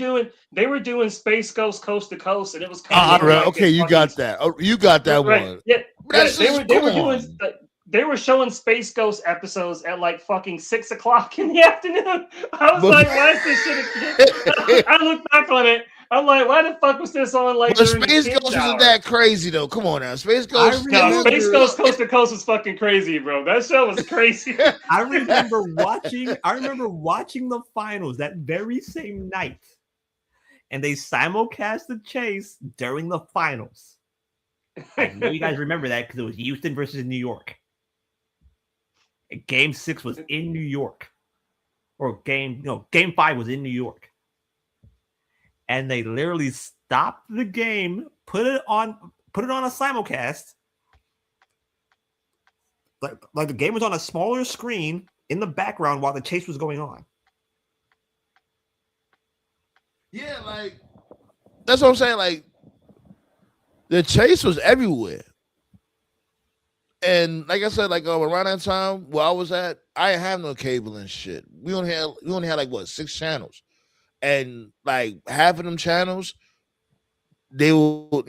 doing Space Ghost Coast to Coast, and it was coming on right. like Okay, at you fucking got that. Oh, you got that right. one. Yeah, yeah. That's just They come were doing on. they were showing Space Ghost episodes at like fucking 6 o'clock in the afternoon. I was But, like, why is this shit a kid? I look back on it. I'm like, why the fuck was this on like but during the Space kids Ghost hour? wasn't that crazy though. Come on now, Space I Ghost. No, remember, Space Ghost Coast to Coast was fucking crazy, bro. That show was crazy. I remember watching the finals that very same night, and they simulcast the chase during the finals. I know you guys remember that because it was Houston versus New York. Game 6 was in New York, or Game 5 was in New York, and they literally stopped the game, put it on a simulcast. Like the game was on a smaller screen in the background while the chase was going on. Yeah, like that's what I'm saying. Like the chase was everywhere, and like I said, like around that time where I was at, I didn't have no cable and shit. We only had like what 6 channels, and like half of them channels, they would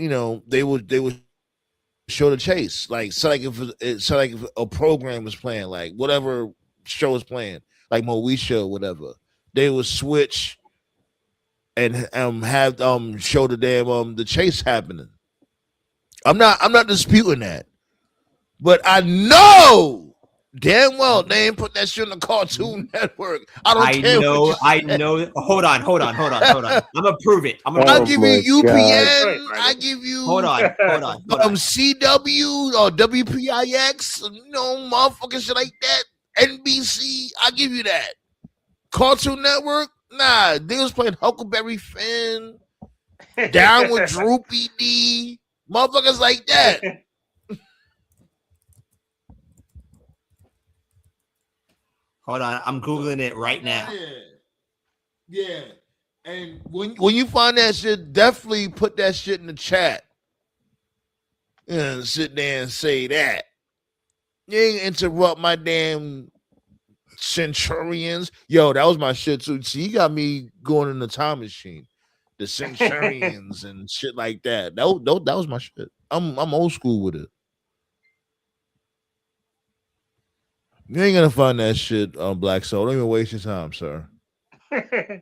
show the chase. Like so, like if a program was playing, like whatever show was playing, like Moesha or whatever, they would switch and have show the damn the chase happening. I'm not disputing that, but I know damn well they ain't put that shit on the Cartoon Network. I know. Hold on. I'm gonna prove it. I'll give you UPN. God. I give you Hold on. CW or WPIX. Motherfucking shit like that. NBC. I give you that. Cartoon Network. Nah, they was playing Huckleberry Finn, Down with Droopy D, motherfuckers like that. Hold on, I'm googling it right now. Yeah. And when you find that shit, definitely put that shit in the chat. And sit there and say that. You ain't interrupt my damn Centurions. Yo, that was my shit too. See, you got me going in the time machine. The Centurions and shit like that. That was my shit. I'm old school with it. You ain't gonna find that shit on Black Soul. Don't even waste your time, sir. I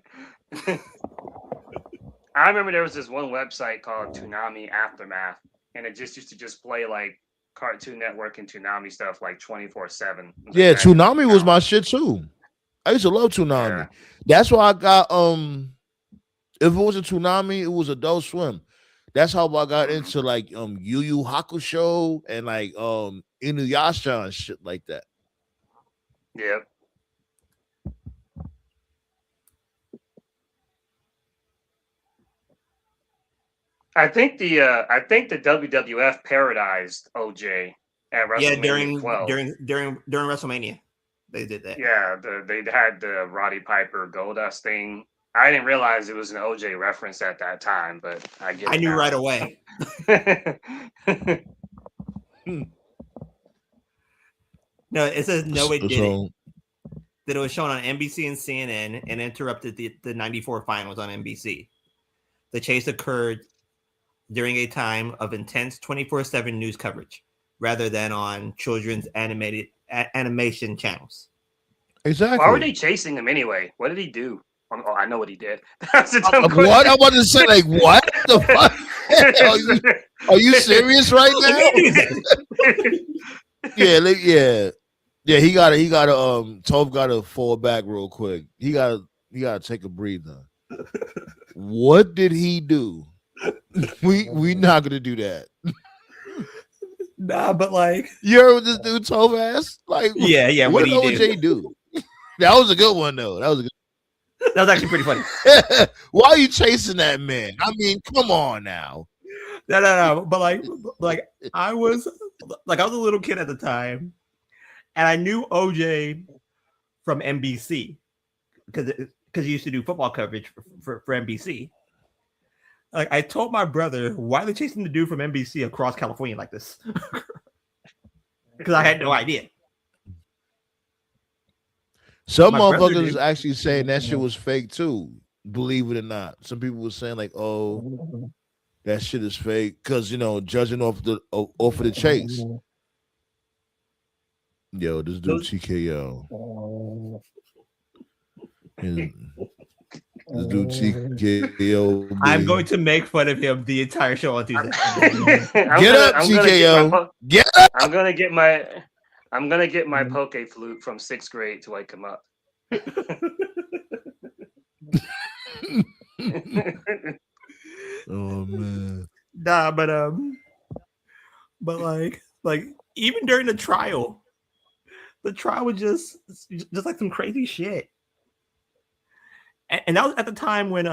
remember there was this one website called Toonami Aftermath, and it just used to play like Cartoon Network and Toonami stuff like 24/7. Yeah, Toonami was my shit too. I used to love Toonami. Yeah. That's why I got if it wasn't Toonami, it was Adult Swim. That's how I got into like Yu Yu Hakusho and like Inuyasha and shit like that. Yep. I think the WWF parodized OJ at WrestleMania 12. during WrestleMania, they did that. Yeah, they had the Roddy Piper Goldust thing. I didn't realize it was an OJ reference at that time, but I knew right away. No, it says no, it didn't. That it was shown on NBC and CNN and interrupted the 94 finals on NBC. The chase occurred during a time of intense 24/7 news coverage rather than on children's animation channels. Exactly. Why were they chasing him anyway? What did he do? Oh, I know what he did. That's a dumb question. What? I want to say, like, what the fuck? Are you serious right now? Yeah. He got to Toph got to fall back real quick. He got to take a breather. What did he do? We not gonna do that. Nah, but like, you heard what this dude Toph asked? Like, yeah. What did OJ do? That was a good one though. That was actually pretty funny. Why are you chasing that man? I mean, come on now. No. But like I was a little kid at the time, and I knew OJ from NBC because he used to do football coverage for NBC. Like I told my brother, why are they chasing the dude from NBC across California like this? because I had no idea. Some My brother motherfuckers knew. actually saying that shit was fake too. Believe it or not, some people were saying like, "Oh, that shit is fake," because judging off of the chase. Yo, this dude TKO. This dude TKO. I'm going to make fun of him the entire show on Tuesday. Get up, TKO. Get up. I'm gonna get my poke flute from 6th grade to wake him up. Oh man. Nah, but like even during the trial was just like some crazy shit. And that was at the time when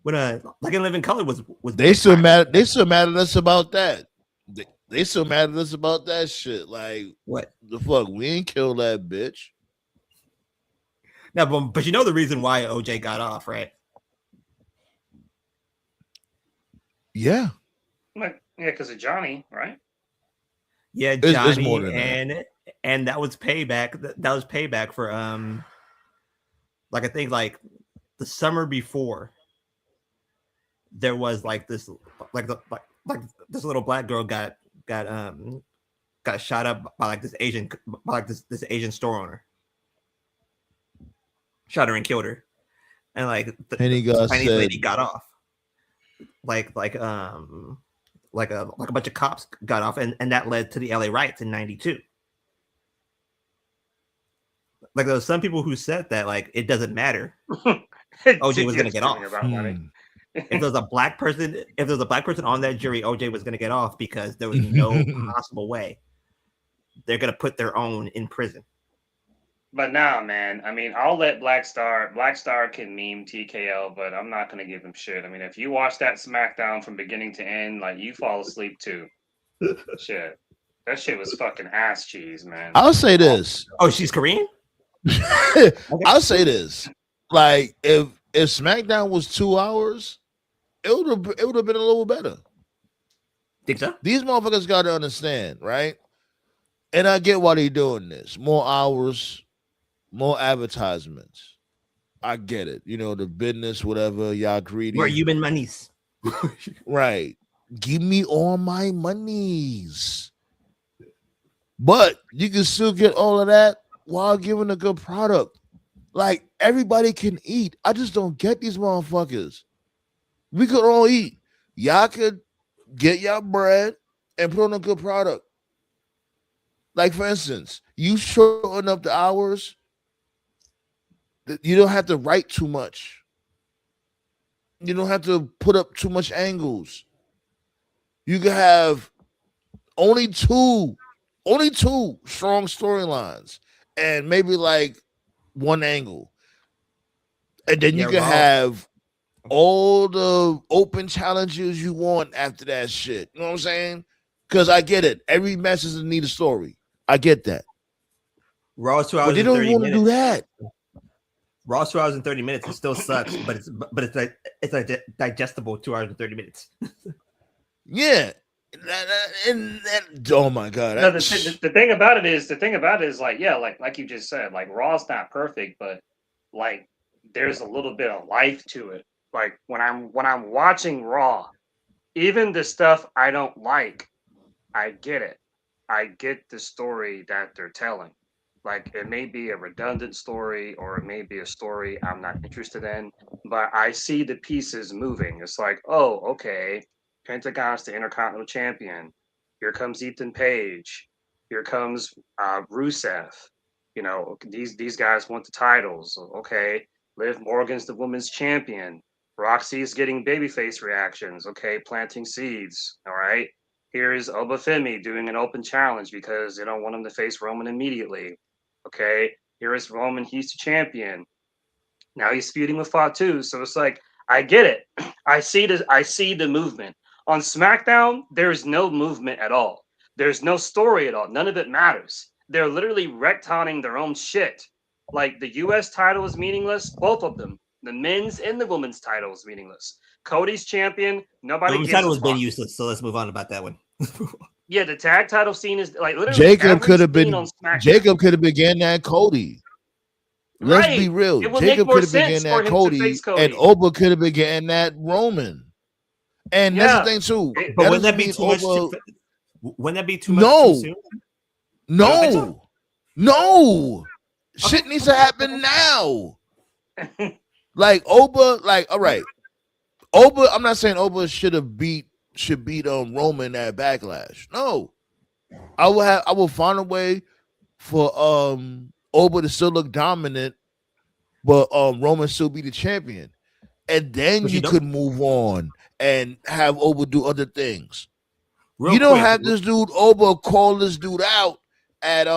Like in Living Color was they still mad at us about that. They still mad at us about that shit. Like what the fuck? We ain't killed that bitch. No, but you know the reason why OJ got off, right? Yeah. Yeah, because of Johnny, right? Yeah, Johnny, it's more than and that was payback. That was payback for like I think like the summer before. There was like this like this little black girl got shot up by like this Asian store owner. Shot her and killed her, and like the Chinese lady got off. Like a bunch of cops got off, and that led to the LA riots in '92. Like there was some people who said that like it doesn't matter. OJ was going to get off. If there's a black person on that jury, OJ was going to get off because there was no possible way they're going to put their own in prison. But nah, man. I mean, I'll let Black Star can meme TKO, but I'm not going to give him shit. I mean, if you watch that SmackDown from beginning to end, like you fall asleep too. Shit. That shit was fucking ass cheese, man. I'll say this. Oh, she's Korean? I'll say this. Like, if SmackDown was 2 hours, it would have been a little better. Think so? These motherfuckers got to understand, right? And I get why they doing this. More hours, more advertisements. I get it. You know, the business, whatever, y'all greedy. Where you been monies? Right. Give me all my monies. But you can still get all of that while giving a good product. Like, everybody can eat. I just don't get these motherfuckers. We could all eat. Y'all could get y'all bread and put on a good product. Like, for instance, you shorten up the hours, you don't have to write too much. You don't have to put up too much angles. You can have only two strong storylines and maybe like one angle. And then you can have all the open challenges you want after that shit. You know what I'm saying? Because I get it. Every match doesn't need a story. I get that. Raw's 2 hours. But they don't want to do that. Raw's 2 hours and 30 minutes. It still sucks, but it's like digestible 2 hours and 30 minutes. Yeah. Oh my god. No, the thing about it is like, yeah, like you just said, like Raw's not perfect, but like there's a little bit of life to it. Like when I'm watching Raw, even the stuff I don't like, I get it. I get the story that they're telling. Like it may be a redundant story or it may be a story I'm not interested in, but I see the pieces moving. It's like, oh, okay, Pentagon's the Intercontinental Champion. Here comes Ethan Page. Here comes Rusev. You know, these guys want the titles. Okay, Liv Morgan's the Women's Champion. Roxy's getting babyface reactions. Okay, planting seeds. All right. Here is Obafemi doing an open challenge because they don't want him to face Roman immediately. Okay. Here is Roman. He's the champion. Now he's feuding with Fatu. So it's like, I get it. I see the movement. On SmackDown, there's no movement at all. There's no story at all. None of it matters. They're literally retconning their own shit. Like the US title is meaningless. Both of them. The men's and the women's title is meaningless. Cody's champion. Nobody. The title has been useless, so let's move on about that one. Yeah, the tag title scene is like literally Jacob every could have scene on been SmackDown. getting that Cody. Let's be Right. real. It would make Jacob more could have been sense getting for that him to face Cody, and Cody. Oba could have been getting that Roman. And that's the Yeah. thing too. It- But That wouldn't that doesn't be mean too much? Oba. Wouldn't that be too much too No, soon? You don't think so? no. Shit Okay. needs to happen now. Like Oba, like all right. Oba, I'm not saying Oba should beat Roman at Backlash. No. I will find a way for Oba to still look dominant, but Roman still be the champion. And then But you you could don't. move on and have Oba do other things. Real You don't quick. have this dude Oba call this dude out at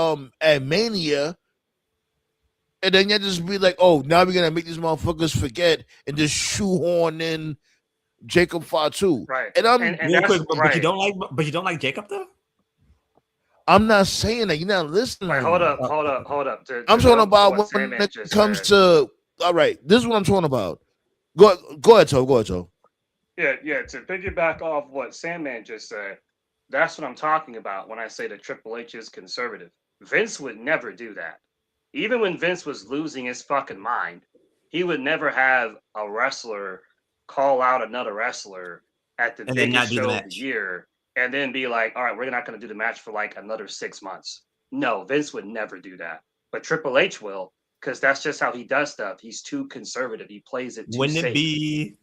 Mania, and then you just be like, oh, now we're gonna make these motherfuckers forget and just shoehorn in Jacob Fatu. Right. And And Real that's quick. But you right. don't like. But you don't like Jacob though. I'm not saying that. You're not listening Right, to hold me. up. To I'm talking go to about what when Sandman it just comes said. to all right. This is what I'm talking about. Go ahead, Toe. Go ahead, Toe. Yeah, to piggyback off what Sandman just said, that's what I'm talking about when I say that Triple H is conservative. Vince would never do that. Even when Vince was losing his fucking mind, he would never have a wrestler call out another wrestler at the And then not biggest do the show of the match. year and then be like, all right, we're not going to do the match for like another 6 months. No, Vince would never do that. But Triple H will, because that's just how he does stuff. He's too conservative. He plays it too Wouldn't safe. it be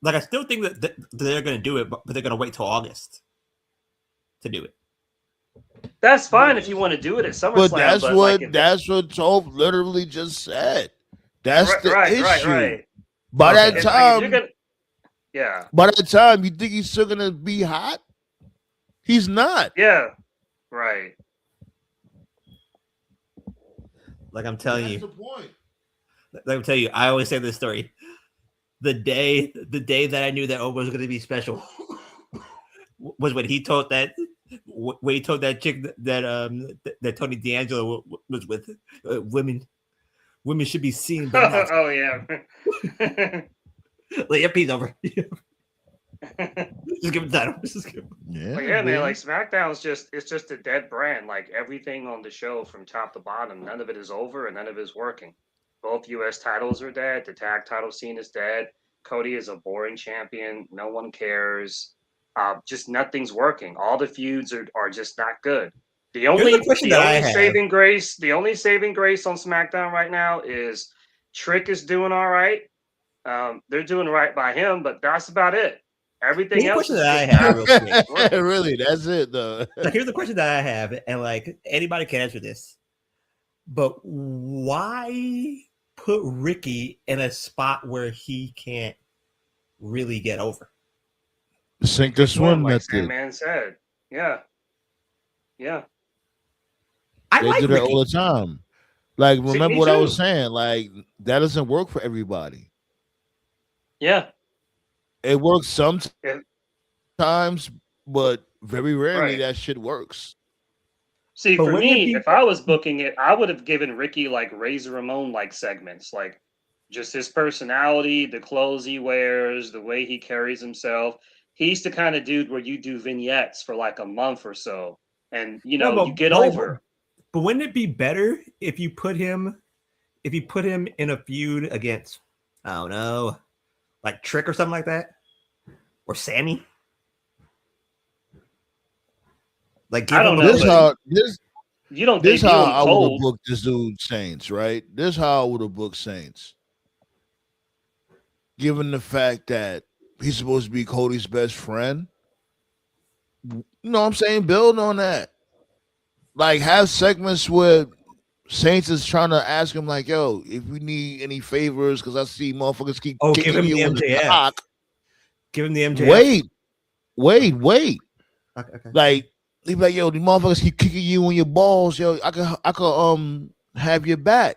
like I still think that they're going to do it, but they're going to wait till August to do it. That's fine if you want to do it at SummerSlam. But that's but what like Toph literally just said. That's the issue. Right. By Okay. that If time, you're gonna, yeah, by that time, you think he's still gonna be hot? He's not. yeah, right. Like I'm telling That's you, the point. let me tell you. I always say this story. The day that I knew that Oba was going to be special was when he told that chick that Tony D'Angelo was with. Women should be seen, but not. Oh yeah. Like, yep, he's over. Just give him title. Just give him. Yeah, But yeah, man, like SmackDown's it's just a dead brand. Like everything on the show from top to bottom, none of it is over and none of it is working. Both US titles are dead. The tag title scene is dead. Cody is a boring champion. No one cares. Just nothing's working. All the feuds are just not good. The only saving grace on SmackDown right now is Trick is doing all right. They're doing right by him, but that's about it. Everything else is that I have real quick. Really, that's it though. Like, here's the question that I have, and like anybody can answer this. But why put Ricky in a spot where he can't really get over? Sink or swim like method. Sandman said. Yeah. I They like do that Ricky. all the time. Like, See, remember me what I too. was saying? Like, that doesn't work for everybody. Yeah. It works sometimes, Yeah. but very rarely Right. that shit works. See, But for wouldn't it me, be- if I was booking it, I would have given Ricky like Razor Ramon like segments, like just his personality, the clothes he wears, the way he carries himself. He's the kind of dude where you do vignettes for like a month or so, and you get over. But wouldn't it be better if you put him in a feud against, I don't know, like Trick or something like that, or Sammy? Like, I don't know. This how You don't this debut how him I would have cold. booked this dude Saints, right? This how I would have booked Saints. Given the fact that he's supposed to be Cody's best friend. You know what I'm saying? Build on that. Like, have segments where Saints is trying to ask him, like, yo, if we need any favors, because I see motherfuckers keep give kicking him you the in the MJF. cock. Give him the MJF. Wait. Okay. Like, he be like, yo, the motherfuckers keep kicking you in your balls. Yo, I could have your back.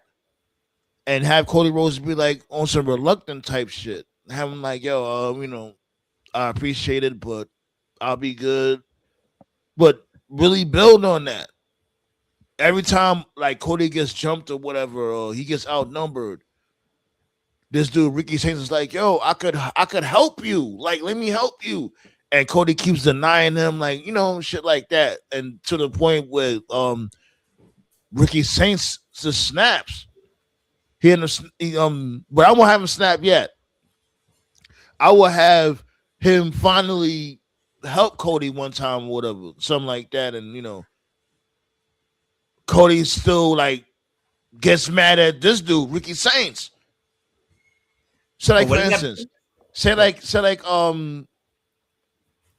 And have Cody Rhodes be like on some reluctant type shit. Have him like, yo, I appreciate it, but I'll be good. But really build on that. Every time like Cody gets jumped or whatever, or he gets outnumbered, this dude Ricky Saints is like, yo, I could help you. Like, let me help you. and Cody keeps denying him, like, shit like that, and to the point where Ricky Saints just snaps. But I won't have him snap yet. I will have him finally help Cody one time or whatever, something like that, and Cody still like gets mad at this dude, Ricky Saints. So like, for instance, say like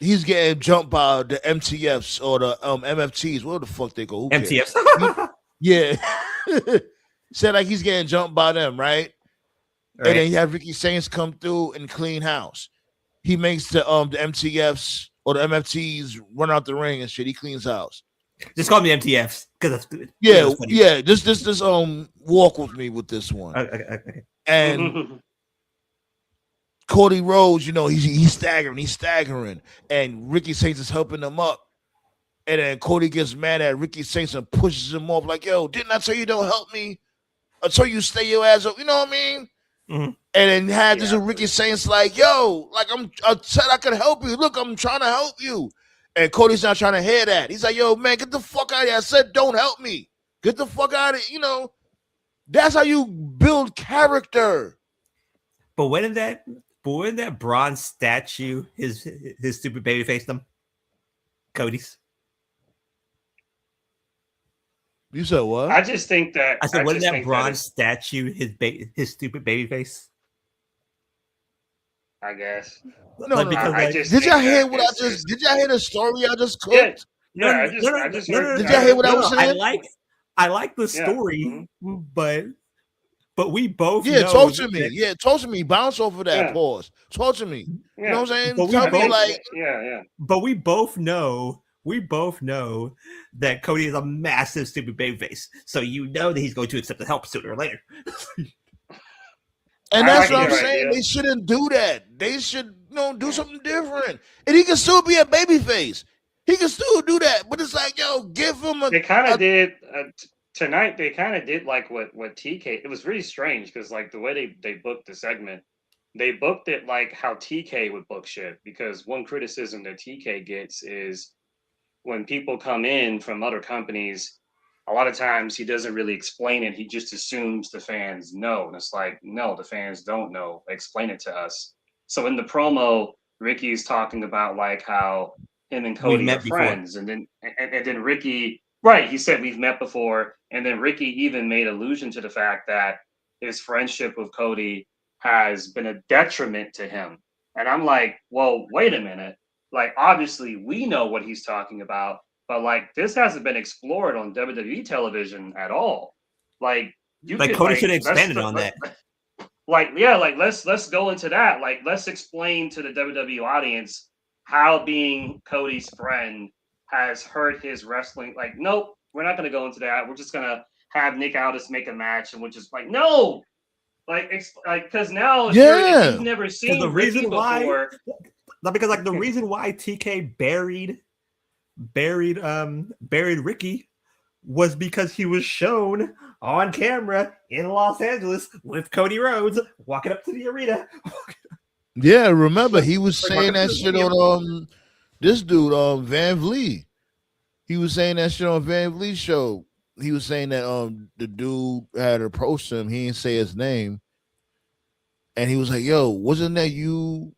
he's getting jumped by the MTFs or the MFTs, where the fuck they go? MTFs. Yeah. Say like he's getting jumped by them, right? And then you have Ricky Saints come through and clean house. He makes the MTFs or the MFTs run out the ring and shit. He cleans house. Just call me MTFs because that's good. Yeah, yeah. Just walk with me with this one. Okay. And Cody Rhodes, he's staggering, and Ricky Saints is helping him up. And then Cody gets mad at Ricky Saints and pushes him off, like, yo, didn't I tell you don't help me? I told you stay your ass up. You know what I mean? Mm-hmm. And then had this with Ricky Saints, like, yo, like I said I could help you. Look, I'm trying to help you. And Cody's not trying to hear that. He's like, yo, man, get the fuck out of here. I said, don't help me. Get the fuck out of here. That's how you build character. But when that bronze statue, his stupid baby face them, Cody's. You said what? I just think that I said, wasn't that bronze statue his stupid baby face? I guess. No, did y'all hear what I just? Did y'all hear the story I just cooked? Yeah, I just heard. Did y'all hear what I was saying? I like the story, but we both know talk to me. That, yeah, talk to me. Bounce off of that. Pause. Talk to me. You know what I'm saying? Tell me like But we both know that Cody is a massive stupid babyface. So that he's going to accept the help sooner or later. And that's what I'm saying. They shouldn't do that. They should do something different. And he can still be a babyface. He can still do that. But it's like, yo, give him a. They kind of did tonight. They kind of did like what TK. It was really strange because like the way they booked the segment, they booked it like how TK would book shit. Because one criticism that TK gets is when people come in from other companies, a lot of times he doesn't really explain it. He just assumes the fans know. And it's like, no, the fans don't know. Explain it to us. So in the promo, Ricky's talking about like how him and Cody are friends. And then Ricky, right, he said we've met before. And then Ricky even made allusion to the fact that his friendship with Cody has been a detriment to him. And I'm like, well, wait a minute. Like, obviously, we know what he's talking about. But like this hasn't been explored on WWE television at all. Like Cody should have expanded on that. Let's go into that. Like let's explain to the WWE audience how being Cody's friend has hurt his wrestling. Like, nope, we're not gonna go into that. We're just gonna have Nick Aldis make a match, and we're just like, no. Because now if you've never seen the reason before. Because like the reason why TK buried Ricky was because he was shown on camera in Los Angeles with Cody Rhodes walking up to the arena. Yeah, remember he was saying that shit on this dude Van Vliet. He was saying that shit on Van Vliet's show. He was saying that the dude had approached him. He didn't say his name, and he was like, "Yo, wasn't that you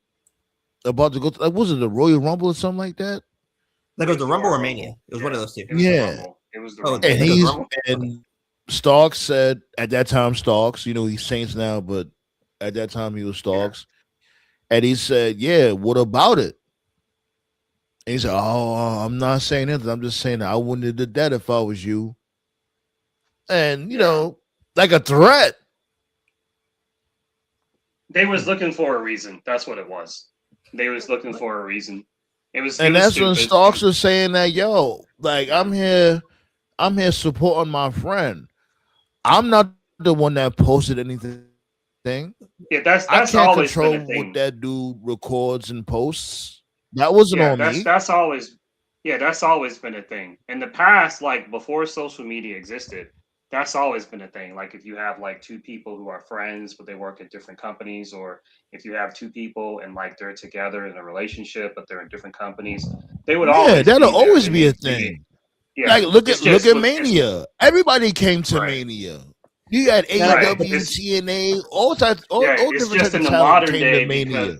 about to go? Was it the Royal Rumble or something like that?" Like it was the Rumble or Mania. It was one of those two. It was the Rumble. And Starks said at that time, he's Saints now, but at that time he was Starks. Yeah. And he said, yeah, what about it? And he said, I'm not saying anything. I'm just saying that I wouldn't have did that if I was you. And, like a threat. They was looking for a reason. That's what it was. They was looking for a reason. And that's when Starks was saying that, yo, like I'm here supporting my friend. I'm not the one that posted anything. Yeah, that's I can't always control been a thing. What that dude records and posts. That wasn't on me. That's always been a thing. In the past, like before social media existed, That's always been a thing. Like if you have like two people who are friends but they work at different companies, or if you have two people and like they're together in a relationship but they're in different companies, they would Yeah, always that'll be there. always They be a need to be. thing. Yeah, Like look it's at just with it's Mania. Everybody came to right, Mania. You had right. AEW, It's TNA, all types, yeah, all it's different types just of in the talent modern came to day because Mania.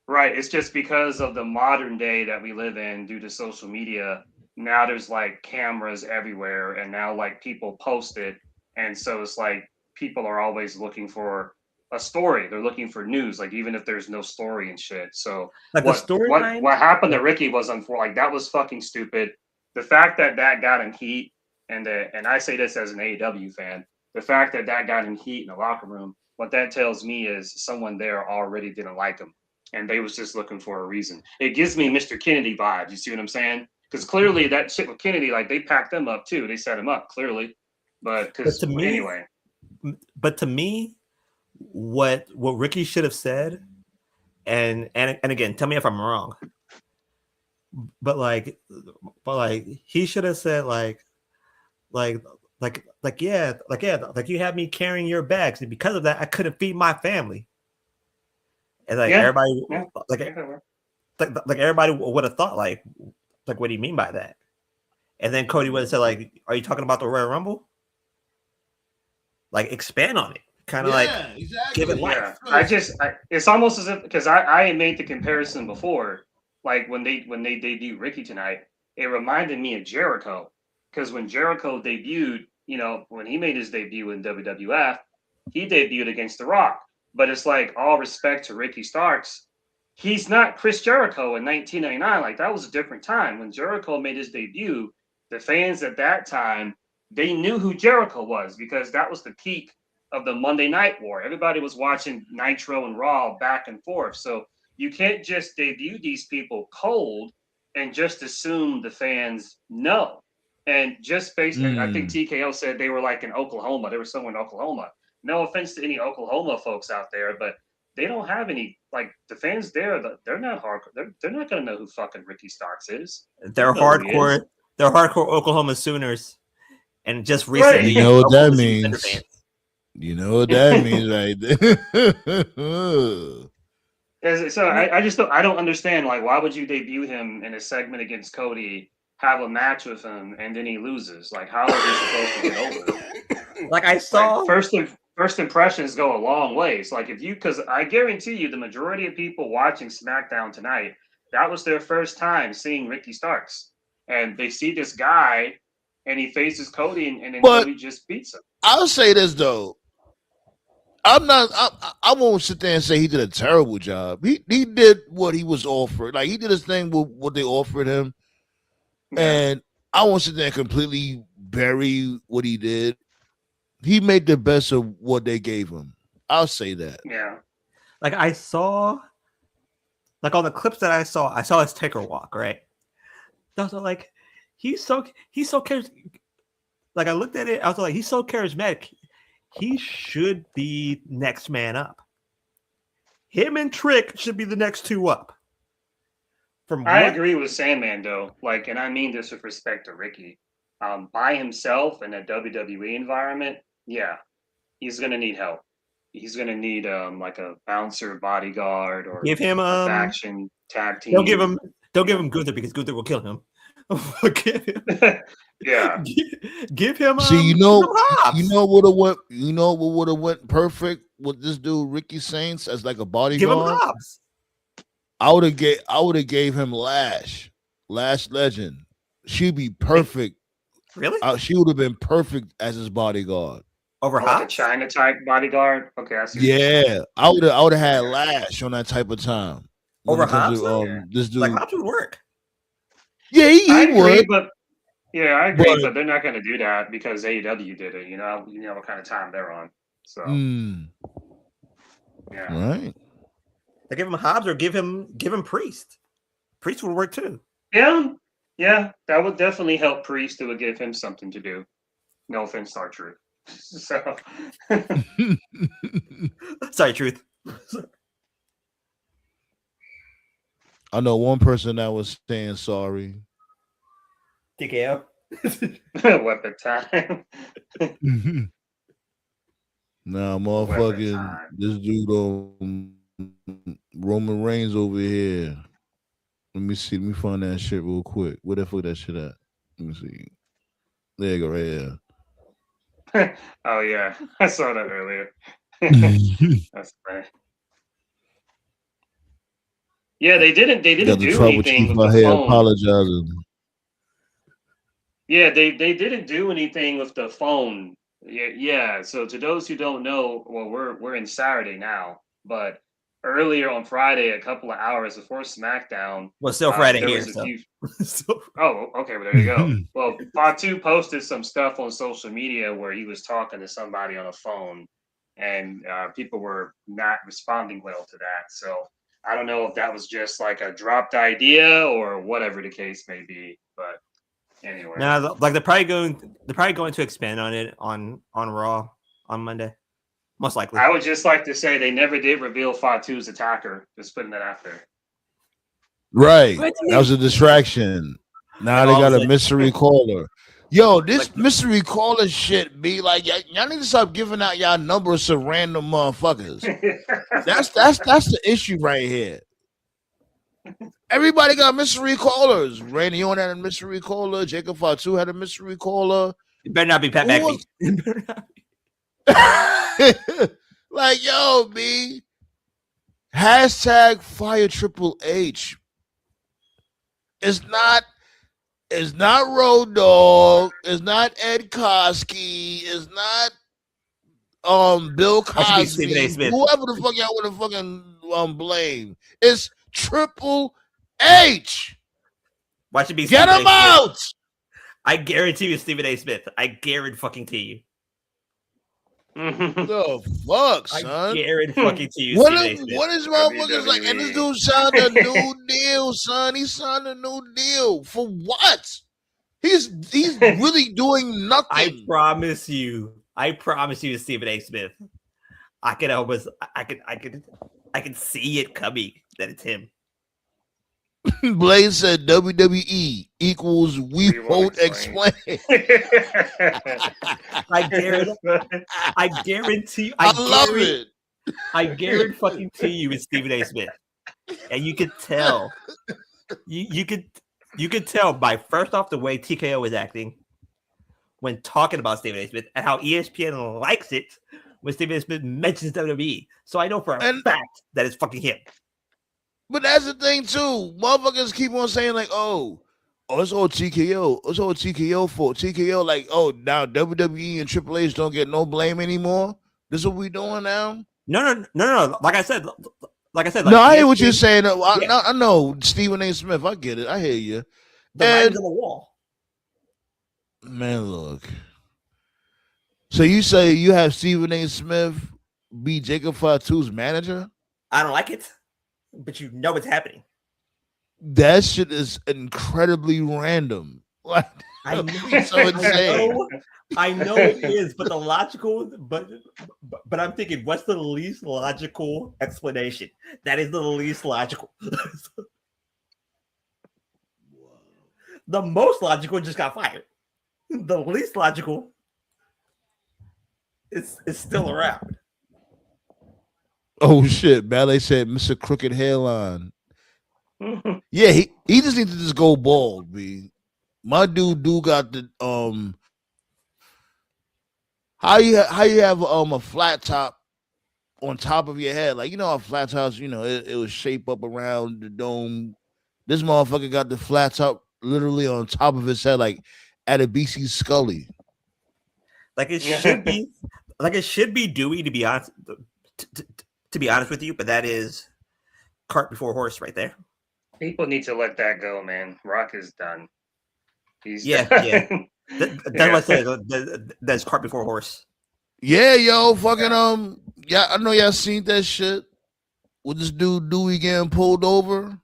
right, it's just because of the modern day that we live in due to social media. Now there's like cameras everywhere, and now like people post it, and so it's like people are always looking for a story. They're looking for news, like even if there's no story and shit. So Like the storyline. what happened to Ricky was like that was fucking stupid. The fact that that got him heat, and I say this as an AEW fan, the fact that that got him heat in the locker room, what that tells me is someone there already didn't like him and they was just looking for a reason. It gives me Mr. Kennedy vibes. You see what I'm saying? Because clearly that shit with Kennedy, like they packed them up too. They set him up clearly, but But because to me, anyway, what Ricky should have said, and again, tell me if I'm wrong, but like he should have said like yeah, like you had me carrying your bags, and because of that, I couldn't feed my family. And like yeah, everybody, yeah, like everybody would have thought like what do you mean by that? And then Cody would have said like, are you talking about the Royal Rumble? Like expand on it, kind of like exactly. give it life. Yeah, it's almost as if because I made the comparison before, like when they debuted Ricky tonight, it reminded me of Jericho because when Jericho debuted, when he made his debut in WWF, he debuted against The Rock. But it's like all respect to Ricky Starks. He's not Chris Jericho in 1999. Like that was a different time when Jericho made his debut. The fans at that time they knew who Jericho was because that was the peak of the Monday Night War. Everybody was watching Nitro and Raw back and forth. So you can't just debut these people cold and just assume the fans know. And just based, I think TKO said they were like in Oklahoma. They were somewhere in Oklahoma. No offense to any Oklahoma folks out there, but they don't have any like the fans there. They're not hardcore. They're not gonna know who fucking Ricky Starks is. They're hardcore. They're hardcore Oklahoma Sooners, and just recently, you know what that Oklahoma City Thunder means. fans. You know what that means, right there. So I just don't understand. Like, why would you debut him in a segment against Cody, have a match with him, and then he loses? Like, how is he supposed to get over? Like I saw like, first impressions go a long way. So like because I guarantee you the majority of people watching SmackDown tonight, that was their first time seeing Ricky Starks. And they see this guy and he faces Cody and then Cody just beats him. I'll say this though. I won't sit there and say he did a terrible job. He did what he was offered. Like he did his thing with what they offered him. Yeah. And I won't sit there and completely bury what he did. He made the best of what they gave him. I'll say that. Yeah. Like I saw, like on the clips that I saw his Taker walk, right? I was like, he's so charismatic. Like I looked at it, I was like, he's so charismatic. He should be next man up. Him and Trick should be the next two up. I agree with Sandman though. Like, and I mean this with respect to Ricky. By himself in a WWE environment, yeah, he's gonna need help. He's gonna need like a bouncer bodyguard or give him a faction tag team. Don't give him Gunther because Gunther will kill him. Yeah. Give him See, you know what would have went perfect with this dude Ricky Saints as like a bodyguard. Give him Hobbs. I would have gave him Lash Legend. She'd be perfect. Really? She would have been perfect as his bodyguard. Over like a China type bodyguard. Okay, I see. Yeah, I would have had Lash on that type of time. Over Hobbs. This dude, like Hobbs would work. Yeah, he would. But I agree, but they're not going to do that because AEW did it. You know what kind of time they're on. So yeah, right. They give him Hobbs or give him Priest. Priest would work too. Yeah, that would definitely help Priest. It would give him something to do. No offense, our Truth. So, sorry, Truth. I know one person that was saying sorry. TKO. Weapon time. Nah, motherfucking this dude Roman Reigns over here. Let me see. Let me find that shit real quick. Where the fuck that shit at? Let me see. There you go, right here. Oh yeah, I saw that earlier. That's funny. Yeah, they didn't Got the do tribal anything chief with out the here phone. apologizing. Yeah, they didn't do anything with the phone. Yeah. So to those who don't know, well, we're in Saturday now, but earlier on Friday, a couple of hours before SmackDown, Well, still Friday there here, was a so. few. Oh, okay. Well, there you go. Well, Fatu posted some stuff on social media where he was talking to somebody on a phone, and people were not responding well to that. So I don't know if that was just like a dropped idea or whatever the case may be, but. Anyway. No, like they're probably going to expand on it on Raw on Monday, most likely. I would just like to say they never did reveal Fatu's attacker. Just putting that out there. Right, that was a distraction. Now they got a mystery caller. Yo, this mystery caller shit be like y'all need to stop giving out y'all numbers to random motherfuckers. That's the issue right here. Everybody got mystery callers. Randy Orton had a mystery caller. Jacob Fatu had a mystery caller. It better not be Pat McAfee. Like, yo, B. #fire Triple H. It's not Road Dogg. It's not Ed Koski. It's not Bill Cosby. Whoever the fuck y'all want to fucking blame. It's Triple H. Why should be Get him out? I guarantee you, Stephen A. Smith. I guarantee you. The fuck, son? I guarantee you. What is motherfuckers like? And this dude signed a new deal, son. He signed a new deal for what? He's really doing nothing. I promise you, Stephen A. Smith. I can see it coming that it's him. Blaze said WWE equals we won't explain. I guarantee. I love it. I guarantee you it's Stephen A. Smith, and you could tell. You could tell by first off the way TKO is acting when talking about Stephen A. Smith and how ESPN likes it when Stephen A. Smith mentions WWE. So I know for a fact that it's fucking him. But that's the thing too. Motherfuckers keep on saying like, oh, it's all TKO. It's all TKO for TKO. Like, oh, now WWE and Triple H don't get no blame anymore. This is what we doing now? No. Like I said. Like no, I hear what you're saying. I know Stephen A. Smith. I get it. I hear you. The writing's on the wall. Man, look. So you say you have Stephen A. Smith be Jacob Fatu's manager? I don't like it, but you know it's happening. That shit is incredibly random. Like, I know. It's so insane. I know it is, but the logical, but I'm thinking, what's the least logical explanation? That is the least logical. The most logical just got fired. The least logical is still around. Oh shit! Ballet said, "Mr. Crooked Hairline." Yeah, he just needs to just go bald, B. My dude got the how you have a flat top on top of your head, like a flat tops, it was shape up around the dome. This motherfucker got the flat top literally on top of his head, like at a BC Scully. Like it should be, Dewey, to be honest. To be honest with you, but that is cart before horse right there. People need to let that go, man. Rock is done. He's done. That's what I said. That's cart before horse. Yeah, yo, fucking yeah, I know y'all seen that shit with this dude Dewey getting pulled over.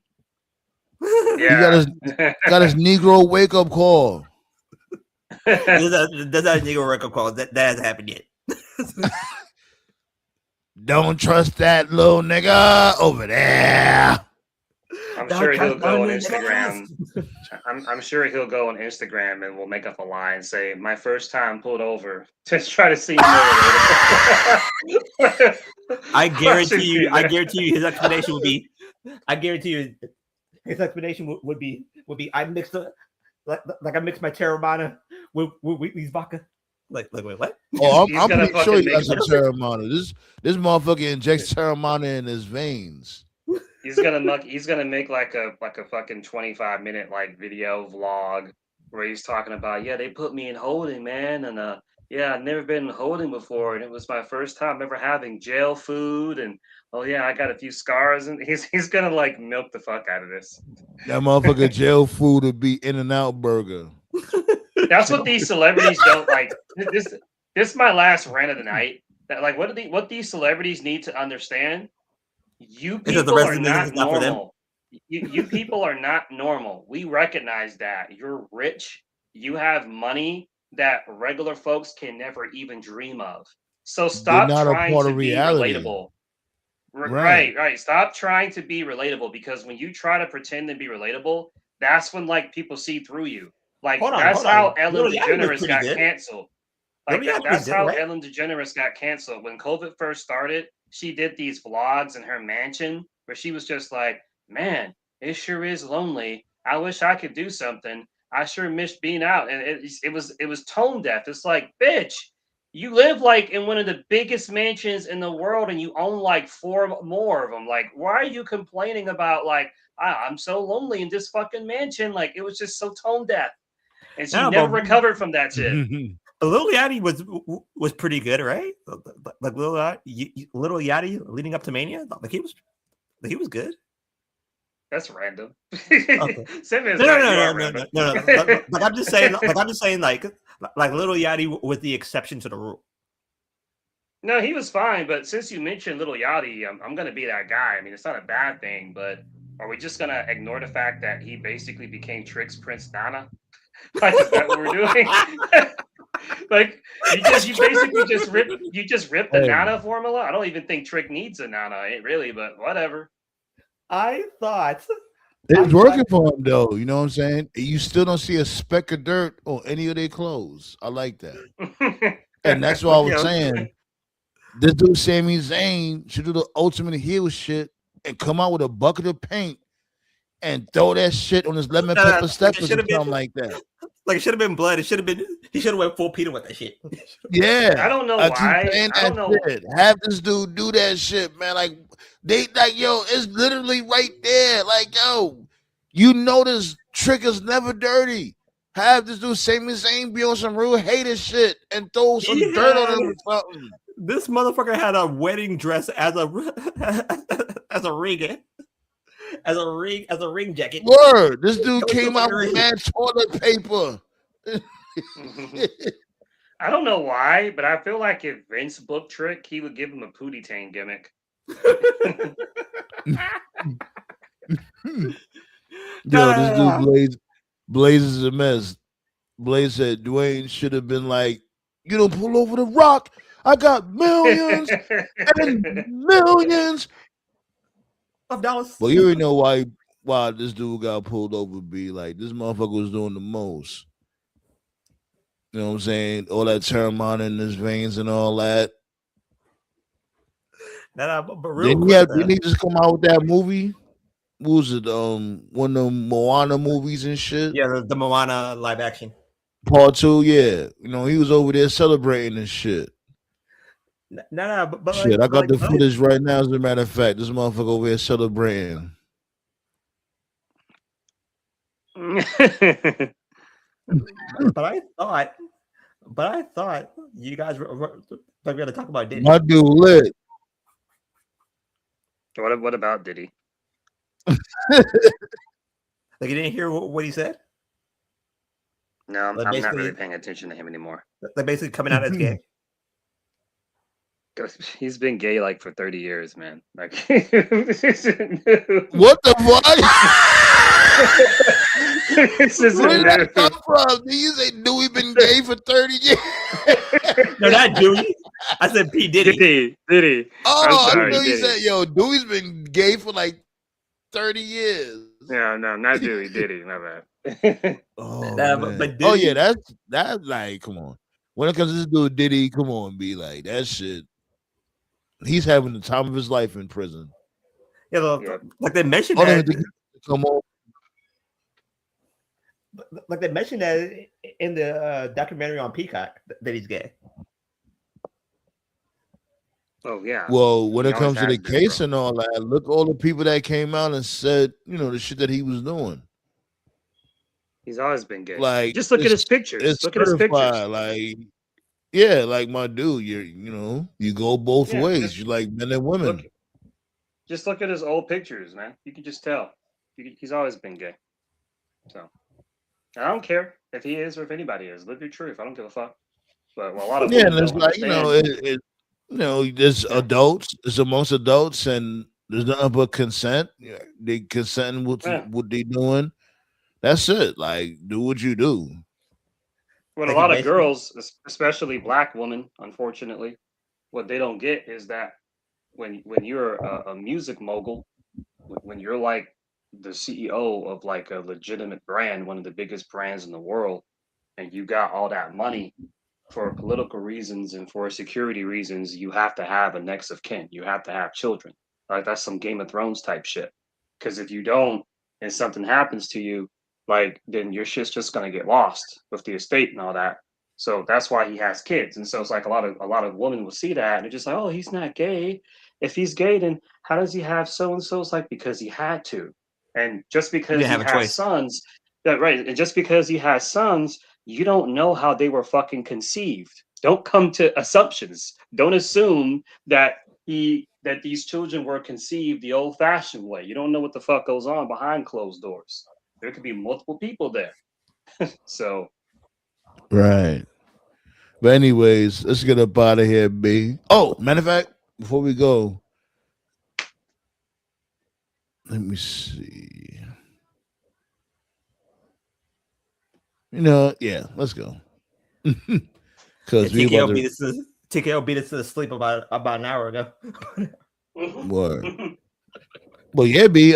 Yeah, he got his Negro wake up call. That's not a Negro wake up call. That hasn't happened yet. Don't trust that little nigga over there. I'm sure he'll go on Instagram. I'm sure he'll go on Instagram and we'll make up a lie and say, "My first time pulled over." Just try to see more relatable. I guarantee you his explanation would be. I guarantee you his explanation would be. I mixed like I mixed my Terramana with these vodka. Like wait, what? Oh, I'm pretty sure he got some Terramana. This motherfucker injects Terramana in his veins. He's gonna make like a fucking 25-minute like video vlog where he's talking about, yeah, they put me in holding, man, and yeah, I've never been in holding before, and it was my first time ever having jail food, and oh yeah, I got a few scars, and he's gonna like milk the fuck out of this. That motherfucker jail food would be In-N-Out burger. That's what these celebrities don't like. This is my last rant of the night. That like what these celebrities need to understand. You people are not normal. You people are not normal. We recognize that. You're rich. You have money that regular folks can never even dream of. So stop trying to be relatable. Right. Stop trying to be relatable, because when you try to pretend to be relatable, that's when like people see through you. Like that's how Ellen DeGeneres got canceled. Like that's how Ellen DeGeneres got canceled. When COVID first started, she did these vlogs in her mansion where she was just like, man, it sure is lonely. I wish I could do something. I sure miss being out. And it was tone deaf. It's like, bitch, you live like in one of the biggest mansions in the world and you own like 4 more of them. Like, why are you complaining about like, I'm so lonely in this fucking mansion? Like, it was just so tone deaf. And she never recovered from that shit. Lil Yachty was pretty good, right? Like Lil Yachty leading up to Mania, like he was good. That's random. Okay. No. Like I'm just saying, like Lil Yachty with the exception to the rule. No, he was fine, but since you mentioned Lil Yachty, I'm gonna be that guy. I mean, it's not a bad thing, but are we just gonna ignore the fact that he basically became Trick's Prince Nana? Like, is that what we're doing? Like you basically just ripped the Nana formula. I don't even think Trick needs a Nana, really, but whatever. I thought it's working for him though. You know what I'm saying? You still don't see a speck of dirt on any of their clothes. I like that, and that's what I was saying. This dude Sami Zayn should do the ultimate heel shit and come out with a bucket of paint and throw that shit on his lemon pepper steppers or something like that. Like, it should have been blood. He should have went full Peter with that shit. Yeah. I don't know why. I don't know. Have this dude do that shit, man. Like, it's literally right there. Like, yo, you know this Trick is never dirty. Have this dude Sami Zayn be on some real hater shit and throw some dirt on him or something. This motherfucker had a wedding dress as a ring. As a ring jacket. Word. This dude came out with mad toilet paper. I don't know why, but I feel like if Vince booked Trick, he would give him a Pootie Tang gimmick. Yo, this dude Blaze is a mess. Blaze said Dwayne should have been like, you don't pull over the Rock. I got millions and millions of dollars. Well, you already know why this dude got pulled over. Be like, this motherfucker was doing the most. You know what I'm saying? All that Terramana in his veins and all that. But real quick, didn't he just come out with that movie? What was it? One of the Moana movies and shit. Yeah, the Moana live action. Part 2, yeah. You know, he was over there celebrating and shit. But shit, I got the footage right now. As a matter of fact, this motherfucker over here celebrating. But I thought you guys were going to talk about Diddy. My dude lit. What about Diddy? Like, you didn't hear what he said? No, I'm not really paying attention to him anymore. They're basically coming out as gay. He's been gay like for 30 years, man. Like, what the fuck? Where did that come from? Did you say Dewey been gay for 30 years? No, not Dewey. I said P. Diddy. Diddy. Oh, I know you said, yo, Dewey's been gay for like 30 years. Yeah, no, not Diddy, my bad. Oh, Nah, man. but Oh yeah, Diddy, that's like, come on. When it comes to this dude Diddy, come on, be like that shit. He's having the time of his life in prison. you know, Yeah. like they mentioned I don't that, even think he can come on. like they mentioned that in the documentary on Peacock that he's gay. Oh yeah. Well, when He it always comes to the has been, case bro. and all that, look all the people that came out and said, the shit that he was doing. He's always been gay. Like Just look at his pictures. it's Look at his pictures. certified. Like, yeah, like my dude, you go both Yeah, ways. just You like men and women. Just look at his old pictures, man. You can just tell. He's always been gay. So I don't care if he is or if anybody is. Live your truth. I don't give a fuck. But a lot of Yeah, women and it's don't like, understand. there's adults, it's amongst adults, and there's nothing but consent. Yeah, they consenting with Yeah. what they doing. That's it. Like, do what you do. What Like a he lot of basically- girls, especially black women, unfortunately, what they don't get is that when you're a music mogul, when you're like the CEO of like a legitimate brand, one of the biggest brands in the world, and you got all that money for political reasons and for security reasons, you have to have a next of kin. You have to have children. Like that's some Game of Thrones type shit. Because if you don't, and something happens to you, like then your shit's just gonna get lost with the estate and all that. So that's why he has kids. And so it's like a lot of women will see that and they're just like, oh, he's not gay. If he's gay, then how does he have so and so? It's like because he had to. And just because he have a has choice. sons, that right, and just because he has sons, you don't know how they were fucking conceived. Don't come to assumptions. Don't assume that these children were conceived the old-fashioned way. You don't know what the fuck goes on behind closed doors. There could be multiple people there. So Right. But anyways, let's get up out of here, B. Oh, matter of fact, before we go, let me see. Yeah, let's go. Because we TKO about beat us to TKO beat us to sleep about an hour ago. Word. Well, yeah, B.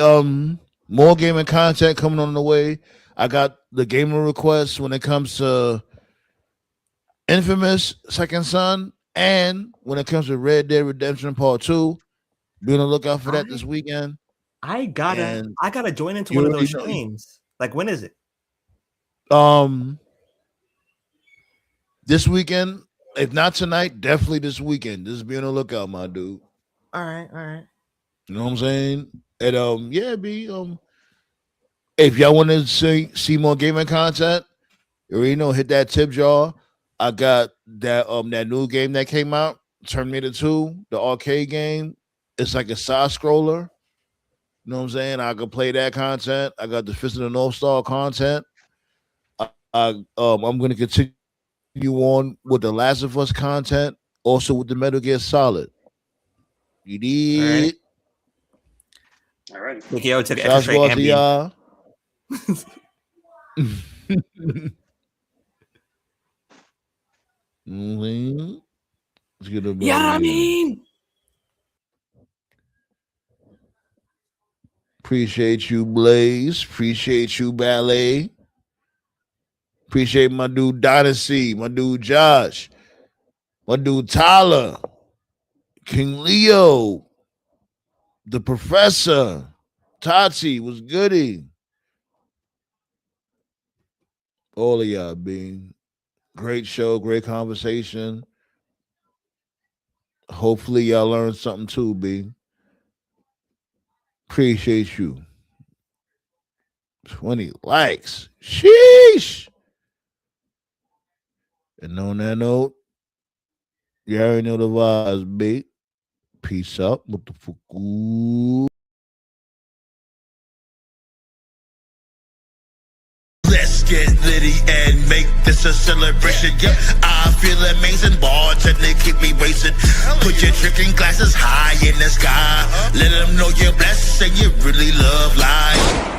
More gaming content coming on the way. I got the gamer requests when it comes to Infamous Second Son, and when it comes to Red Dead Redemption Part 2. Be on the lookout for that this weekend. I gotta join into you one of those already know. streams. Like, when is it? This weekend. If not tonight, definitely this weekend. Just be on the lookout, my dude. All right. You know what I'm saying? And yeah, B. If y'all want to see more gaming content, you already know, hit that tip jar. I got that new game that came out, Terminator 2, the arcade game. It's like a side scroller. You know what I'm saying? I could play that content. I got the Fist of the North Star content. I'm going to continue on with the Last of Us content, also with the Metal Gear Solid. You need. all right. TKO took Shots extra go out to Ambien. y'all. Let's get a Appreciate you, Blaze. Appreciate you, Ballet. Appreciate my dude Dynasty, my dude Josh, my dude Tyler, King Leo, the Professor, Tati was goody. All of y'all being great show, great conversation. Hopefully y'all learned something too, B. Appreciate you. 20 likes. Sheesh. And on that note, you already know the vibes, B. Peace out. What the fuck? Let's get litty and make this a celebration. Yeah, I feel amazing. Bartender keep me racing. Put your drinking glasses high in the sky. Let them know you're blessed and you really love life.